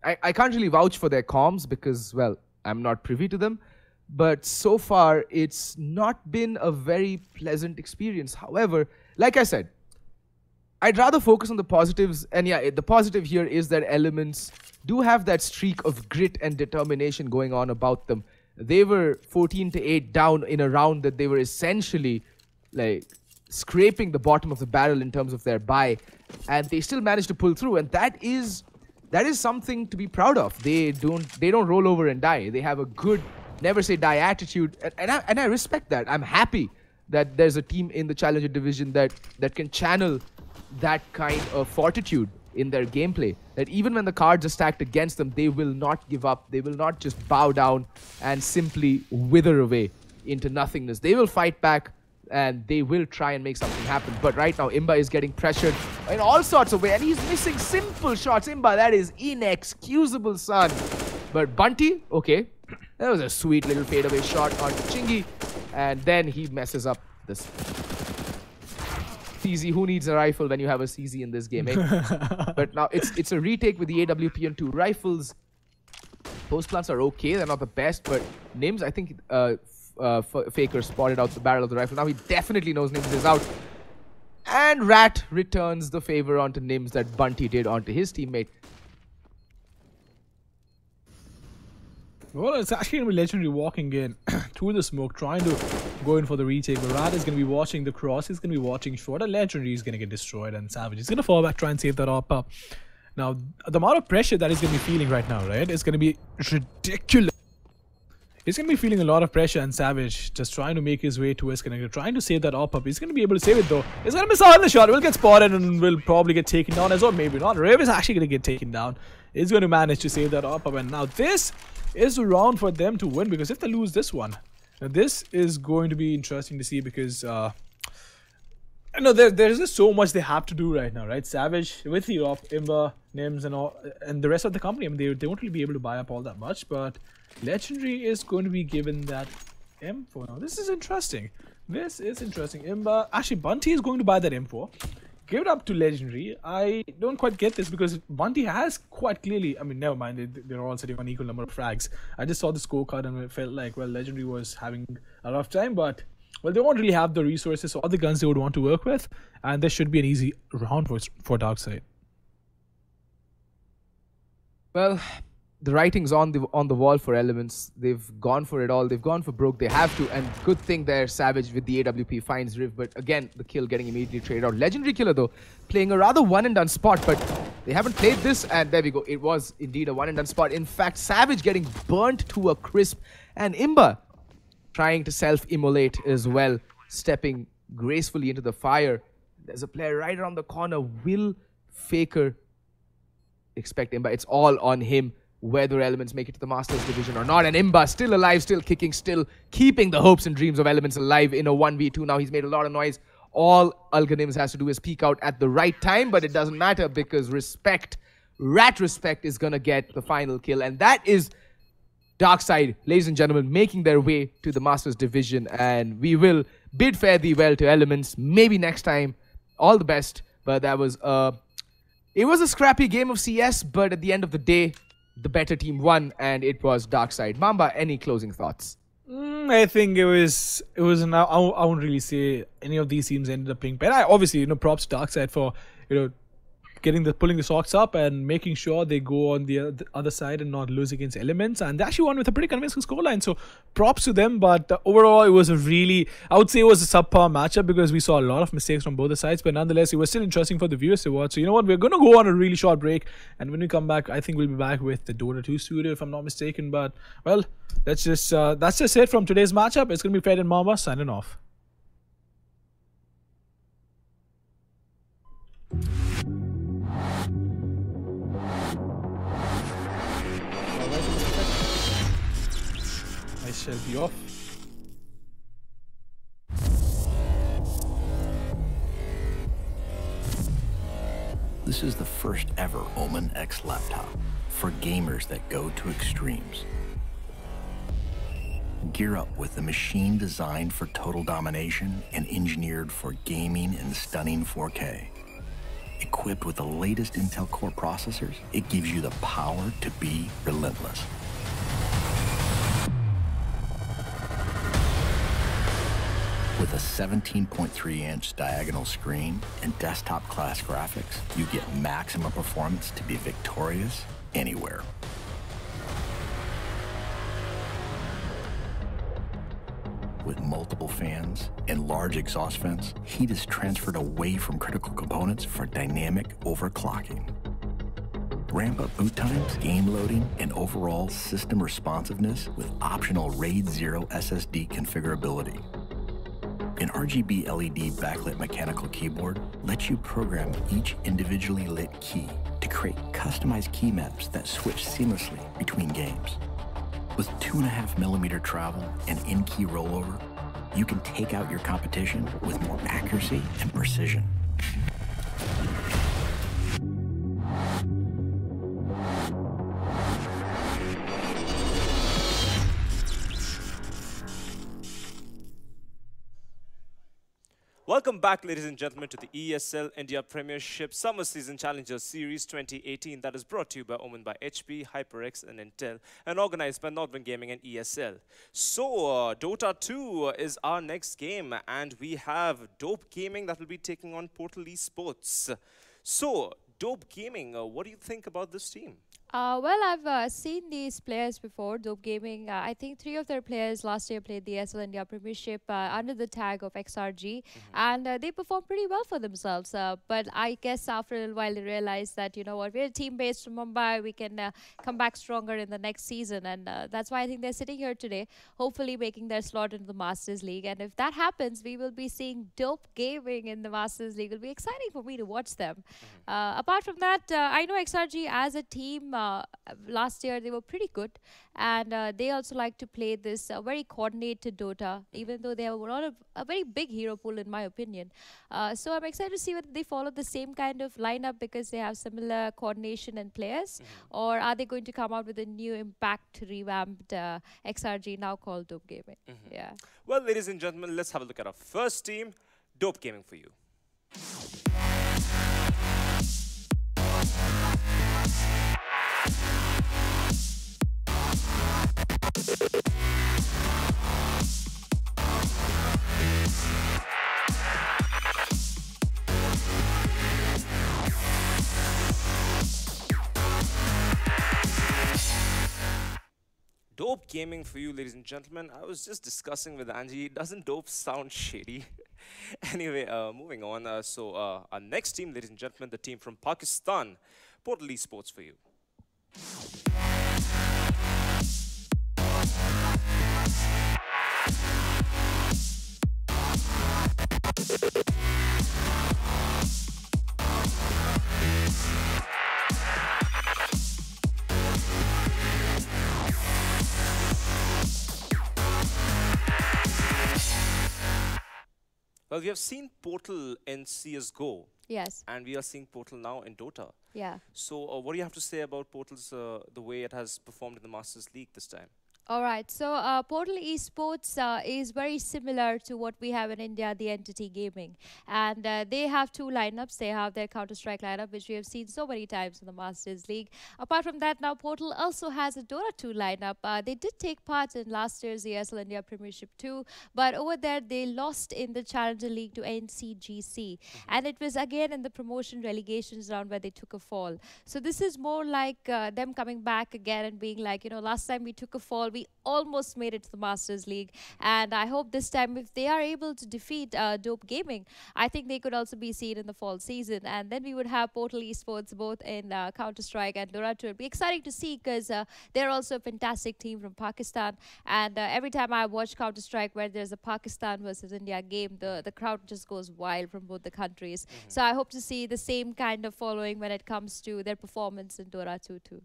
I can't really vouch for their comms because, well, I'm not privy to them, but so far it's not been a very pleasant experience. However, like I said, I'd rather focus on the positives. And yeah, the positive here is that Elements do have that streak of grit and determination going on about them. They were 14-8 down in a round that they were essentially like scraping the bottom of the barrel in terms of their buy, and they still managed to pull through, and that is something to be proud of. They don't roll over and die. They have a good never say die attitude, and I respect that. I'm happy that there's a team in the Challenger division that can channel that kind of fortitude in their gameplay, that even when the cards are stacked against them, they will not give up. They will not just bow down and simply wither away into nothingness. They will fight back, and they will try and make something happen. But right now, Imba is getting pressured in all sorts of ways, and he's missing simple shots. Imba, that is inexcusable, son. But Bunty, okay, that was a sweet little fadeaway shot on Chingy, and then he messes up this. CZ, who needs a rifle when you have a CZ in this game, eh? But now it's a retake with the AWP and 2 rifles. Post plants are okay, they're not the best, but Nims, I think Faker spotted out the barrel of the rifle. Now he definitely knows Nims is out. And Rat returns the favor onto Nims that Bunty did onto his teammate.
Well, it's actually going to be Legendary walking in through the smoke, trying to go in for the retake. But Rat is going to be watching the cross. He's going to be watching short. And Legendary is going to get destroyed. And Savage is going to fall back, try and save that up. Now, the amount of pressure that he's going to be feeling right now, right, is going to be ridiculous. He's going to be feeling a lot of pressure, and Savage just trying to make his way towards connector, trying to save that up. He's going to be able to save it though. He's going to miss out on the shot. Will get spotted and will probably get taken down as well. Maybe not. Riv is actually going to get taken down. He's going to manage to save that up. And now this is a round for them to win, because if they lose this one, now this is going to be interesting to see, because there's just so much they have to do right now, right? Savage with Europe, Imba, Nims, and all, and the rest of the company. I mean, they won't really be able to buy up all that much, but Legendary is going to be given that M4. Now this is interesting. This is interesting. Imba, actually Bunty is going to buy that M4. Give it up to Legendary. I don't quite get this, because Bunty has quite clearly, I mean, never mind, they're all sitting on equal number of frags. I just saw the scorecard and it felt like, well, Legendary was having a rough time, but well, they won't really have the resources or the guns they would want to work with, and this should be an easy round for DarkSide.
Well, the writing's on the wall for Elements. They've gone for it all. They've gone for broke. They have to. And good thing there, Savage with the AWP finds Riv. But again, the kill getting immediately traded out. Legendary killer though, playing a rather one-and-done spot. But they haven't played this. And there we go. It was indeed a one-and-done spot. In fact, Savage getting burnt to a crisp. And Imba trying to self-immolate as well. Stepping gracefully into the fire. There's a player right around the corner. Will Faker expect Imba? It's all on him, whether Elements make it to the Masters division or not. And Imba still alive, still kicking, still keeping the hopes and dreams of Elements alive in a 1v2. Now he's made a lot of noise. All Alganims has to do is peek out at the right time, but it doesn't matter, because Rat Respect is gonna get the final kill. And that is DarkSide, ladies and gentlemen, making their way to the Masters division. And we will bid fare thee well to Elements. Maybe next time. All the best. But that was it was a scrappy game of CS, but at the end of the day, the better team won, and it was DarkSide. Mamba, any closing thoughts?
I think it was I won't really say any of these teams ended up being better. Obviously, props to DarkSide for, pulling the socks up and making sure they go on the other side and not lose against Elements. And they actually won with a pretty convincing scoreline. So props to them. But overall, it was I would say it was a subpar matchup, because we saw a lot of mistakes from both the sides. But nonetheless, it was still interesting for the viewers to watch. So you know what? We're going to go on a really short break. And when we come back, I think we'll be back with the Dota 2 studio, if I'm not mistaken. But, well, that's just it from today's matchup. It's going to be Fred and Mamba signing off. I shall be off.
This is the first ever Omen X laptop for gamers that go to extremes. Gear up with the machine designed for total domination and engineered for gaming in stunning 4K. Equipped with the latest Intel Core processors, it gives you the power to be relentless. With a 17.3-inch diagonal screen and desktop-class graphics, you get maximum performance to be victorious anywhere. With multiple fans and large exhaust vents, heat is transferred away from critical components for dynamic overclocking. Ramp up boot times, game loading, and overall system responsiveness with optional RAID 0 SSD configurability. An RGB LED backlit mechanical keyboard lets you program each individually lit key to create customized key maps that switch seamlessly between games. With 2.5mm travel and in-key rollover, you can take out your competition with more accuracy and precision.
Welcome back, ladies and gentlemen, to the ESL India Premiership Summer Season Challenger Series 2018 that is brought to you by Omen by HP, HyperX, and Intel, and organized by Nodwin Gaming and ESL. So, Dota 2 is our next game, and we have Dope Gaming that will be taking on Portal Esports. So, Dope Gaming, what do you think about this team?
Well, I've seen these players before, Dope Gaming. I think 3 of their players last year played the ESL India Premiership under the tag of XRG, and they performed pretty well for themselves. But I guess after a little while, they realized that, you know what, we're a team based from Mumbai, we can come back stronger in the next season, and that's why I think they're sitting here today, hopefully making their slot into the Masters League. And if that happens, we will be seeing Dope Gaming in the Masters League. It'll be exciting for me to watch them. Apart from that, I know XRG as a team, last year they were pretty good, and they also like to play this very coordinated Dota, even though they have a very big hero pool in my opinion. So I'm excited to see whether they follow the same kind of lineup because they have similar coordination and players, or are they going to come out with a new impact revamped XRG now called Dope Gaming. Yeah.
Well, ladies and gentlemen, let's have a look at our first team, Dope Gaming for you. Dope Gaming for you, ladies and gentlemen. I was just discussing with Angie, doesn't Dope sound shady? Anyway, moving on. Our next team, ladies and gentlemen, the team from Pakistan, Portal Esports for you. Well, we have seen Portal in CSGO.
Yes.
And we are seeing Portal now in Dota.
Yeah.
So what do you have to say about Portal's, the way it has performed in the Masters League this time?
All right, so Portal Esports is very similar to what we have in India, the Entity Gaming. And they have 2 lineups. They have their Counter-Strike lineup, which we have seen so many times in the Masters League. Apart from that, now Portal also has a Dota 2 lineup. They did take part in last year's ESL India Premiership 2, but over there they lost in the Challenger League to NCGC. And it was again in the promotion relegations round where they took a fall. So this is more like them coming back again and being like, you know, last time we took a fall, we almost made it to the Masters League, and I hope this time if they are able to defeat Dope Gaming, I think they could also be seen in the fall season, and then we would have Portal Esports both in Counter-Strike and Dota 2. It'd be exciting to see because they're also a fantastic team from Pakistan, and every time I watch Counter-Strike where there's a Pakistan versus India game, the crowd just goes wild from both the countries. So I hope to see the same kind of following when it comes to their performance in Dota 2 too.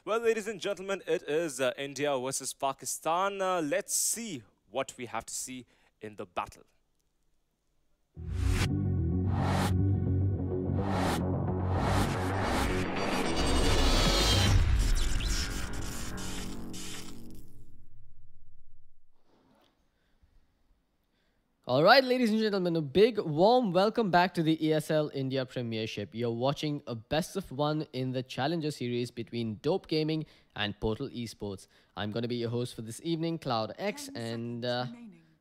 Well, ladies and gentlemen, it is India versus Pakistan. Let's see what we have to see in the battle.
All right, ladies and gentlemen, a big warm welcome back to the ESL India Premiership. You're watching a best of 1 in the Challenger Series between Dope Gaming and Portal Esports. I'm going to be your host for this evening, CloudX, and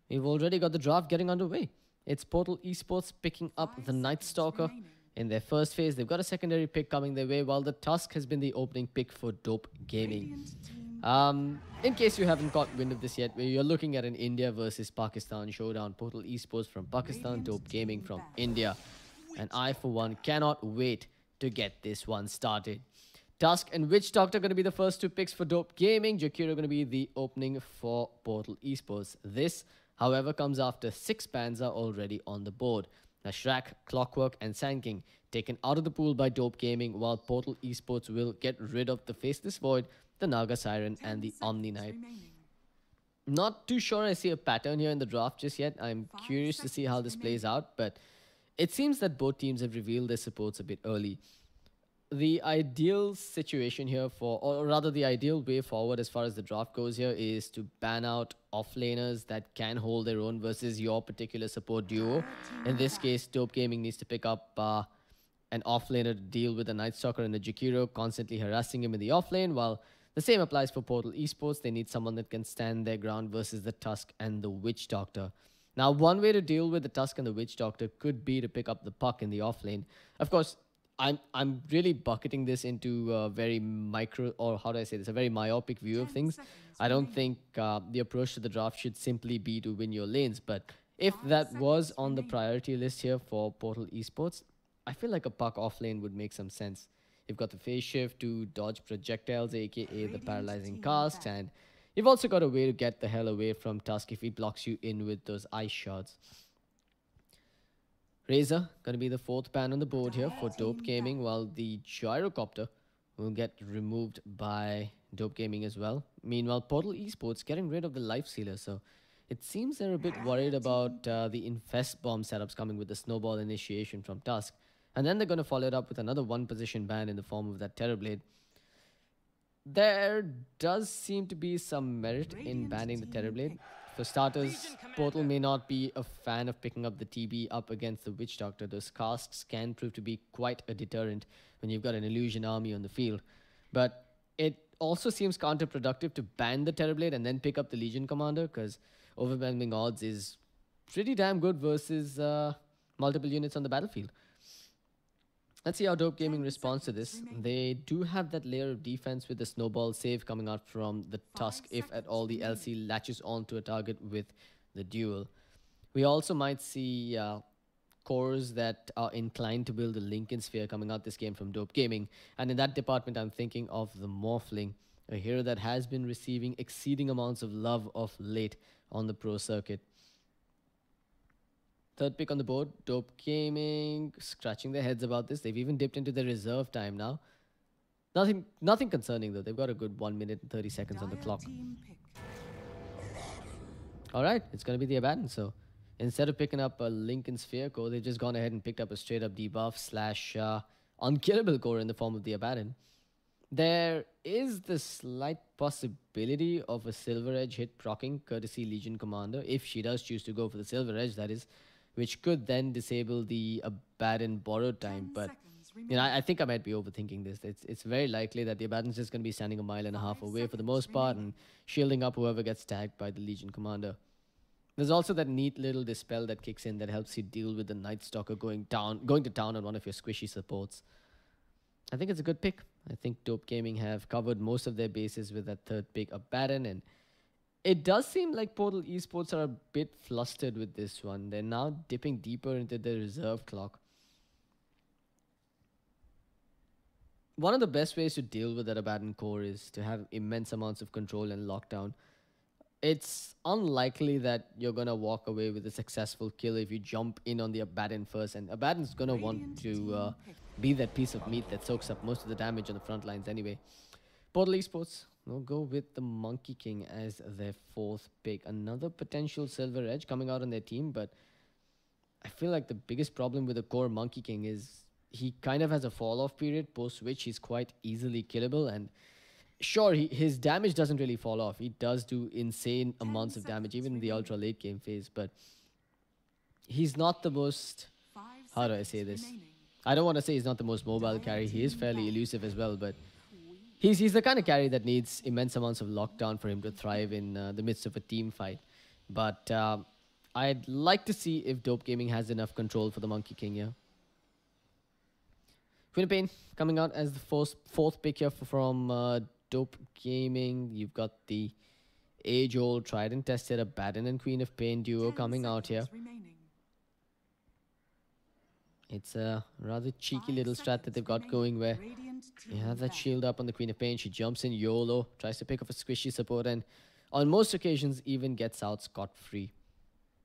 we've already got the draft getting underway. It's Portal Esports picking up the Night Stalker in their first phase. They've got a secondary pick coming their way, while the Tusk has been the opening pick for Dope Gaming. In case you haven't caught wind of this yet, you're looking at an India versus Pakistan showdown. Portal Esports from Pakistan, Dope Gaming from India. And I, for one, cannot wait to get this one started. Tusk and Witch Doctor going to be the first 2 picks for Dope Gaming. Jakiro going to be the opening for Portal Esports. This, however, comes after 6 bans are already on the board. Now, Shrek, Clockwork, and Sand King taken out of the pool by Dope Gaming, while Portal Esports will get rid of the Faceless Void, the Naga Siren, and the Omni Knight. Not too sure I see a pattern here in the draft just yet. I'm curious to see how this plays out, but it seems that both teams have revealed their supports a bit early. The ideal situation here or rather the ideal way forward as far as the draft goes here is to ban out offlaners that can hold their own versus your particular support duo. In this case, Dope Gaming needs to pick up an offlaner to deal with the Night Stalker and the Jakiro, constantly harassing him in the offlane, while the same applies for Portal Esports. They need someone that can stand their ground versus the Tusk and the Witch Doctor. Now, one way to deal with the Tusk and the Witch Doctor could be to pick up the puck in the offlane. Of course, I'm really bucketing this into a very micro, or how do I say this, a very myopic view of things. I don't think the approach to the draft should simply be to win your lanes, but if that was on the priority list here for Portal Esports, I feel like a puck offlane would make some sense. You've got the phase shift to dodge projectiles, aka the paralyzing casts, and you've also got a way to get the hell away from Tusk if he blocks you in with those ice shards. Razor going to be the 4th ban on the board here for Dope Gaming, while the Gyrocopter will get removed by Dope Gaming as well. Meanwhile, Portal Esports getting rid of the Life Sealer, so it seems they're a bit worried about the Infest bomb setups coming with the Snowball initiation from Tusk. And then they're going to follow it up with another 1-position ban in the form of that Terrorblade. There does seem to be some merit in banning the Terrorblade. For starters, Portal may not be a fan of picking up the TB up against the Witch Doctor. Those casts can prove to be quite a deterrent when you've got an illusion army on the field. But it also seems counterproductive to ban the Terrorblade and then pick up the Legion Commander, because overwhelming odds is pretty damn good versus multiple units on the battlefield. Let's see how Dope Gaming responds to this. They do have that layer of defense with the Snowball save coming out from the Tusk if at all the LC latches onto a target with the duel. We also might see cores that are inclined to build a Lincoln Sphere coming out this game from Dope Gaming. And in that department, I'm thinking of the Morphling, a hero that has been receiving exceeding amounts of love of late on the pro circuit. 3rd pick on the board, Dope Gaming, scratching their heads about this. They've even dipped into their reserve time now. Nothing concerning though. They've got a good 1 minute and 30 seconds on the clock. Alright, it's going to be the Abaddon. So instead of picking up a Lincoln Sphere core, they've just gone ahead and picked up a straight up debuff / unkillable core in the form of the Abaddon. There is the slight possibility of a Silver Edge hit proccing courtesy Legion Commander, if she does choose to go for the Silver Edge, that is, which could then disable the Abaddon borrowed time. But you know, I think I might be overthinking this. It's very likely that the Abaddon's just going to be standing 1.5 miles away for the most part and shielding up whoever gets tagged by the Legion Commander. There's also that neat little dispel that kicks in that helps you deal with the Night Stalker going to town on one of your squishy supports. I think it's a good pick. I think Dope Gaming have covered most of their bases with that 3rd pick, Abaddon, and it does seem like Portal Esports are a bit flustered with this one. They're now dipping deeper into the reserve clock. One of the best ways to deal with that Abaddon core is to have immense amounts of control and lockdown. It's unlikely that you're going to walk away with a successful kill if you jump in on the Abaddon first, and Abaddon's going to want to be that piece of meat that soaks up most of the damage on the front lines anyway. Portal Esports will go with the Monkey King as their 4th pick. Another potential Silver Edge coming out on their team, but I feel like the biggest problem with the core Monkey King is he kind of has a fall-off period, post which he's quite easily killable, and sure, his damage doesn't really fall off. He does do insane amounts of damage, even in the ultra late game phase, but he's not the most, how do I say this? I don't want to say he's not the most mobile carry. He is fairly elusive as well, but he's the kind of carry that needs immense amounts of lockdown for him to thrive in the midst of a team fight. But I'd like to see if Dope Gaming has enough control for the Monkey King here. Queen of Pain coming out as the 4th pick here from Dope Gaming. You've got the age-old, tried and tested, Abaddon and Queen of Pain duo coming out here. It's a rather cheeky little strat that they've got going where you have that shield up on the Queen of Pain. She jumps in YOLO, tries to pick off a squishy support, and on most occasions even gets out scot-free.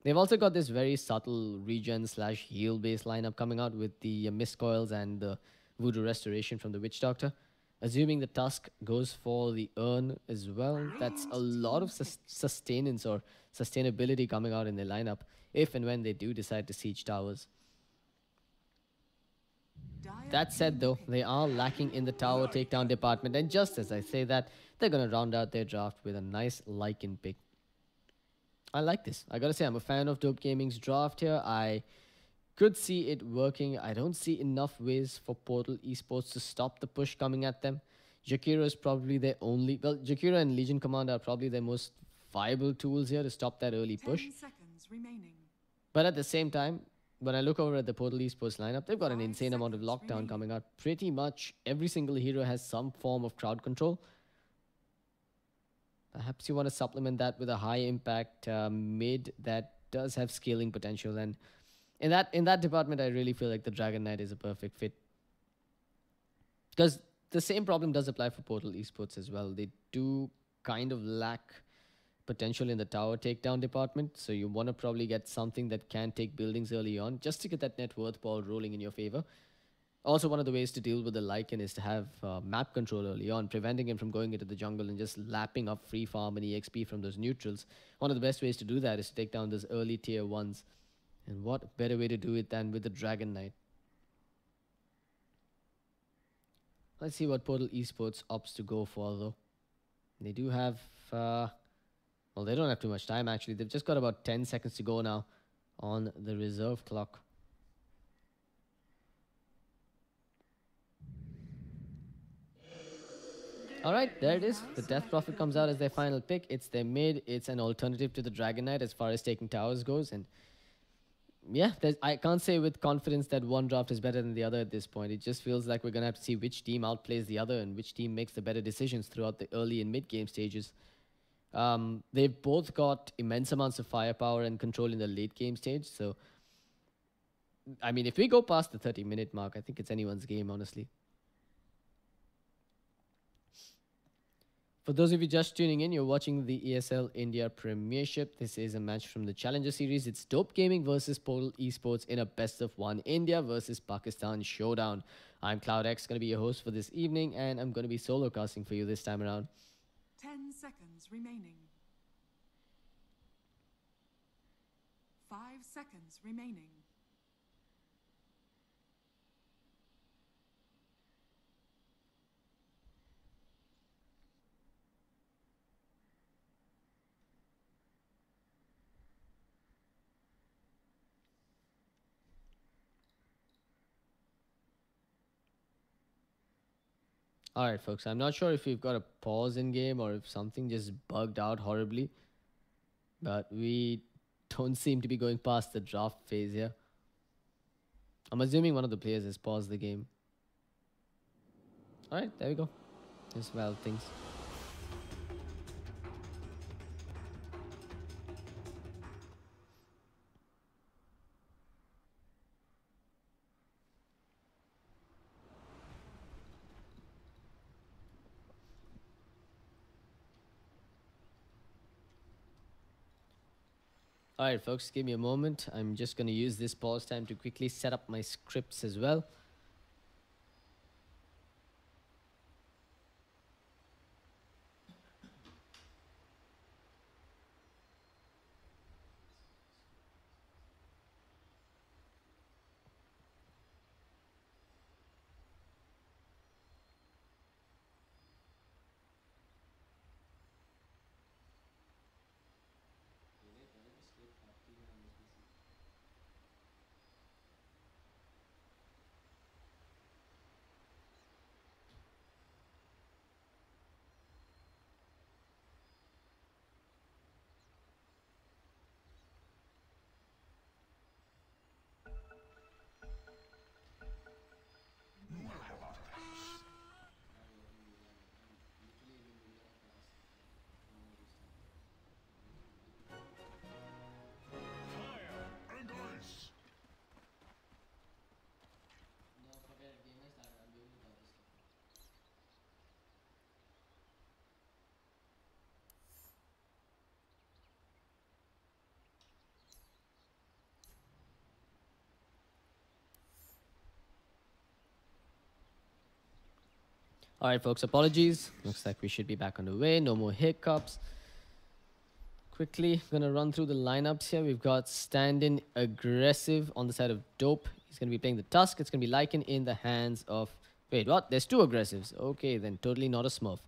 They've also got this very subtle regen slash heal based lineup coming out with the mist coils and the voodoo restoration from the Witch Doctor. Assuming the Tusk goes for the urn as well, that's a lot of sustenance or sustainability coming out in their lineup if and when they do decide to siege towers. That said though, they are lacking in the tower takedown department, and just as I say that, they're going to round out their draft with a nice Lycan pick. I like this. I gotta say, I'm a fan of Dope Gaming's draft here. I could see it working. I don't see enough ways for Portal Esports to stop the push coming at them. Jakiro is probably their only... Well, Jakiro and Legion Command are probably their most viable tools here to stop that early push.
10 seconds remaining.
But at the same time, when I look over at the Portal Esports lineup, they've got an insane amount of lockdown coming out. Pretty much every single hero has some form of crowd control. Perhaps you want to supplement that with a high impact mid that does have scaling potential, and in that department I really feel like the Dragon Knight is a perfect fit. Because the same problem does apply for Portal Esports as well. They do kind of lack potential in the tower takedown department, so you want to probably get something that can take buildings early on just to get that net worth ball rolling in your favor. Also, one of the ways to deal with the Lycan is to have map control early on, preventing him from going into the jungle and just lapping up free farm and EXP from those neutrals. One of the best ways to do that is to take down those early tier 1s. And what better way to do it than with the Dragon Knight? Let's see what Portal Esports opts to go for, though. They do have... well, they don't have too much time, actually. They've just got about 10 seconds to go now on the reserve clock. Alright, there it is. The Death Prophet comes out as their final pick. It's their mid. It's an alternative to the Dragon Knight as far as taking towers goes. And yeah, I can't say with confidence that one draft is better than the other at this point. It just feels like we're going to have to see which team outplays the other and which team makes the better decisions throughout the early and mid-game stages. They've both got immense amounts of firepower and control in the late-game stage. So, I mean, if we go past the 30-minute mark, I think it's anyone's game, honestly. For those of you just tuning in, you're watching the ESL India Premiership. This is a match from the Challenger Series. It's Dope Gaming versus Portal Esports in a best-of-1 India versus Pakistan showdown. I'm CloudX, going to be your host for this evening, and I'm going to be solo casting for you this time around.
10 seconds remaining. 5 seconds remaining.
Alright, folks, I'm not sure if we've got a pause in game or if something just bugged out horribly. But we don't seem to be going past the draft phase here. I'm assuming one of the players has paused the game. Alright, there we go. Just wild things. Alright folks, give me a moment. I'm just going to use this pause time to quickly set up my scripts as well. Alright folks, apologies. Looks like we should be back on the way. No more hiccups. Quickly, gonna run through the lineups here. We've got stand-in aggressive on the side of Dope. He's gonna be playing the Tusk. It's gonna be Lycan in the hands of... Wait, what? There's two aggressives. Okay, then totally not a Smurf.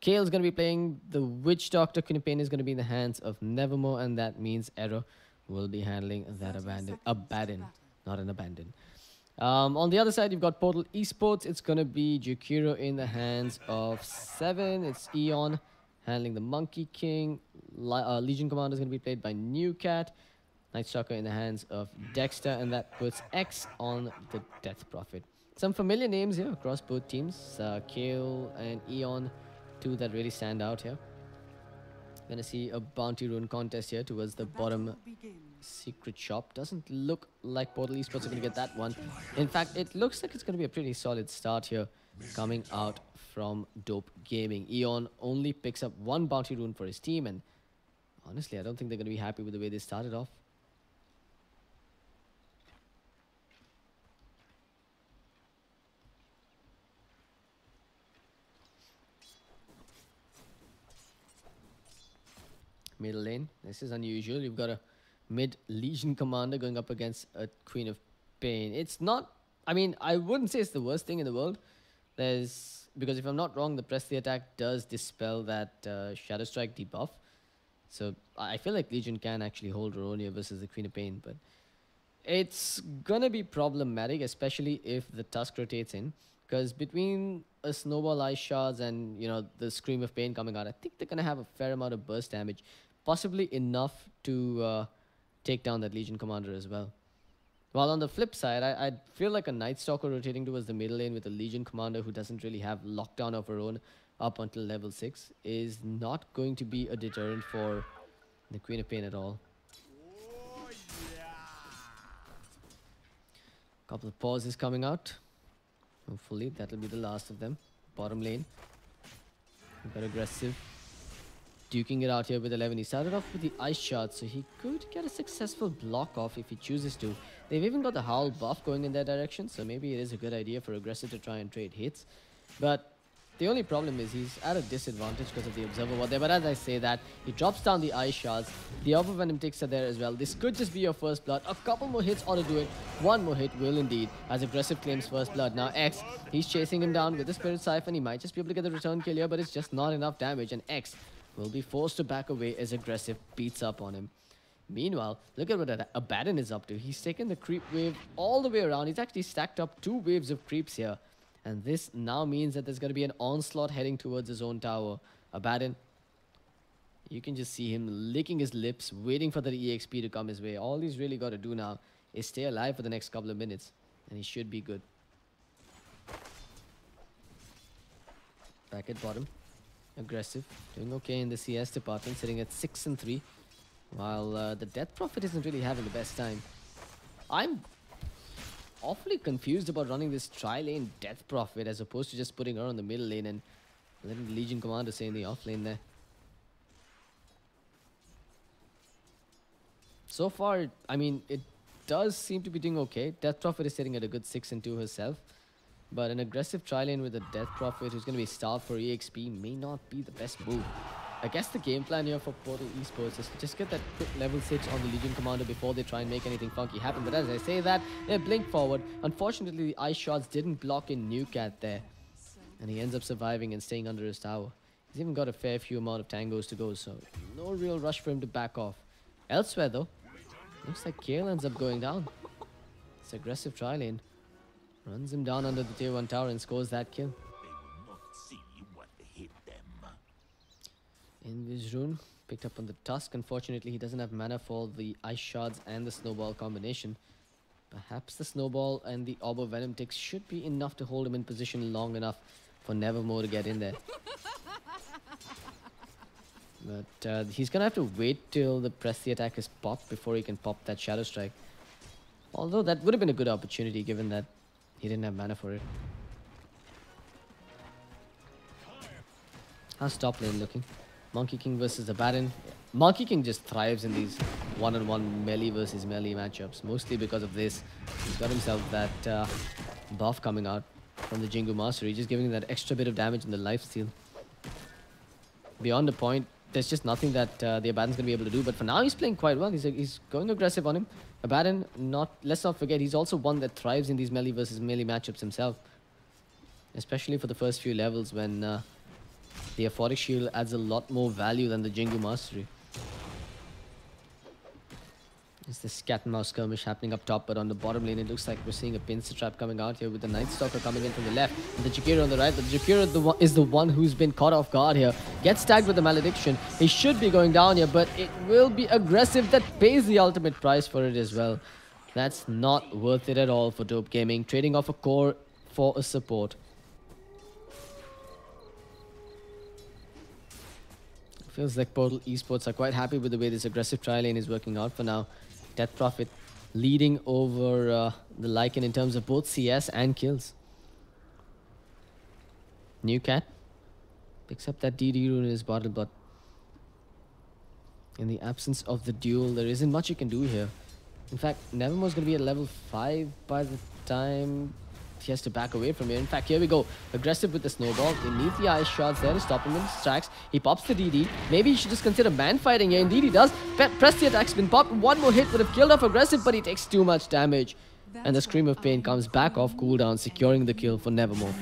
Kale's gonna be playing the Witch Doctor. Queen of Pain is gonna be in the hands of Nevermore, and that means Arrow will be handling that Abaddon, not an Abandon. On the other side, you've got Portal Esports. It's going to be Jukiro in the hands of 7. It's Eon handling the Monkey King. Legion Commander is going to be played by New Cat. Night Stalker in the hands of Dexter. And that puts X on the Death Prophet. Some familiar names here across both teams. Kale and Eon, two that really stand out here. Going to see a Bounty Rune contest here towards the bottom secret shop. Doesn't look like Portal Esports are going to get that one. In fact, it looks like it's going to be a pretty solid start here coming out from Dope Gaming. Eon only picks up 1 Bounty Rune for his team, and honestly, I don't think they're going to be happy with the way they started off. Middle lane. This is unusual. You've got a mid Legion Commander going up against a Queen of Pain. It's not... I mean, I wouldn't say it's the worst thing in the world. Because if I'm not wrong, the Press the Attack does dispel that Shadow Strike debuff. So I feel like Legion can actually hold her own here versus the Queen of Pain. But it's gonna be problematic, especially if the Tusk rotates in. Because between a Snowball Ice Shards and, you know, the Scream of Pain coming out, I think they're gonna have a fair amount of burst damage. Possibly enough to take down that Legion Commander as well. While on the flip side, I feel like a Night Stalker rotating towards the middle lane with a Legion Commander who doesn't really have lockdown of her own up until level 6 is not going to be a deterrent for the Queen of Pain at all. Couple of pauses coming out. Hopefully that'll be the last of them. Bottom lane. Got aggressive. Duking it out here with 11. He started off with the Ice Shard, so he could get a successful block off if he chooses to. They've even got the Howl buff going in their direction, so maybe it is a good idea for Aggressive to try and trade hits. But the only problem is he's at a disadvantage because of the Observer Ward there. But as I say that, he drops down the Ice Shards. The Over Venom Ticks are there as well. This could just be your first blood. A couple more hits ought to do it. One more hit will indeed, as Aggressive claims first blood. Now X, he's chasing him down with the Spirit Siphon. He might just be able to get the return kill here, but it's just not enough damage. And X will be forced to back away as Aggressive beats up on him. Meanwhile, look at what Abaddon is up to. He's taken the creep wave all the way around. He's actually stacked up 2 waves of creeps here. And this now means that there's going to be an onslaught heading towards his own tower. Abaddon, you can just see him licking his lips, waiting for the EXP to come his way. All he's really got to do now is stay alive for the next couple of minutes. And he should be good. Back at bottom. Aggressive. Doing okay in the CS department, sitting at 6-3. While the Death Prophet isn't really having the best time. I'm awfully confused about running this tri-lane Death Prophet as opposed to just putting her on the middle lane and letting the Legion Commander stay in the off lane there. So far, I mean, it does seem to be doing okay. Death Prophet is sitting at a good 6-2 herself. But an aggressive tri-lane with a Death Prophet who's going to be starved for EXP may not be the best move. I guess the game plan here for Portal Esports is to just get that quick level 6 on the Legion Commander before they try and make anything funky happen. But as I say that, they blink forward. Unfortunately, the Ice Shards didn't block in New Cat there. And he ends up surviving and staying under his tower. He's even got a fair few amount of tangos to go, so no real rush for him to back off. Elsewhere though, looks like Kale ends up going down. It's aggressive tri-lane. Runs him down under the tier 1 tower and scores that kill. Invis Rune picked up on the Tusk. Unfortunately, he doesn't have mana for the Ice Shards and the Snowball combination. Perhaps the Snowball and the Orb of Venom Ticks should be enough to hold him in position long enough for Nevermore to get in there. But he's going to have to wait till the Press the Attack is popped before he can pop that Shadow Strike. Although that would have been a good opportunity given that he didn't have mana for it. How's top lane looking? Monkey King versus Abaddon. Monkey King just thrives in these one-on-one melee versus melee matchups. Mostly because of this. He's got himself that buff coming out. from the Jingu Mastery, just giving that extra bit of damage in the lifesteal. Beyond the point, there's just nothing that the Abaddon's going to be able to do. But for now, he's playing quite well. He's going aggressive on him. Abaddon, let's not forget, he's also one that thrives in these melee versus melee matchups himself. Especially for the first few levels when the Aphotic Shield adds a lot more value than the Jingu Mastery. It's this cat and mouse skirmish happening up top, but on the bottom lane, it looks like we're seeing a pincer trap coming out here with the Night Stalker coming in from the left. And the Jakiro on the right. The Jakiro is the one who's been caught off guard here. Gets tagged with the Malediction. He should be going down here, but it will be aggressive. That pays the ultimate price for it as well. That's not worth it at all for Dope Gaming. Trading off a core for a support. Feels like Portal Esports are quite happy with the way this aggressive tri lane is working out for now. Death Prophet leading over the Lycan in terms of both CS and kills. New Cat picks up that DD rune in his bottle, but in the absence of the duel, there isn't much you can do here. In fact, Nevermore's going to be at level 5 by the time he has to back away from here. In fact, here we go. Aggressive with the snowball. They need the ice shots there to stop him in his tracks. He pops the DD. Maybe he should just consider man fighting here. Indeed he does. Press the attack spin. Popped. One more hit would have killed off aggressive, but he takes too much damage. And the Scream of Pain comes back off cooldown, securing the kill for Nevermore.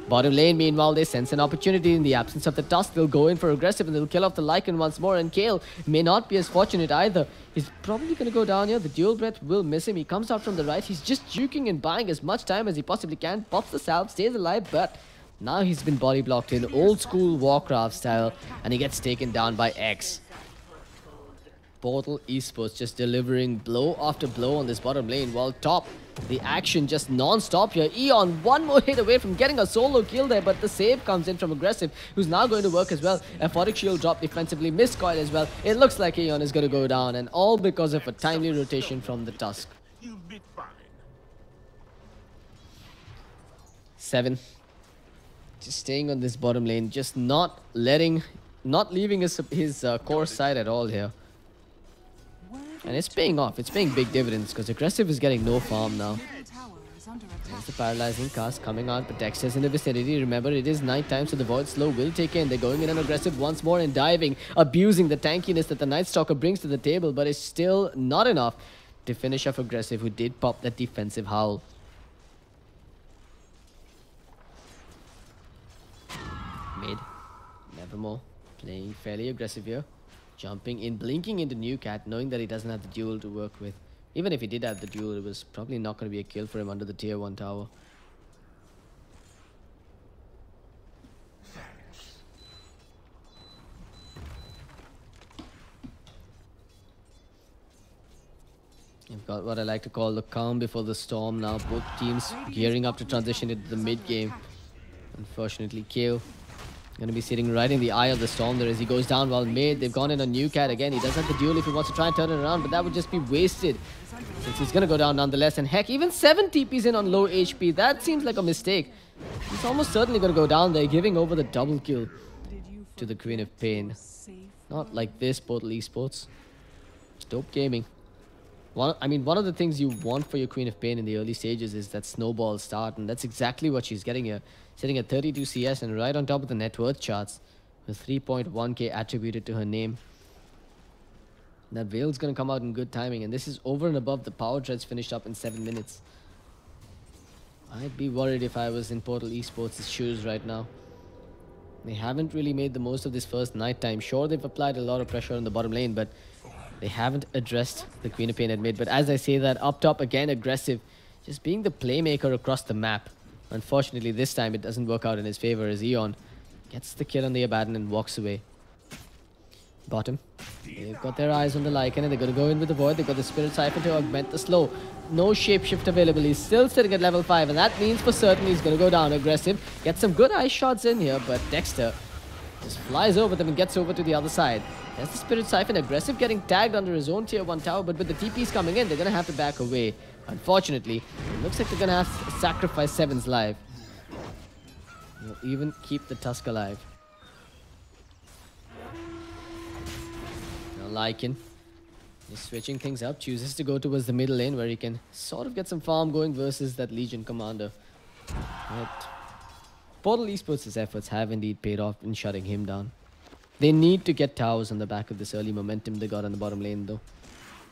Bottom lane, meanwhile, they sense an opportunity in the absence of the Tusk. They'll go in for aggressive and they'll kill off the Lycan once more. And Kale may not be as fortunate either. He's probably going to go down here. The dual breath will miss him. He comes out from the right. He's just juking and buying as much time as he possibly can. Pops the salve, stays alive, but now he's been body blocked in old school Warcraft style. And he gets taken down by X. Portal Esports just delivering blow after blow on this bottom lane, while top, the action just non-stop here. Eon, one more hit away from getting a solo kill there, but the save comes in from aggressive, who's now going to work as well. Aphotic Shield drop defensively, missed coil as well. It looks like Eon is going to go down, and all because of a timely rotation from the Tusk. 7. Just staying on this bottom lane, just not leaving his core side at all here. And it's paying off. It's paying big dividends because aggressive is getting no farm now. There's the paralyzing cast coming out, but Dexter's in the vicinity. Remember, it is night time, so the Void Slow will take in. They're going in on aggressive once more and diving, abusing the tankiness that the Night Stalker brings to the table, but it's still not enough to finish off aggressive, who did pop that defensive howl. Mid, Nevermore playing fairly aggressive here. Jumping in, blinking into New Cat, knowing that he doesn't have the duel to work with. Even if he did have the duel, it was probably not going to be a kill for him under the tier 1 tower. You've got what I like to call the calm before the storm now. Both teams gearing up to transition into the mid game. Unfortunately, KO going to be sitting right in the eye of the storm there as he goes down while mid. They've gone in on New Cat again. He does have the duel if he wants to try and turn it around, but that would just be wasted since he's going to go down nonetheless. And heck, even 7 TPs in on low HP. That seems like a mistake. He's almost certainly going to go down there, giving over the double kill to the Queen of Pain. Not like this, Portal Esports. It's Dope Gaming. One of the things you want for your Queen of Pain in the early stages is that snowball start, and that's exactly what she's getting here. Sitting at 32 CS and right on top of the net worth charts with 3.1k attributed to her name. That Veil's going to come out in good timing, and this is over and above the power dreads finished up in 7 minutes. I'd be worried if I was in Portal Esports' shoes right now. They haven't really made the most of this first night time. Sure, they've applied a lot of pressure on the bottom lane, but they haven't addressed the Queen of Pain at mid. But as I say that, up top again, aggressive. Just being the playmaker across the map. Unfortunately, this time it doesn't work out in his favor as Eon gets the kill on the Abaddon and walks away. Bottom. They've got their eyes on the Lycan and they're going to go in with the Void. They've got the Spirit Siphon to augment the slow. No shapeshift available. He's still sitting at level 5, and that means for certain he's going to go down aggressive. Get some good ice shots in here, but Dexter just flies over them and gets over to the other side. There's the Spirit Siphon. Aggressive getting tagged under his own tier 1 tower, but with the TPs coming in, they're going to have to back away. Unfortunately, it looks like they're going to have to sacrifice Seven's life. They'll even keep the Tusk alive. Now Lycan is switching things up, chooses to go towards the middle lane where he can sort of get some farm going versus that Legion commander. But Portal Esports' efforts have indeed paid off in shutting him down. They need to get towers on the back of this early momentum they got on the bottom lane though.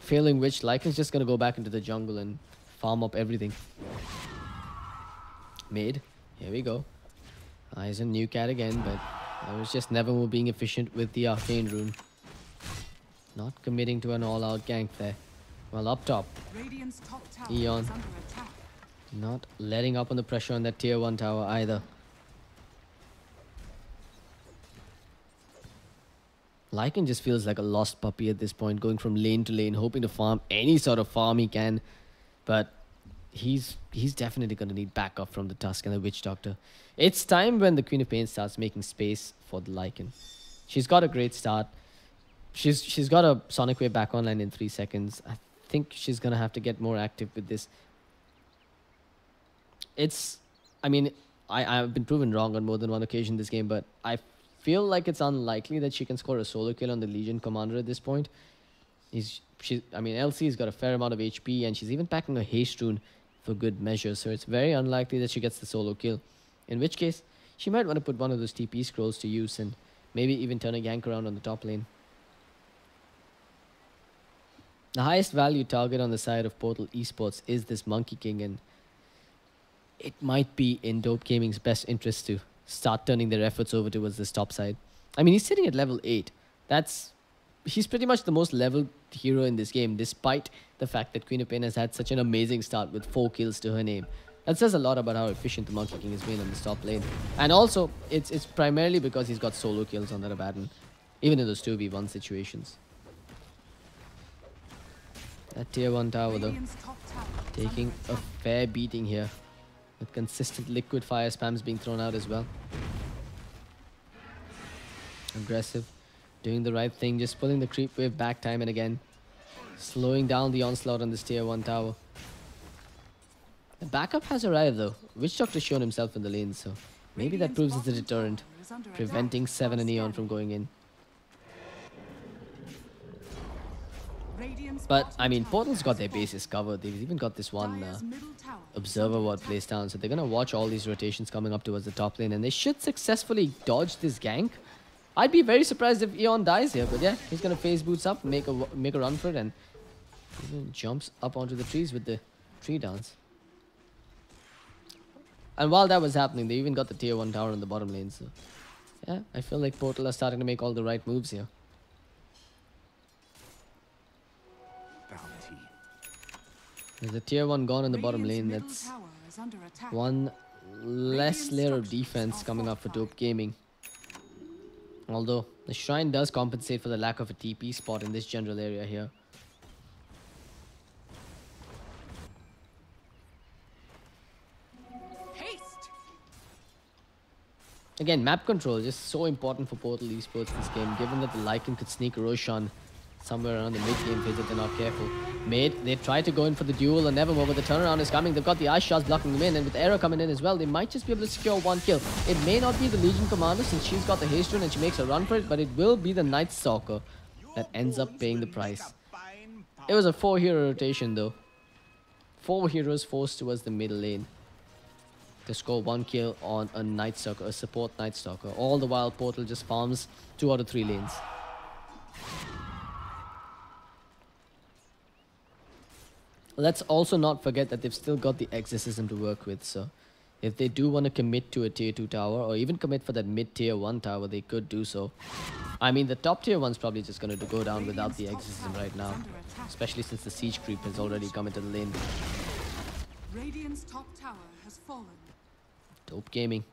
Failing which, Lycan's just going to go back into the jungle and farm up everything. Mid, here we go. Eyes on Newcat again, but I was just Nevermore being efficient with the Arcane Rune. Not committing to an all-out gank there. Well, up top, Eon not letting up on the pressure on that tier 1 tower either. Lycan just feels like a lost puppy at this point, going from lane to lane, hoping to farm any sort of farm he can. But he's definitely going to need backup from the Tusk and the Witch Doctor. It's time when the Queen of Pain starts making space for the Lycan. She's got a great start. She's got a Sonic Wave back online in 3 seconds. I think she's going to have to get more active with this. I mean, I've been proven wrong on more than one occasion this game, but I feel like it's unlikely that she can score a solo kill on the Legion Commander at this point. I mean, LC's got a fair amount of HP, and she's even packing a haste rune for good measure, so it's very unlikely that she gets the solo kill. In which case, she might want to put one of those TP scrolls to use and maybe even turn a gank around on the top lane. The highest value target on the side of Portal Esports is this Monkey King, and it might be in Dope Gaming's best interest to start turning their efforts over towards this top side. I mean, he's sitting at level 8. He's pretty much the most leveled hero in this game, despite the fact that Queen of Pain has had such an amazing start with 4 kills to her name. That says a lot about how efficient the Monkey King has been on this top lane. And also, it's primarily because he's got solo kills on that Abaddon, even in those 2v1 situations. That tier 1 tower though, taking a fair beating here, with consistent liquid fire spams being thrown out as well. Aggressive, doing the right thing, just pulling the creep wave back time and again, slowing down the onslaught on this tier 1 tower. The backup has arrived though. Witch Doctor's shown himself in the lane, so maybe that proves as a deterrent, preventing Seven and Eon from going in. But, I mean, Portal's got their bases covered. They've even got this one Observer ward placed down. So they're going to watch all these rotations coming up towards the top lane. And they should successfully dodge this gank. I'd be very surprised if Eon dies here. But yeah, he's going to phase boots up, make a run for it. And even jumps up onto the trees with the tree dance. And while that was happening, they even got the tier 1 tower on the bottom lane. So yeah, I feel like Portal are starting to make all the right moves here. There's a tier 1 gone in the bottom lane. That's one less layer of defense coming up for Dope Gaming. Although the shrine does compensate for the lack of a TP spot in this general area here. Again, map control is just so important for Portal Esports this game, given that the Lycan could sneak Roshan somewhere around the mid-game phase if they're not careful. They try to go in for the duel and Nevermore, but the turnaround is coming. They've got the Ice Shards blocking them in, and with Arrow coming in as well, they might just be able to secure 1 kill. It may not be the Legion Commander since she's got the haste rune and she makes a run for it, but it will be the Night Stalker that ends up paying the price. It was a 4-hero rotation though. 4 heroes forced towards the middle lane to score 1 kill on a Night Stalker, a support Night Stalker. All the while Portal just farms 2 out of 3 lanes. Let's also not forget that they've still got the Exorcism to work with, so if they do want to commit to a tier 2 tower or even commit for that mid-tier 1 tower, they could do so. I mean, the top tier 1's probably just going to go down without the Exorcism right now, especially since the siege creep has already come into the lane.
Radiant's top tower has fallen.
Dope Gaming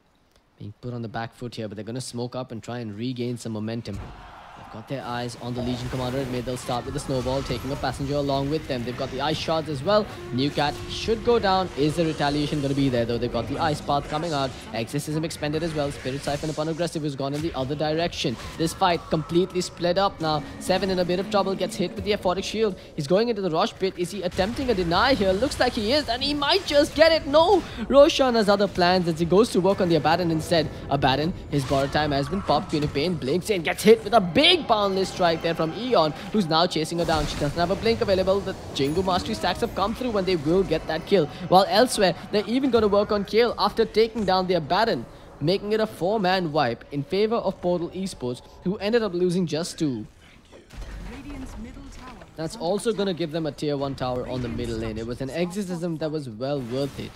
being put on the back foot here, but they're going to smoke up and try and regain some momentum. They've got their eyes on the Legion Commander. Maybe they'll start with the Snowball, taking a passenger along with them. They've got the Ice Shards as well. Newcat should go down. Is the retaliation going to be there though? They've got the Ice Path coming out. Exorcism expended as well. Spirit Siphon upon Aggressive has gone in the other direction. This fight completely split up now. Seven in a bit of trouble, gets hit with the Aphotic Shield. He's going into the Rosh Pit. Is he attempting a deny here? Looks like he is, and he might just get it. No! Roshan has other plans as he goes to work on the Abaddon instead. Abaddon, his borrow time has been popped. Queen of Pain blinks in, gets hit with a big big boundless strike there from Eon, who's now chasing her down. She doesn't have a blink available. The Jingu Mastery stacks have come through and they will get that kill. While elsewhere, they're even going to work on Kale after taking down their Baron, making it a 4-man wipe in favor of Portal Esports, who ended up losing just 2. That's also going to give them a tier 1 tower on the middle lane. It was an exorcism that was well worth it.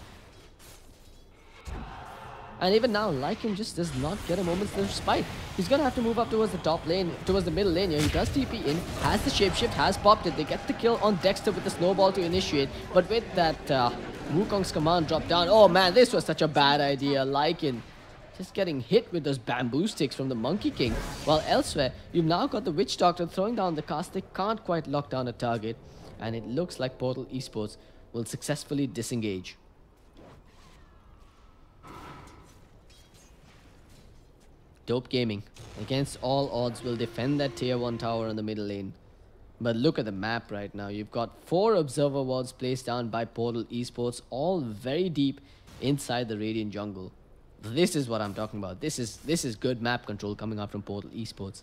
And even now, Lycan just does not get a moment's respite. He's going to have to move up towards the top lane, towards the middle lane here. He does TP in, has the shapeshift, has popped it. They get the kill on Dexter with the snowball to initiate. But with that Wukong's command drop down, oh man, this was such a bad idea. Lycan just getting hit with those bamboo sticks from the Monkey King. While elsewhere, you've now got the Witch Doctor throwing down the cast. They can't quite lock down a target. And it looks like Portal Esports will successfully disengage. Dope Gaming, against all odds, will defend that tier 1 tower in the middle lane. But look at the map right now. You've got 4 observer wards placed down by Portal Esports, all very deep inside the Radiant jungle. This is what I'm talking about. This is good map control coming out from Portal Esports.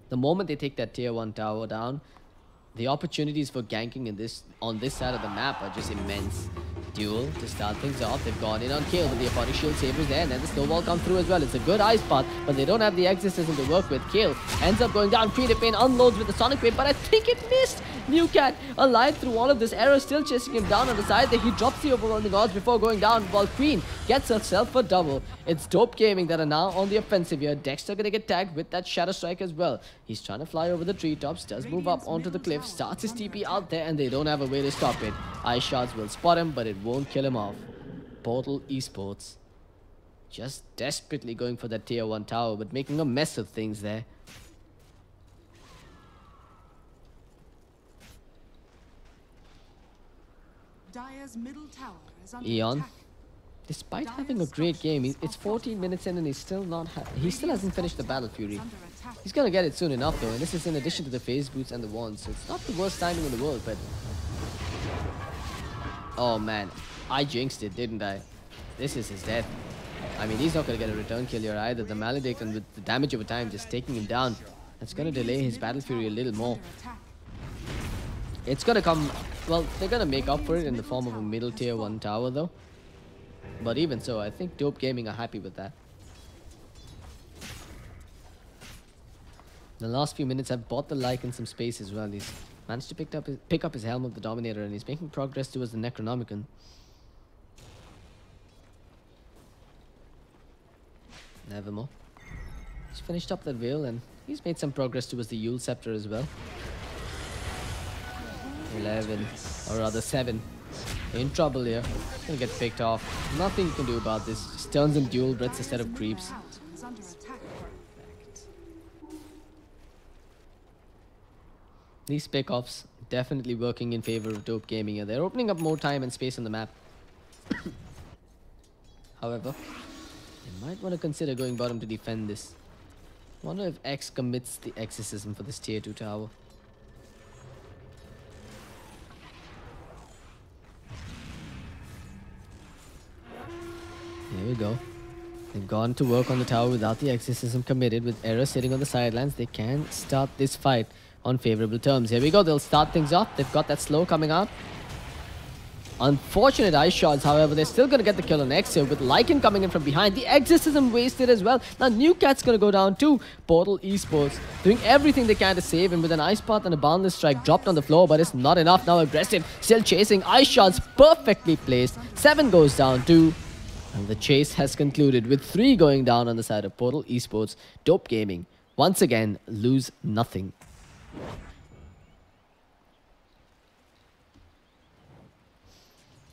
The moment they take that tier 1 tower down, the opportunities for ganking on this side of the map are just immense. Duel to start things off. They've gone in on Kale with the Aphotic Shield Sabers there, and then the snowball comes through as well. It's a good ice path, but they don't have the exorcism to work with. Kale ends up going down. Creative Pain unloads with the Sonic Wave, but I think it missed. Newcat alive through all of this. Arrow still chasing him down on the side there. He drops the overwhelming odds before going down, while Queen gets herself a double. It's Dope Gaming that are now on the offensive here. Dexter gonna get tagged with that Shadow Strike as well. He's trying to fly over the treetops, does move up onto the cliff, starts his TP out there, and they don't have a way to stop it. Ice Shards will spot him, but it won't kill him off. Portal Esports just desperately going for that tier 1 tower, but making a mess of things there.
Dire's middle tower is under
Eon,
attack.
despite having a great game, it's 14 minutes in and he's still hasn't finished the Battle Fury. He's gonna get it soon enough though, and this is in addition to the phase boots and the wands, so it's not the worst timing in the world, but oh man, I jinxed it, didn't I? This is his death. I mean, he's not gonna get a return kill here either. The Maledict, and with the damage over time just taking him down, that's gonna delay his Battle Fury a little more. It's gonna come, well, they're gonna make up for it in the form of a middle tier 1 tower though. But even so, I think Dope Gaming are happy with that. The last few minutes have bought the Lycan some space as well. He's managed to pick up his Helm of the Dominator, and he's making progress towards the Necronomicon. Nevermore. He's finished up that Veil, and he's made some progress towards the Yule Scepter as well. 11, or rather 7. In trouble here. Gonna get picked off. Nothing you can do about this. Just turns and dual breaths instead of creeps. These pickoffs definitely working in favor of Dope Gaming here. They're opening up more time and space on the map. However, they might want to consider going bottom to defend this. Wonder if X commits the exorcism for this tier 2 tower. There we go. They've gone to work on the tower without the exorcism committed. With Error sitting on the sidelines, they can start this fight on favorable terms. Here we go. They'll start things off. They've got that slow coming out. Unfortunate ice shots, however, they're still going to get the kill on X here with Lycan coming in from behind. The exorcism wasted as well. Now Newcat's going to go down too. Portal Esports doing everything they can to save him with an ice path and a boundless strike dropped on the floor, but it's not enough. Now aggressive, still chasing. Ice shots perfectly placed. 7 goes down too. And the chase has concluded with 3 going down on the side of Portal Esports. Dope Gaming once again lose nothing.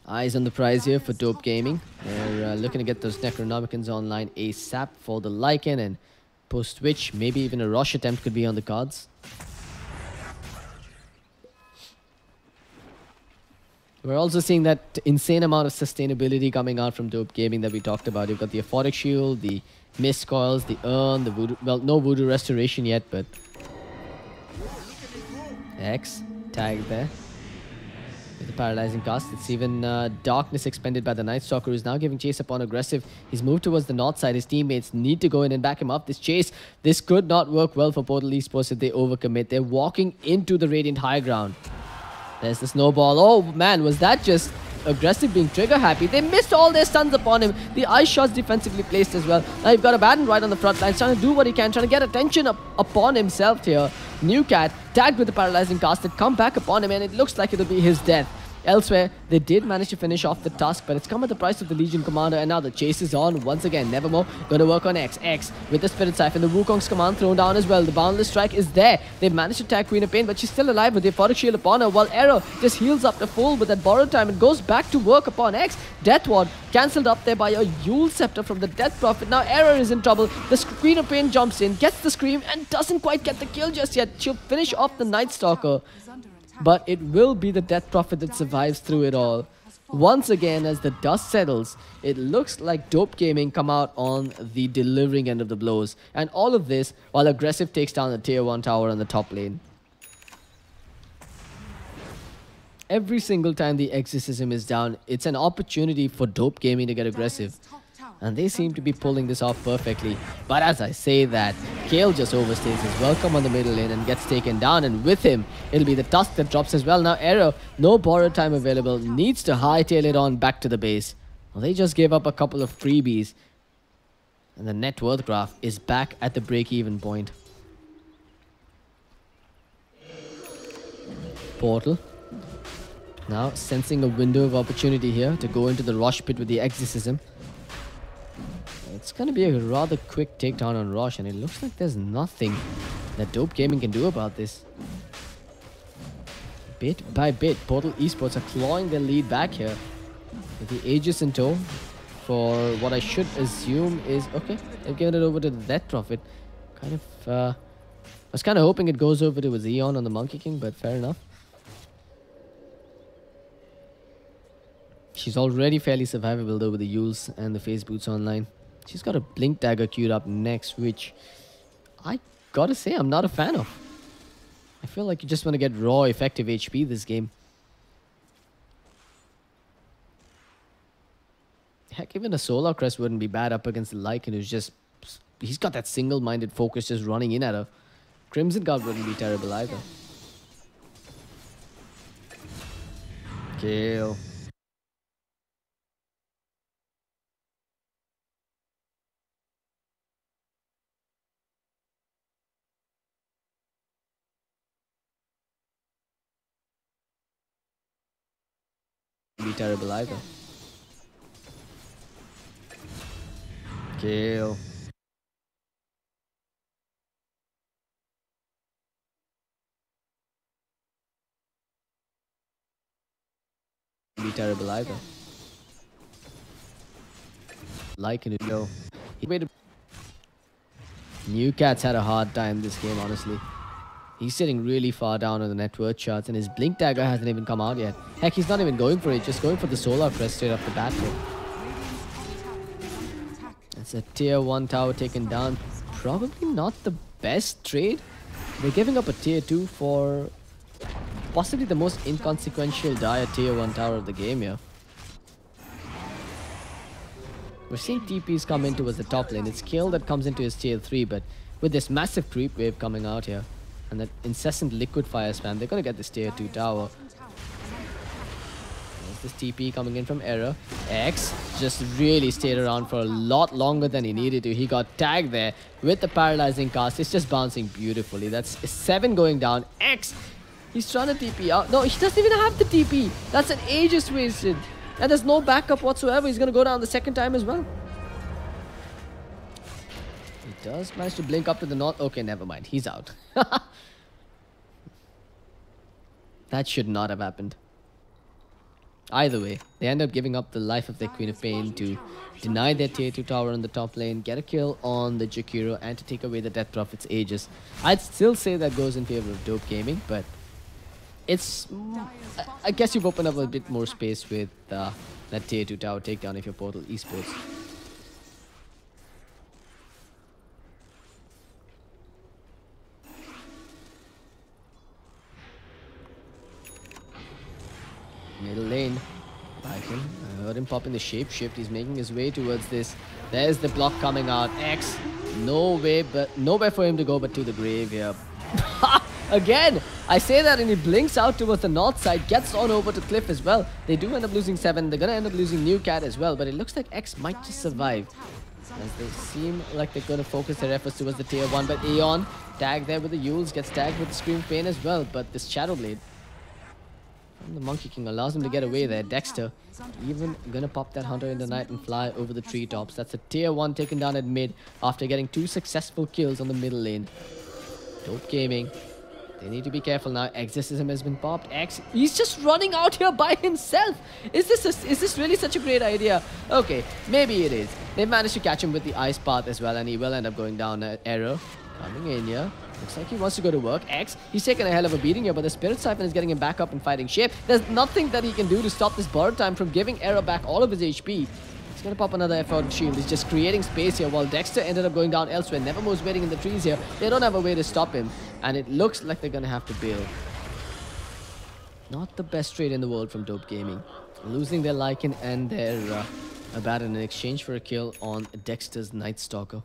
Eyes on the prize here for Dope Gaming. They're looking to get those Necronomicons online ASAP for the Lycan, and post which maybe even a rush attempt could be on the cards. We're also seeing that insane amount of sustainability coming out from Dope Gaming that we talked about. You've got the Aphotic Shield, the Mist Coils, the Urn, the Voodoo... Well, no Voodoo Restoration yet, but... X tagged there. With the paralyzing cast, it's even darkness expended by the Night Stalker, who's now giving chase upon aggressive. He's moved towards the north side. His teammates need to go in and back him up. This chase, this could not work well for Portal Esports if they overcommit. They're walking into the Radiant high ground. There's the snowball. Oh man, was that just aggressive being trigger happy? They missed all their stuns upon him. The ice shots defensively placed as well. Now you've got a Baden right on the front line, trying to do what he can, trying to get attention upon himself here. New Cat tagged with the paralyzing cast that come back upon him, and it looks like it'll be his death. Elsewhere, they did manage to finish off the task, but it's come at the price of the Legion Commander, and now the chase is on once again. Nevermore going to work on X. X with the Spirit Siphon, the Wukong's command thrown down as well. The Boundless Strike is there. They managed to tag Queen of Pain, but she's still alive with the Euphoric Shield upon her, while Arrow just heals up to full with that borrowed time and goes back to work upon X. Death Ward cancelled up there by a Yule Scepter from the Death Prophet. Now Arrow is in trouble. The Queen of Pain jumps in, gets the Scream, and doesn't quite get the kill just yet. She'll finish off the Night Stalker, but it will be the Death Prophet that survives through it all. Once again, as the dust settles, it looks like Dope Gaming come out on the delivering end of the blows. And all of this while Aggressive takes down the tier 1 tower on the top lane. Every single time the Exorcism is down, it's an opportunity for Dope Gaming to get aggressive. And they seem to be pulling this off perfectly. But as I say that, Kale just overstays his welcome on the middle lane and gets taken down. And with him, it'll be the Tusk that drops as well. Now Arrow, no borrowed time available, needs to hightail it on back to the base. Well, they just gave up a couple of freebies. And the net worth graph is back at the break-even point. Portal. Now sensing a window of opportunity here to go into the Rosh pit with the Exorcism. It's going to be a rather quick takedown on Rosh, and it looks like there's nothing that Dope Gaming can do about this. Bit by bit, Portal Esports are clawing their lead back here. With the Aegis in tow for what I should assume is... Okay, they've given it over to the Death Prophet. I was kind of hoping it goes over to a Xeon on the Monkey King, but fair enough. She's already fairly survivable though with the Yules and the Phase Boots online. She's got a Blink Dagger queued up next, which I gotta say I'm not a fan of. I feel like you just want to get raw effective HP this game. Heck, even a Solar Crest wouldn't be bad up against the Lycan, who's just... He's got that single-minded focus just running in at her. Crimson Guard wouldn't be terrible either. Kill. Be terrible either. Kill. Be terrible either. Like it, no. New Cat's had a hard time this game, honestly. He's sitting really far down on the net worth charts, and his Blink Dagger hasn't even come out yet. Heck, he's not even going for it, just going for the Solar Crest straight off the bat here. It's a tier 1 tower taken down. Probably not the best trade. They're giving up a tier 2 for possibly the most inconsequential dire tier 1 tower of the game here. We're seeing TPs come into as the top lane. It's Kill that comes into his tier 3, but with this massive creep wave coming out here, and that incessant liquid fire spam, they're going to get this tier 2 tower. There's this TP coming in from Error. X just really stayed around for a lot longer than he needed to. He got tagged there with the paralyzing cast. It's just bouncing beautifully. That's 7 going down. X, he's trying to TP out. No, he doesn't even have the TP. That's an Aegis wasted. And there's no backup whatsoever. He's going to go down the second time as well. He does manage to blink up to the north. Okay, never mind. He's out. That should not have happened. Either way, they end up giving up the life of their Queen of Pain to deny their tier 2 tower on the top lane, get a kill on the Jakiro, and to take away the Death Prophet's Aegis. I'd still say that goes in favor of Dope Gaming, but it's... I guess you've opened up a bit more space with that tier 2 tower takedown if you're Portal Esports. popping the shape shift. He's making his way towards this. There's the block coming out. X, no way, but nowhere for him to go but to the grave here. Again, I say that and he blinks out towards the north side, gets on over to Cliff as well. They do end up losing 7. They're going to end up losing New Cat as well, but it looks like X might just survive, as they seem like they're going to focus their efforts towards the tier 1. But Aeon, tagged there with the Yules, gets tagged with the Scream Pain as well. But this Shadow Blade from the Monkey King allows him to get away there. Dexter even going to pop that Hunter in the night and fly over the treetops. That's a tier 1 taken down at mid after getting 2 successful kills on the middle lane. Dope Gaming, they need to be careful now. Exorcism has been popped. X, he's just running out here by himself. Is this really such a great idea? Okay, maybe it is. They've managed to catch him with the Ice Path as well, and he will end up going down. Error coming in here. Looks like he wants to go to work. X, he's taking a hell of a beating here, but the Spirit Siphon is getting him back up and fighting shape. There's nothing that he can do to stop this borrowed time from giving Error back all of his HP. He's going to pop another effort shield. He's just creating space here while Dexter ended up going down elsewhere. Nevermore's waiting in the trees here. They don't have a way to stop him, and it looks like they're going to have to bail. Not the best trade in the world from Dope Gaming. Losing their Lycan and their Abaddon in exchange for a kill on Dexter's Night Stalker.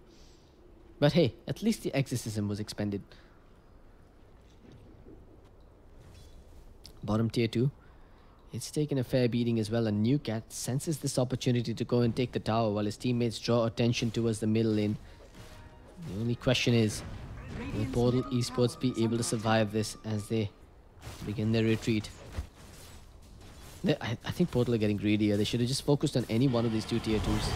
But hey, at least the Exorcism was expended. Bottom tier 2. It's taken a fair beating as well, and New Cat senses this opportunity to go and take the tower while his teammates draw attention towards the middle lane. The only question is, will Portal Esports be able to survive this as they begin their retreat? I think Portal are getting greedy here. They should have just focused on any one of these 2 tier 2s.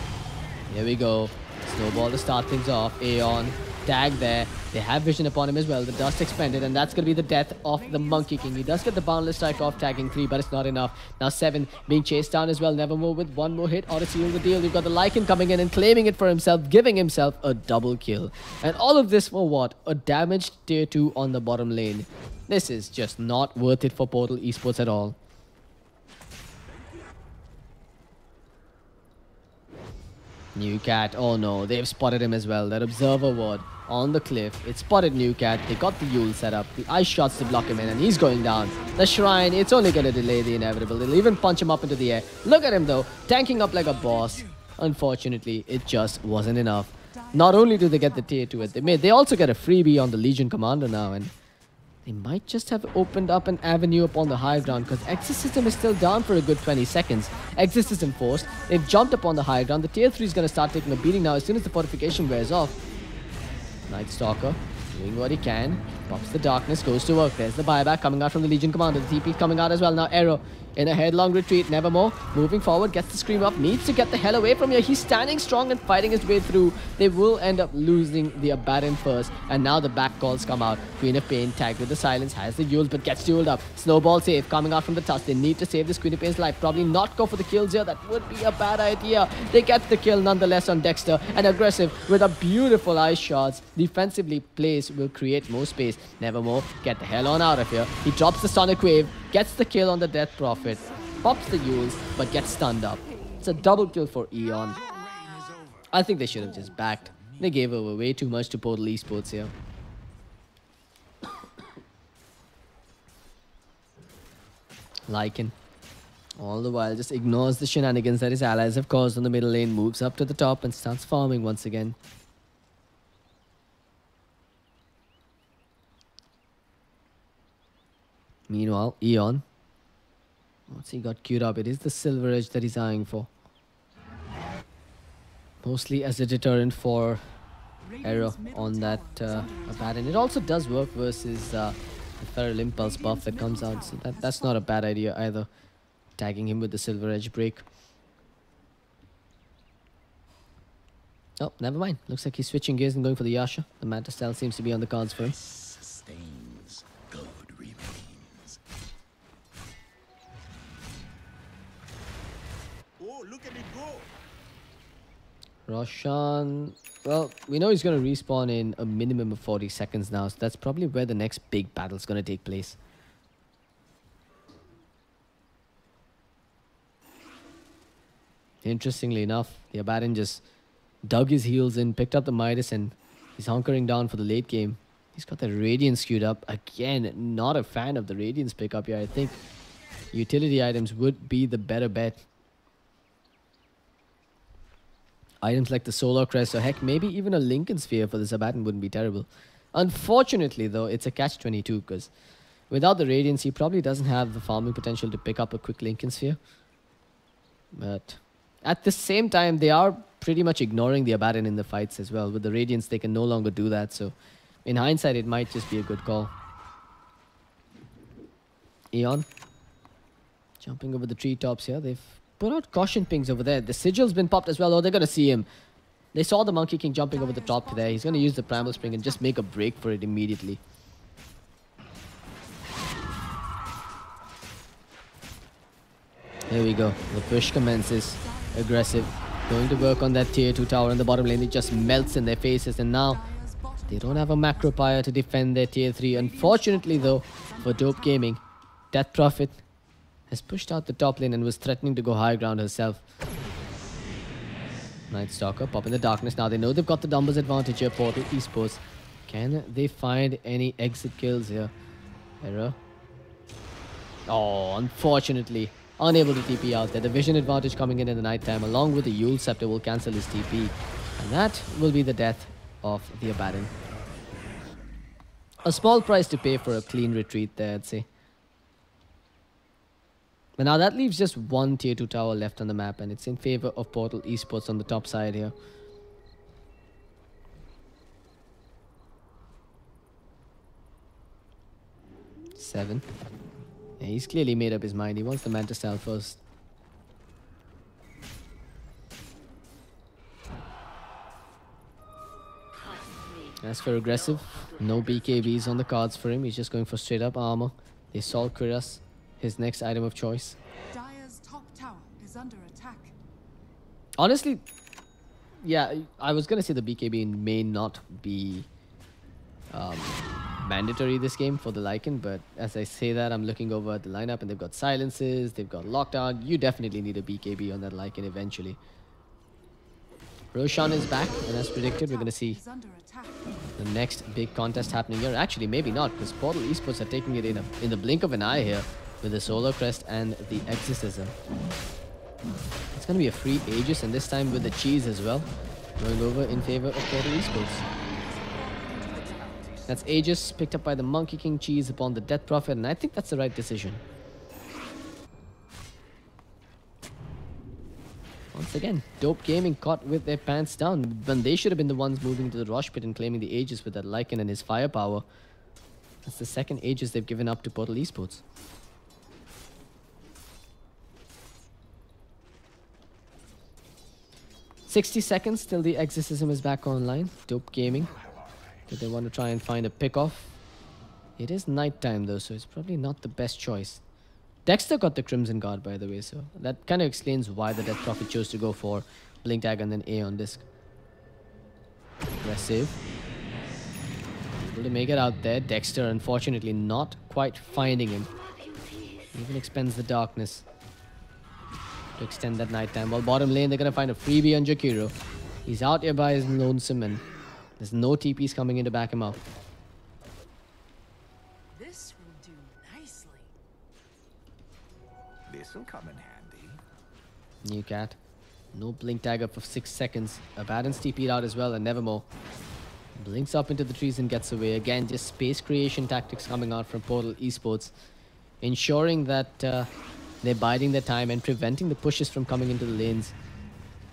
Here we go. Snowball to start things off. Aeon, tag there. They have vision upon him as well. The dust expended, and that's going to be the death of the Monkey King. He does get the Boundless Strike off, tagging 3, but it's not enough. Now 7 being chased down as well. Nevermore with 1 more hit or to seal the deal. We've got the Lycan coming in and claiming it for himself, giving himself a double kill. And all of this for what? A damaged tier 2 on the bottom lane. This is just not worth it for Portal Esports at all. New Cat, oh no, they've spotted him as well. That Observer Ward on the cliff. It spotted New Cat. They got the Yule set up. The ice shots to block him in, and he's going down. The Shrine, it's only going to delay the inevitable. They'll even punch him up into the air. Look at him though, tanking up like a boss. Unfortunately, it just wasn't enough. Not only do they get the tier 2 at the mid, they also get a freebie on the Legion Commander now, and they might just have opened up an avenue upon the high ground, because Exorcism is still down for a good 20 seconds. Exorcism forced. They've jumped upon the high ground. The tier 3 is going to start taking a beating now as soon as the fortification wears off. Night Stalker doing what he can. Pops the darkness, goes to work. There's the buyback coming out from the Legion Commander. The TP coming out as well. Now Arrow in a headlong retreat. Nevermore moving forward, gets the scream up, needs to get the hell away from here. He's standing strong and fighting his way through. They will end up losing the Abaddon first, and now the back calls come out. Queen of Pain tagged with the silence, has the Yules but gets dueled up. Snowball save coming out from the tusk. They need to save this Queen of Pain's life. Probably not go for the kills here. That would be a bad idea. They get the kill nonetheless on Dexter, and aggressive with a beautiful ice shots. Defensively placed will create more space. Nevermore, get the hell on out of here. He drops the Sonic Wave, gets the kill on the Death Prophet, pops the Yules, but gets stunned up. It's a double kill for Eon. I think they should have just backed. They gave over way too much to Portal Esports here. Lycan, all the while, just ignores the shenanigans that his allies have caused on the middle lane, moves up to the top and starts farming once again. Meanwhile, Eon, what's he got queued up? It is the Silver Edge that he's eyeing for. Mostly as a deterrent for Arrow on that Abaddon. It also does work versus the Feral Impulse buff that comes out, so that's not a bad idea either. Tagging him with the Silver Edge break. Oh, never mind. Looks like he's switching gears and going for the Yasha. The Manta style seems to be on the cards for him. Roshan, well, we know he's going to respawn in a minimum of 40 seconds now, so that's probably where the next big battle is going to take place. Interestingly enough, the Abaddon just dug his heels in, picked up the Midas, and he's hunkering down for the late game. He's got the Radiance queued up. Again, not a fan of the Radiance pickup here. I think utility items would be the better bet. Items like the Solar Crest or heck, maybe even a Lincoln Sphere for the Sabaton wouldn't be terrible. Unfortunately, though, it's a catch-22 because without the Radiance, he probably doesn't have the farming potential to pick up a quick Lincoln Sphere. But at the same time, they are pretty much ignoring the Abaddon in the fights as well. With the Radiance, they can no longer do that. So in hindsight, it might just be a good call. Aeon jumping over the treetops here. They've put out caution pings over there. The Sigil's been popped as well. Oh, they're going to see him. They saw the Monkey King jumping over the top there. He's going to use the Primal Spring and just make a break for it immediately. There we go. The push commences. Aggressive. Going to work on that tier 2 tower in the bottom lane. It just melts in their faces. And now they don't have a Macro Pyre to defend their tier 3. Unfortunately, though, for Dope Gaming, Death Prophet has pushed out the top lane and was threatening to go high ground herself. Night Stalker pop in the darkness. Now they know they've got the numbers advantage here. Portal Esports. Can they find any exit kills here? Error. Oh, unfortunately, unable to TP out there. The vision advantage coming in the night time along with the Yule Scepter will cancel his TP. And that will be the death of the Abaddon. A small price to pay for a clean retreat there, I'd say. But now that leaves just one tier 2 tower left on the map, and it's in favor of Portal Esports on the top side here. Seven. Yeah, he's clearly made up his mind. He wants the Manta style first. As for aggressive, no BKBs on the cards for him. He's just going for straight up armor. They saw Kyras, his next item of choice.
Dire's top tower is under attack.
Honestly, yeah, I was gonna say the BKB may not be mandatory this game for the Lycan, but as I say that, I'm looking over at the lineup and they've got silences, they've got lockdown. You definitely need a BKB on that Lycan eventually. Roshan is back, and as predicted, we're gonna see the next big contest happening here. Actually, maybe not, because Portal Esports are taking it in the blink of an eye here with the Solar Crest and the Exorcism. It's going to be a free Aegis, and this time with the cheese as well, going over in favor of Portal Esports. That's Aegis picked up by the Monkey King cheese upon the Death Prophet, and I think that's the right decision. Once again, Dope Gaming caught with their pants down when they should have been the ones moving to the Rosh Pit and claiming the Aegis with that Lycan and his firepower. That's the second Aegis they've given up to Portal Esports. $60 seconds till the Exorcism is back online. Dope Gaming. Do they want to try and find a pick-off? It is nighttime though, so it's probably not the best choice. Dexter got the Crimson Guard, by the way, so that kind of explains why the Death Prophet chose to go for Blink Dagger and then A on disc. Aggressive. Able to make it out there. Dexter, unfortunately, not quite finding him. Even expends the darkness to extend that nighttime. While bottom lane, they're going to find a freebie on Jakiro. He's out here by his lonesome, and there's no TPs coming in to back him up.
This will do nicely.
This'll come in handy.
New cat. No blink dagger for 6 seconds. Abaddon's TP'd out as well, and Nevermore blinks up into the trees and gets away. Again, just space creation tactics coming out from Portal Esports, ensuring that they're biding their time and preventing the pushes from coming into the lanes,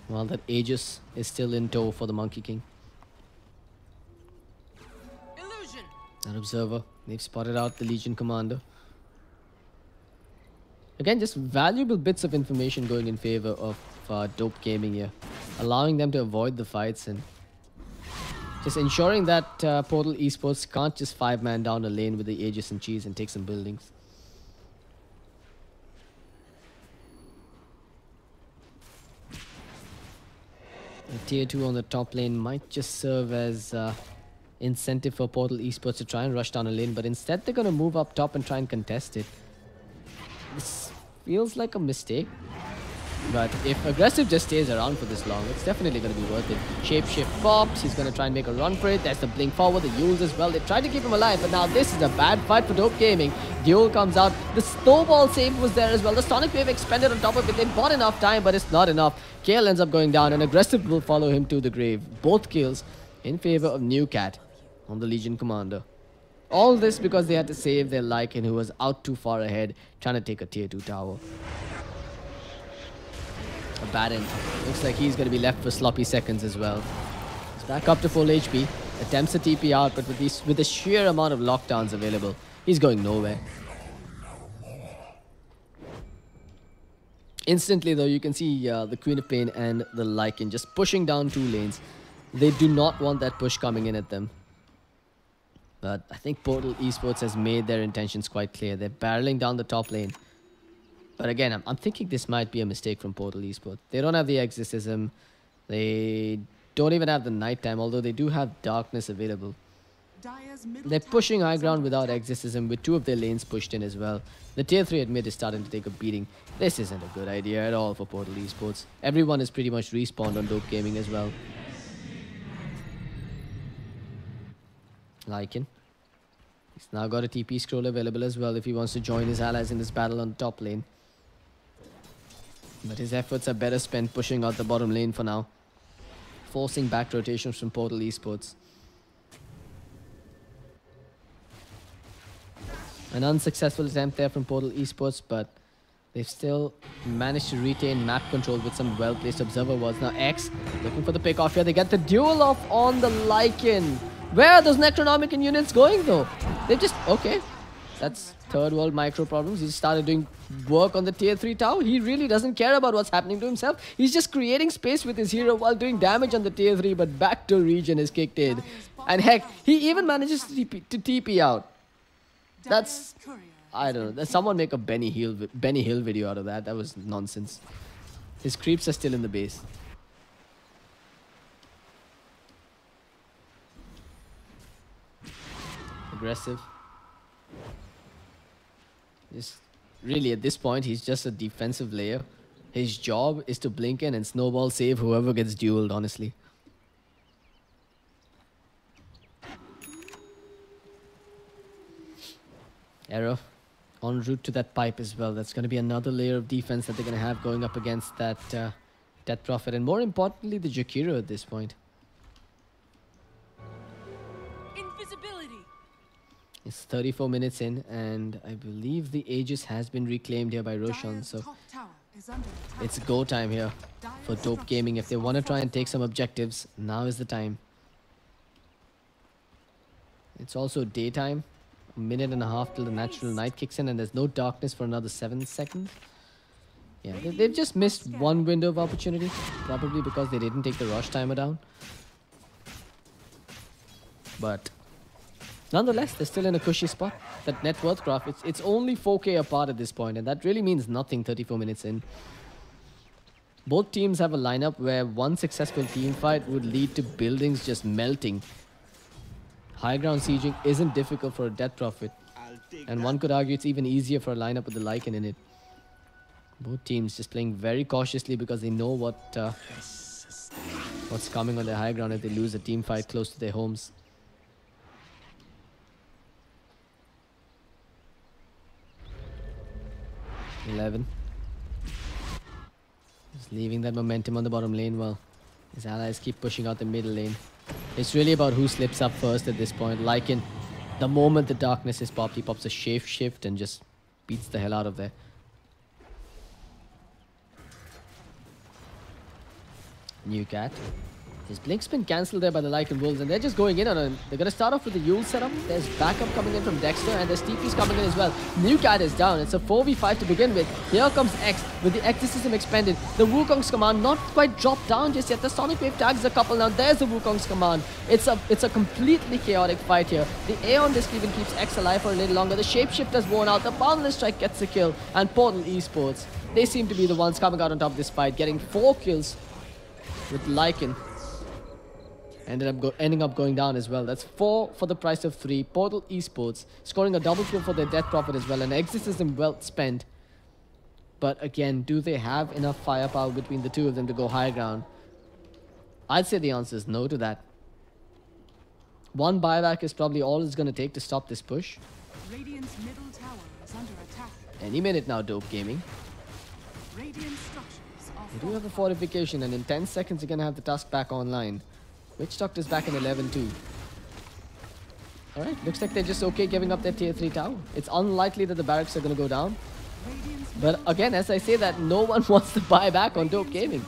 while that Aegis is still in tow for the Monkey King.
Illusion.
That Observer, they've spotted out the Legion Commander. Again, just valuable bits of information going in favor of Dope Gaming here, allowing them to avoid the fights and just ensuring that Portal Esports can't just 5-man down a lane with the Aegis and cheese and take some buildings. The tier 2 on the top lane might just serve as incentive for Portal Esports to try and rush down a lane, but instead they're going to move up top and try and contest it. This feels like a mistake. But if Aggressive just stays around for this long, it's definitely going to be worth it. Shapeshift pops. He's going to try and make a run for it. There's the blink forward, the Yules as well. They tried to keep him alive, but now this is a bad fight for Dope Gaming. Duel comes out. The snowball save was there as well. The Sonic Wave expended on top of it. They bought enough time, but it's not enough. Kale ends up going down, and Aggressive will follow him to the grave. Both kills in favor of New Cat on the Legion Commander. All this because they had to save their Lycan, who was out too far ahead, trying to take a tier 2 tower. A bad end. Looks like he's going to be left for sloppy seconds as well. He's back up to full HP. Attempts a TP out, but with the sheer amount of lockdowns available, he's going nowhere. Instantly though, you can see the Queen of Pain and the Lycan just pushing down 2 lanes. They do not want that push coming in at them. But I think Portal Esports has made their intentions quite clear. They're barreling down the top lane. But again, I'm thinking this might be a mistake from Portal Esports. They don't have the Exorcism. They don't even have the Nighttime, although they do have Darkness available. They're pushing high ground without Exorcism, with 2 of their lanes pushed in as well. The tier 3 mid is starting to take a beating. This isn't a good idea at all for Portal Esports. Everyone is pretty much respawned on Dope Gaming as well. Lycan. He's now got a TP scroll available as well if he wants to join his allies in this battle on the top lane. But his efforts are better spent pushing out the bottom lane for now. Forcing back rotations from Portal Esports. An unsuccessful attempt there from Portal Esports, but they've still managed to retain map control with some well-placed observer wards. Now X looking for the pick off here. They get the duel off on the Lycan. Where are those Necronomicon units going though? They've just... Okay. That's third world micro problems. He started doing work on the tier 3 tower. He really doesn't care about what's happening to himself. He's just creating space with his hero while doing damage on the tier 3. But backdoor region is kicked in. And heck, he even manages to TP out. That's... I don't know. Someone make a Benny Hill video out of that. That was nonsense. His creeps are still in the base. Aggressive. Really, at this point, he's just a defensive layer. His job is to blink in and snowball save whoever gets dueled, honestly. Arrow en route to that pipe as well. That's going to be another layer of defense that they're going to have going up against that Death Prophet. And more importantly, the Jakiro at this point. It's 34 minutes in, and I believe the Aegis has been reclaimed here by Roshan, so it's go time here for Dope Gaming. If they want to try and take some objectives, now is the time. It's also daytime, a minute and a half till the natural night kicks in, and there's no darkness for another 7 seconds. Yeah, they've just missed one window of opportunity, probably because they didn't take the rush timer down. But... nonetheless, they're still in a cushy spot. That net worth graph, it's only 4k apart at this point, and that really means nothing 34 minutes in. Both teams have a lineup where one successful team fight would lead to buildings just melting. High ground sieging isn't difficult for a Death Prophet, and one could argue it's even easier for a lineup with the Lycan in it. Both teams just playing very cautiously because they know what's coming on their high ground if they lose a team fight close to their homes. 11. Just leaving that momentum on the bottom lane while his allies keep pushing out the middle lane. It's really about who slips up first at this point. Lycan, the moment the darkness is popped, he pops a shape shift and just beats the hell out of there. New Cat. His blink's been cancelled there by the Lycan Wolves, and they're just going in on him. They're going to start off with the Yule setup. There's backup coming in from Dexter, and there's TPs coming in as well. New Cat is down. It's a 4v5 to begin with. Here comes X with the Exorcism expended. The Wukong's command not quite dropped down just yet. The Sonic Wave tags a couple. Now there's the Wukong's command. It's a completely chaotic fight here. The Aeon Disc even keeps X alive for a little longer. The Shapeshifter's worn out. The Boundless Strike gets the kill. And Portal Esports, they seem to be the ones coming out on top of this fight, getting 4 kills with Lycan. Ending up going down as well. That's 4 for the price of 3. Portal Esports scoring a double kill for their Death Prophet as well. An Exorcism well spent. But again, do they have enough firepower between the two of them to go high ground? I'd say the answer is no to that. One buyback is probably all it's going to take to stop this push.
Radiant's middle tower is under attack.
Any minute now, Dope Gaming.
Radiant structures are
They do have a fortification, and in 10 seconds you're going to have the Tusk back online. Witch Doctor's back in 11 too. Alright, looks like they're just okay giving up their tier 3 tower. It's unlikely that the barracks are going to go down. But again, as I say that, no one wants to buy back on Dope Gaming.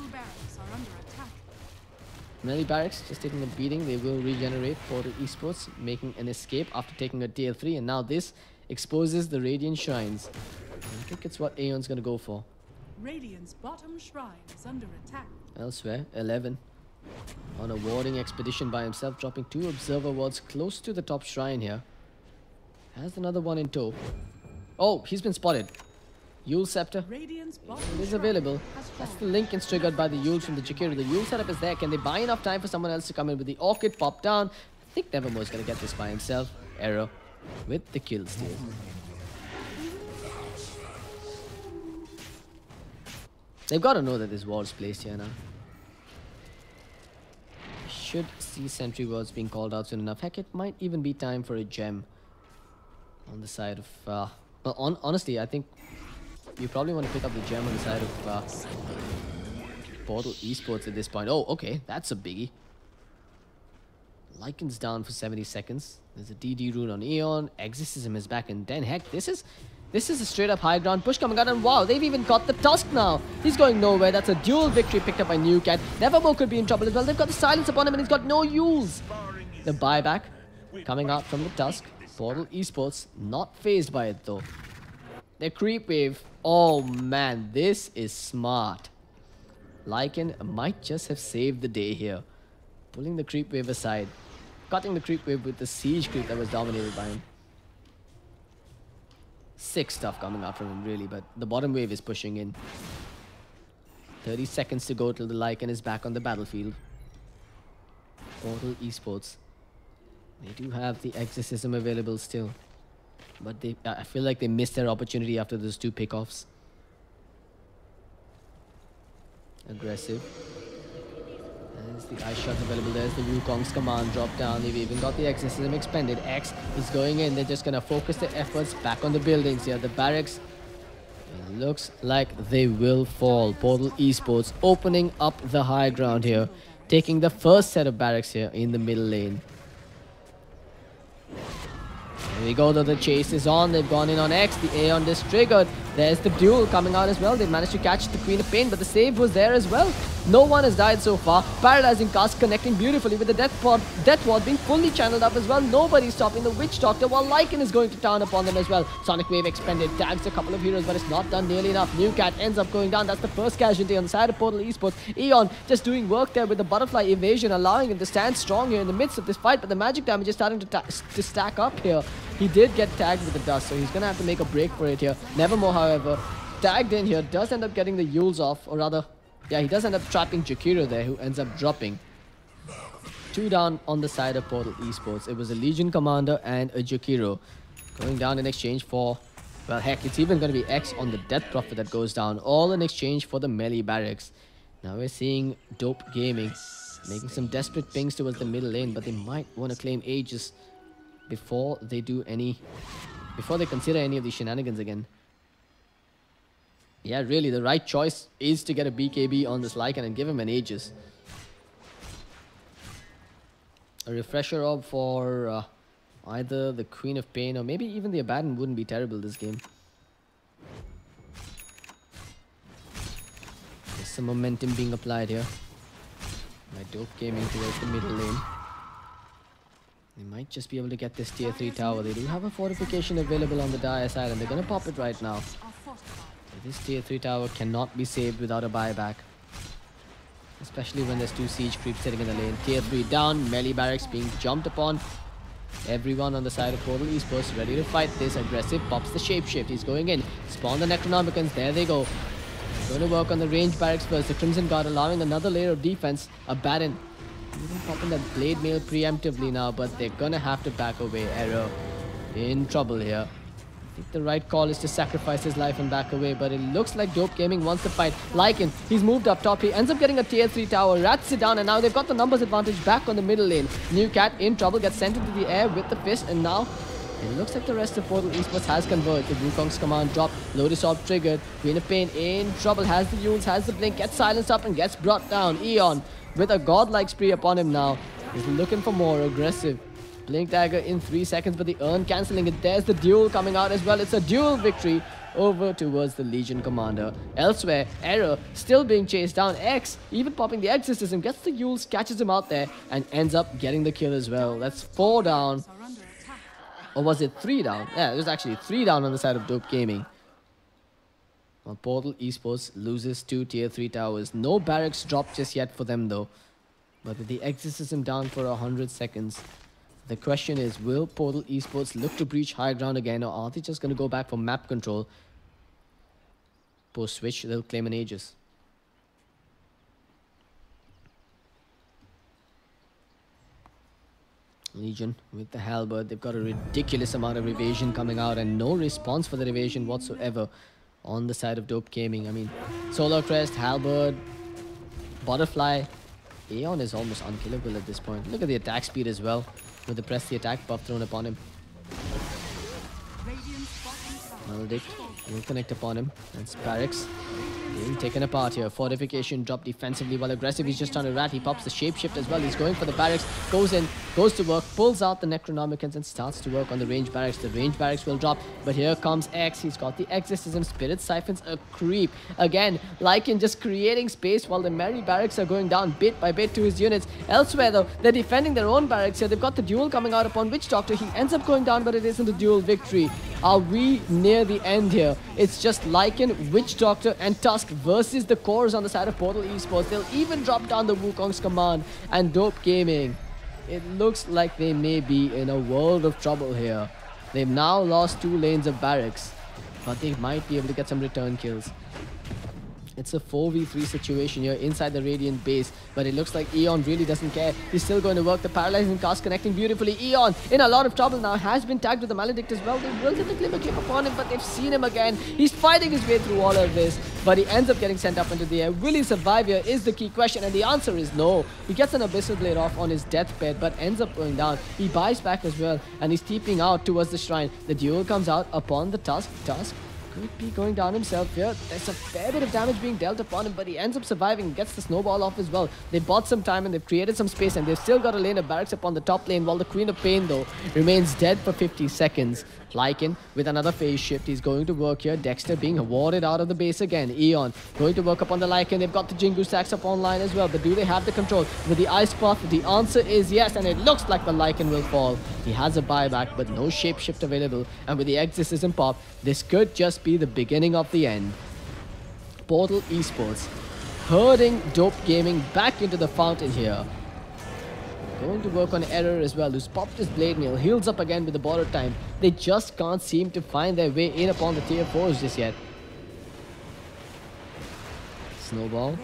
Melee barracks just taking a beating. They will regenerate. Portal Esports making an escape after taking a tier 3. And now this exposes the Radiant Shrines. I think it's what Aeon's going to go for.
Radiant's bottom shrine is under attack.
Elsewhere, 11. On a warding expedition by himself, dropping 2 observer wards close to the top shrine here. Has another one in tow. Oh, he's been spotted. Yule Scepter. It is available. That's the link is triggered by the Yules from the Jakiro. The Yule setup is there. Can they buy enough time for someone else to come in with the Orchid pop down? I think Nevermore's going to get this by himself. Error with the kill steal. They've got to know that this ward's placed here now. Should see sentry wards being called out soon enough. Heck, it might even be time for a gem on the side of... well, honestly, I think you probably want to pick up the gem on the side of Portal Esports at this point. Oh, okay, that's a biggie. Lycan's down for 70 seconds. There's a DD rune on Aeon. Exorcism is back in 10. Heck, this is a straight up high ground push coming out, and wow, they've even got the Tusk now. He's going nowhere. That's a dual victory picked up by Newcat. Nevermore could be in trouble as well. They've got the silence upon him, and he's got no Yules. The buyback coming out from the Tusk. Portal Esports not phased by it though. Their creep wave. Oh man, this is smart. Lycan might just have saved the day here. Pulling the creep wave aside. Cutting the creep wave with the siege creep that was dominated by him. Sick stuff coming out from him really, but the bottom wave is pushing in. 30 seconds to go till the Lycan is back on the battlefield. Portal Esports. They do have the Exorcism available still. But I feel like they missed their opportunity after those 2 pickoffs. Aggressive. There's the ice shots available. There's the Wukong's command drop down. They've even got the Exorcism expended. X is going in. They're just going to focus their efforts back on the buildings here. The barracks. It looks like they will fall. Portal Esports opening up the high ground here. Taking the first set of barracks here in the middle lane. There we go though, the chase is on. They've gone in on X. The Aeon is triggered. There's the duel coming out as well. They've managed to catch the Queen of Pain, but the save was there as well. No one has died so far. Paralyzing cast connecting beautifully with the Death Ward being fully channeled up as well. Nobody's stopping the Witch Doctor while Lycan is going to town upon them as well. Sonic Wave expended. Tags a couple of heroes, but it's not done nearly enough. Newcat ends up going down. That's the first casualty on the side of Portal Esports. Aeon just doing work there with the butterfly evasion, allowing him to stand strong here in the midst of this fight, but the magic damage is starting to stack up here. He did get tagged with the dust, so he's going to have to make a break for it here. Nevermore, however, tagged in here, does end up getting the Yules off, or rather, yeah, he does end up trapping Jakiro there, who ends up dropping. 2 down on the side of Portal Esports. It was a Legion Commander and a Jakiro going down in exchange for, well, heck, it's even going to be X on the Death Prophet that goes down, all in exchange for the melee barracks. Now we're seeing Dope Gaming making some desperate pings towards the middle lane, but they might want to claim Aegis before they consider any of these shenanigans again. Yeah, really, the right choice is to get a BKB on this Lycan and give him an Aegis. A refresher orb for either the Queen of Pain or maybe even the Abaddon wouldn't be terrible this game. There's some momentum being applied here by Dope Gaming towards the middle lane. They might just be able to get this tier 3 tower. They do have a fortification available on the dire side, and they're going to pop it right now. But this tier 3 tower cannot be saved without a buyback. Especially when there's 2 siege creeps sitting in the lane. Tier 3 down, melee barracks being jumped upon. Everyone on the side of Portal Esports ready to fight this. Aggressive pops the shapeshift. He's going in. Spawn the Necronomicons. There they go. Going to work on the range barracks first. The Crimson Guard allowing another layer of defense. Abaddon even popping that blade mail preemptively now, but they're gonna have to back away. Error in trouble here. think the right call is to sacrifice his life and back away, but it looks like Dope Gaming wants to fight. Lycan, he's moved up top. He ends up getting a tier 3 tower, rats it down, and now they've got the numbers advantage back on the middle lane. New Cat in trouble, gets sent into the air with the fist, and now it looks like the rest of Portal Esports has converged. The Wukong's command dropped, Lotus Orb triggered, Queen of Pain in trouble, has the Yules, has the blink, gets silenced up and gets brought down. Eon with a godlike spree upon him now. He's looking for more aggressive. Blink dagger in 3 seconds, but the urn cancelling it. There's the duel coming out as well. It's a duel victory over towards the Legion commander. Elsewhere, Error still being chased down. X, even popping the exorcism, gets the Yules, catches him out there, and ends up getting the kill as well. That's 4 down. Or was it 3 down? Yeah, it was actually 3 down on the side of Dope Gaming. Well, Portal Esports loses 2 tier 3 towers. No barracks dropped just yet for them though. But with the exorcism down for 100 seconds, the question is, will Portal Esports look to breach high ground again, or are they just going to go back for map control? Post switch, they'll claim an Aegis. Legion with the halberd, they've got a ridiculous amount of evasion coming out and no response for that evasion whatsoever on the side of Dope Gaming. I mean, Solar Crest, halberd, butterfly. Aeon is almost unkillable at this point. Look at the attack speed as well, with the press the attack buff thrown upon him. Maledict will connect upon him, and Sparix being taken apart here. Fortification dropped defensively while aggressive. He's just trying to rat. He pops the shapeshift as well. He's going for the barracks, goes in, goes to work, pulls out the Necronomicons and starts to work on the range barracks. The range barracks will drop, but here comes X. He's got the Exorcism. Spirit Siphon's a creep. Again, Lycan just creating space while the Merry barracks are going down bit by bit to his units. Elsewhere though, they're defending their own barracks here. They've got the duel coming out upon Witch Doctor. He ends up going down, but it isn't a duel victory. Are we near the end here? It's just Lycan, Witch Doctor and Tusk versus the cores on the side of Portal Esports. They'll even drop down the Wukong's command, and Dope Gaming, it looks like they may be in a world of trouble here. They've now lost 2 lanes of barracks, but they might be able to get some return kills. It's a 4v3 situation here inside the Radiant base, but it looks like Eon really doesn't care. He's still going to work the Paralyzing Cast, connecting beautifully. Eon in a lot of trouble now, has been tagged with the Maledict as well. They will get the Glimmer Cape upon him, but they've seen him again. He's fighting his way through all of this, but he ends up getting sent up into the air. Will he survive here is the key question, and the answer is no. He gets an Abyssal Blade off on his deathbed, but ends up going down. He buys back as well, and he's teeping out towards the shrine. The duel comes out upon the Tusk. Tusk could be going down himself here. There's a fair bit of damage being dealt upon him, but he ends up surviving, gets the snowball off as well. They bought some time and they've created some space, and they've still got a lane of barracks upon the top lane, while the Queen of Pain though remains dead for 50 seconds. Lycan with another phase shift. He's going to work here. Dexter being warded out of the base again. Eon going to work upon the Lycan. They've got the Jingu stacks up online as well, but do they have the control with the Ice Path? The answer is yes, and it looks like the Lycan will fall. He has a buyback, but no shapeshift available, and with the Exorcism pop, this could just be the beginning of the end. Portal Esports herding Dope Gaming back into the fountain here. Going to work on Error as well, who's popped his Blade Mail, heals up again with the border time. They just can't seem to find their way in upon the tier 4s just yet. Snowball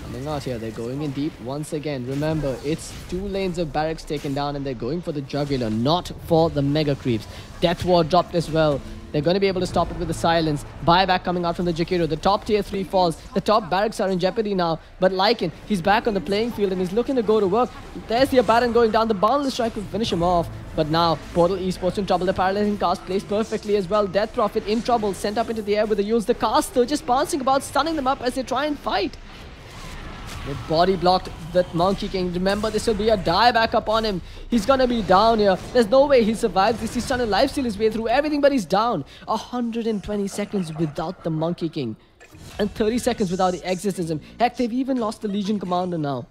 coming out here. They're going in deep once again. Remember, it's 2 lanes of barracks taken down, and they're going for the Jugular, not for the Mega Creeps. Death Ward dropped as well. They're going to be able to stop it with the silence. Buyback coming out from the Jakiro. The top tier 3 falls. The top barracks are in jeopardy now. But Lycan, he's back on the playing field and he's looking to go to work. There's the Abaddon going down. The Boundless Strike will finish him off. But now, Portal Esports in trouble. The Paralyzing Cast placed perfectly as well. Death Prophet in trouble. Sent up into the air with the Yules. The cast though just bouncing about, stunning them up as they try and fight. They body blocked that Monkey King. Remember, this will be a dieback upon him. He's gonna be down here. There's no way he survives this. He's trying to lifesteal his way through everything, but he's down. 120 seconds without the Monkey King. And 30 seconds without the Exorcism. Heck, they've even lost the Legion Commander now.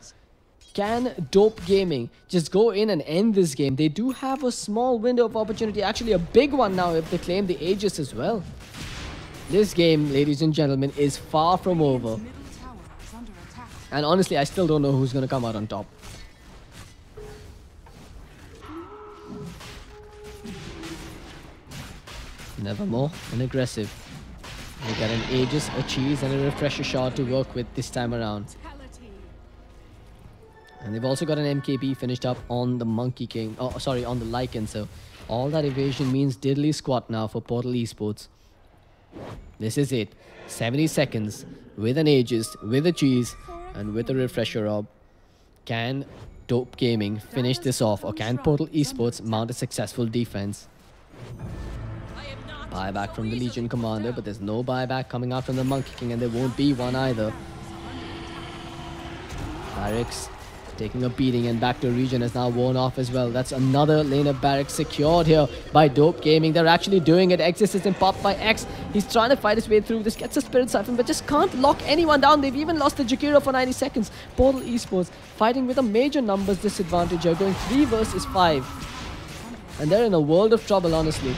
Can Dope Gaming just go in and end this game? They do have a small window of opportunity. Actually, a big one now if they claim the Aegis as well. This game, ladies and gentlemen, is far from over. And honestly, I still don't know who's going to come out on top. Nevermore and aggressive. We got an Aegis, a Cheese, and a Refresher Shot to work with this time around. And they've also got an MKB finished up on the Monkey King. Oh, sorry, on the Lycan. So All that evasion means diddly squat now for Portal Esports. This is it. 70 seconds with an Aegis, with a cheese, and with a refresher orb. Can Dope Gaming finish this off, or can Portal Esports mount a successful defense? Buyback from the Legion Commander, but there's no buyback coming out from the Monkey King, and there won't be one either. Barracks taking a beating, and back to region has now worn off as well. That's another lane of Barracks secured here by Dope Gaming. They're actually doing it. Exorcism popped by X. He's trying to fight his way through. This gets a Spirit Siphon, but just can't lock anyone down. They've even lost the Jakiro for 90 seconds. Portal Esports fighting with a major numbers disadvantage here, going 3 versus 5. And they're in a world of trouble, honestly.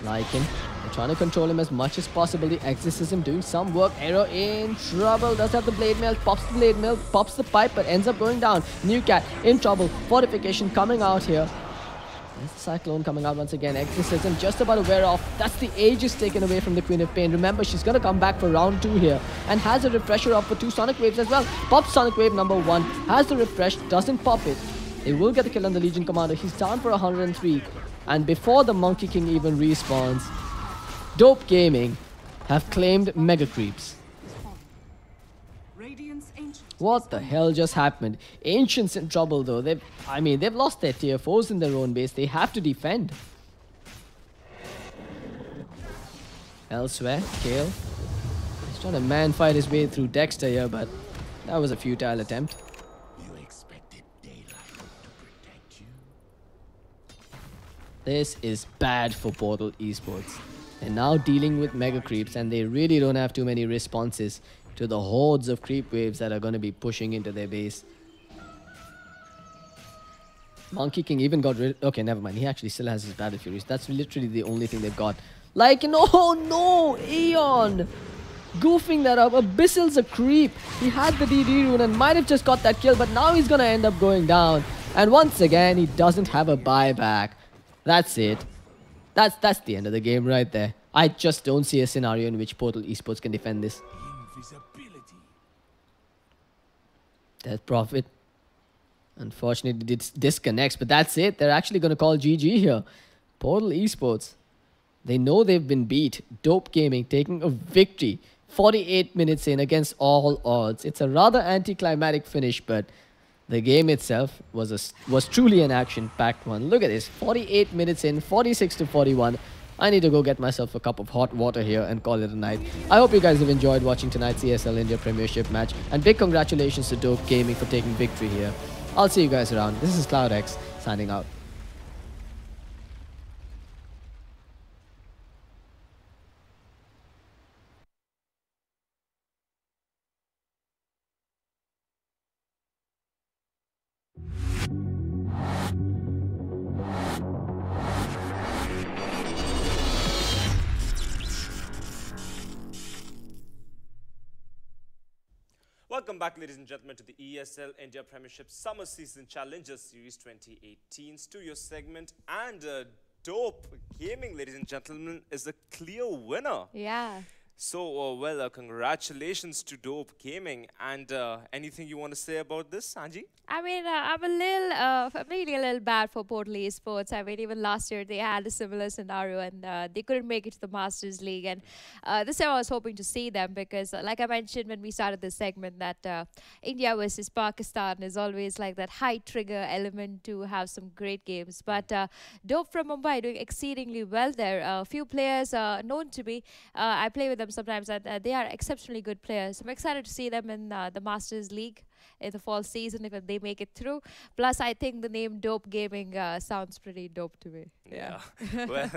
Lycan, they're trying to control him as much as possible. The Exorcism doing some work. Arrow in trouble. Does have the Blade Mail. Pops the Blade Mail. Pops the pipe, but ends up going down. New Cat in trouble. Fortification coming out here. There's the Cyclone coming out once again. Exorcism just about to wear off. That's the Aegis taken away from the Queen of Pain. Remember, she's going to come back for round 2 here. And has a refresher up for 2 Sonic Waves as well. Pops Sonic Wave number 1. Has the refresh. Doesn't pop it. They will get the kill on the Legion Commander. He's down for 103. And before the Monkey King even respawns, Dope Gaming have claimed Mega Creeps. What the hell just happened? Ancients in trouble though. They've lost their tier 4s in their own base. They have to defend. Elsewhere, Kale. He's trying to man fight his way through Dexter here, but that was a futile attempt. This is bad for Portal Esports. They're now dealing with Mega Creeps, and they really don't have too many responses to the hordes of creep waves that are going to be pushing into their base. Monkey King even got rid... Okay, never mind. He actually still has his Battle Furies. That's literally the only thing they've got. Like, oh no! Aeon! Goofing that up. Abyssal's a creep. He had the DD rune and might have just got that kill, but now he's going to end up going down. And once again, he doesn't have a buyback. That's it. That's the end of the game right there. I just don't see a scenario in which Portal Esports can defend this. Death Prophet. Unfortunately, it disconnects, but that's it. They're actually going to call GG here. Portal Esports. They know they've been beat. Dope Gaming taking a victory. 48 minutes in against all odds. It's a rather anticlimactic finish, but the game itself was truly an action-packed one. Look at this, 48 minutes in, 46-41. I need to go get myself a cup of hot water here and call it a night. I hope you guys have enjoyed watching tonight's ESL India Premiership match. And big congratulations to Dope Gaming for taking victory here. I'll see you guys around. This is CloudX, signing out.
Welcome back, ladies and gentlemen, to the ESL India Premiership Summer Season Challenger Series 2018 studio segment. And Dope Gaming, ladies and gentlemen, is a clear winner.
Yeah.
So, congratulations to Dope Gaming. And anything you want to say about this, Anji?
I mean, I'm really a little bad for Portal Esports. I mean, even last year they had a similar scenario and they couldn't make it to the Masters League. And this year I was hoping to see them because, like I mentioned when we started this segment, that India versus Pakistan is always like that high trigger element to have some great games. But Dope from Mumbai doing exceedingly well there. A few players known to me. I play with them sometimes, and they are exceptionally good players. I'm excited to see them in the Masters League in the fall season if they make it through. Plus, I think the name Dope Gaming sounds pretty dope to me.
Yeah. Well,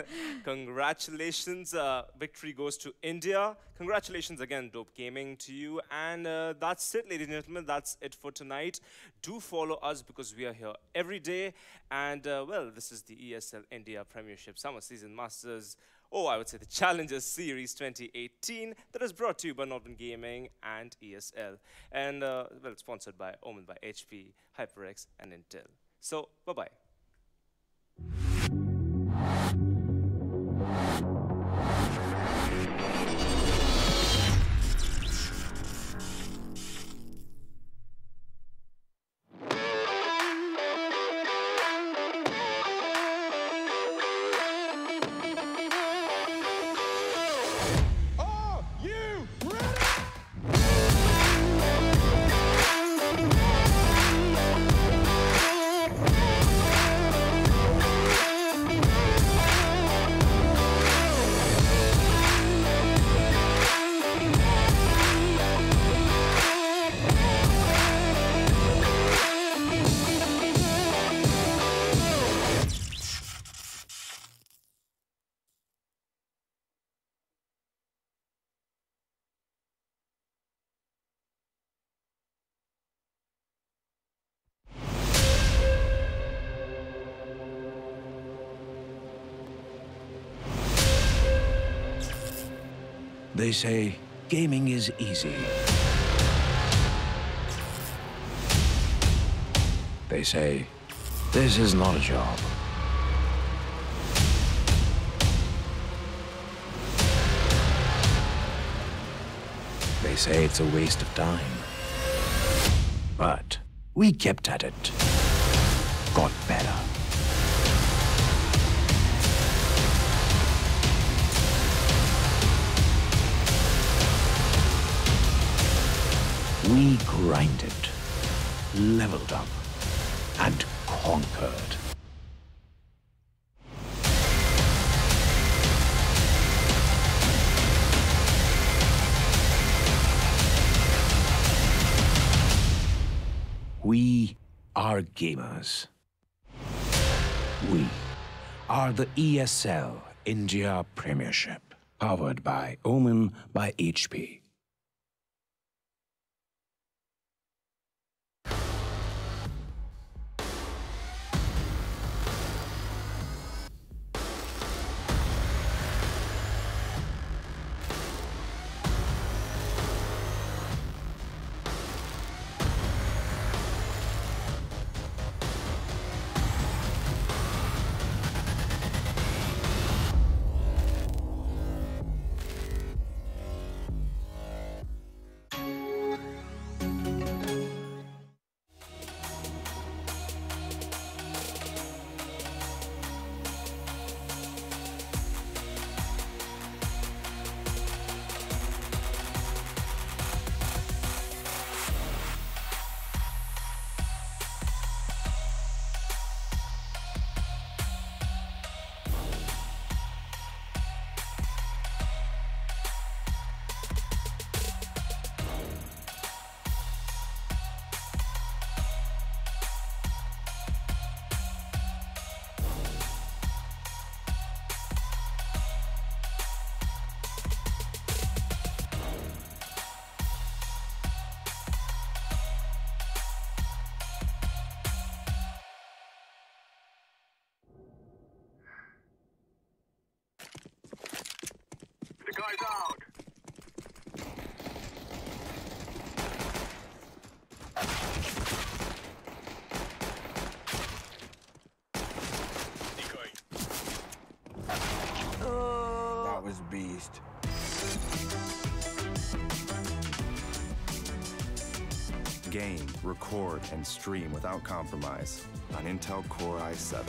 congratulations. Victory goes to India. Congratulations again, Dope Gaming, to you. And that's it, ladies and gentlemen. That's it for tonight. Do follow us because we are here every day. And, well, this is the ESL India Premiership Summer Season Masters. I would say the Challengers Series 2018 that is brought to you by Northern Gaming and ESL. And, well, sponsored by Omen by HP, HyperX, and Intel. So, bye-bye.
They say gaming is easy. They say this is not a job. They say it's a waste of time. But we kept at it. Got better. We grinded, leveled up, and conquered. We are gamers. We are the ESL India Premiership, powered by Omen by HP.
That was beast.
Game, record, and stream without compromise on Intel Core i7.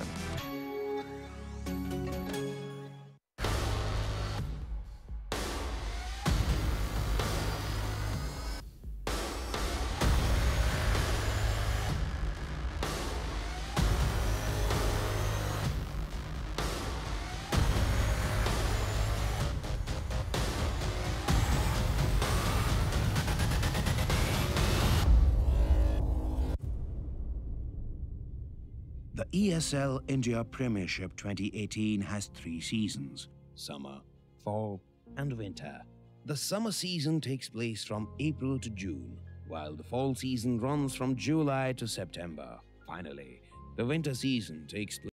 The ESL India Premiership 2018 has 3 seasons: summer, fall, and winter. The summer season takes place from April to June, while the fall season runs from July to September. Finally, the winter season takes place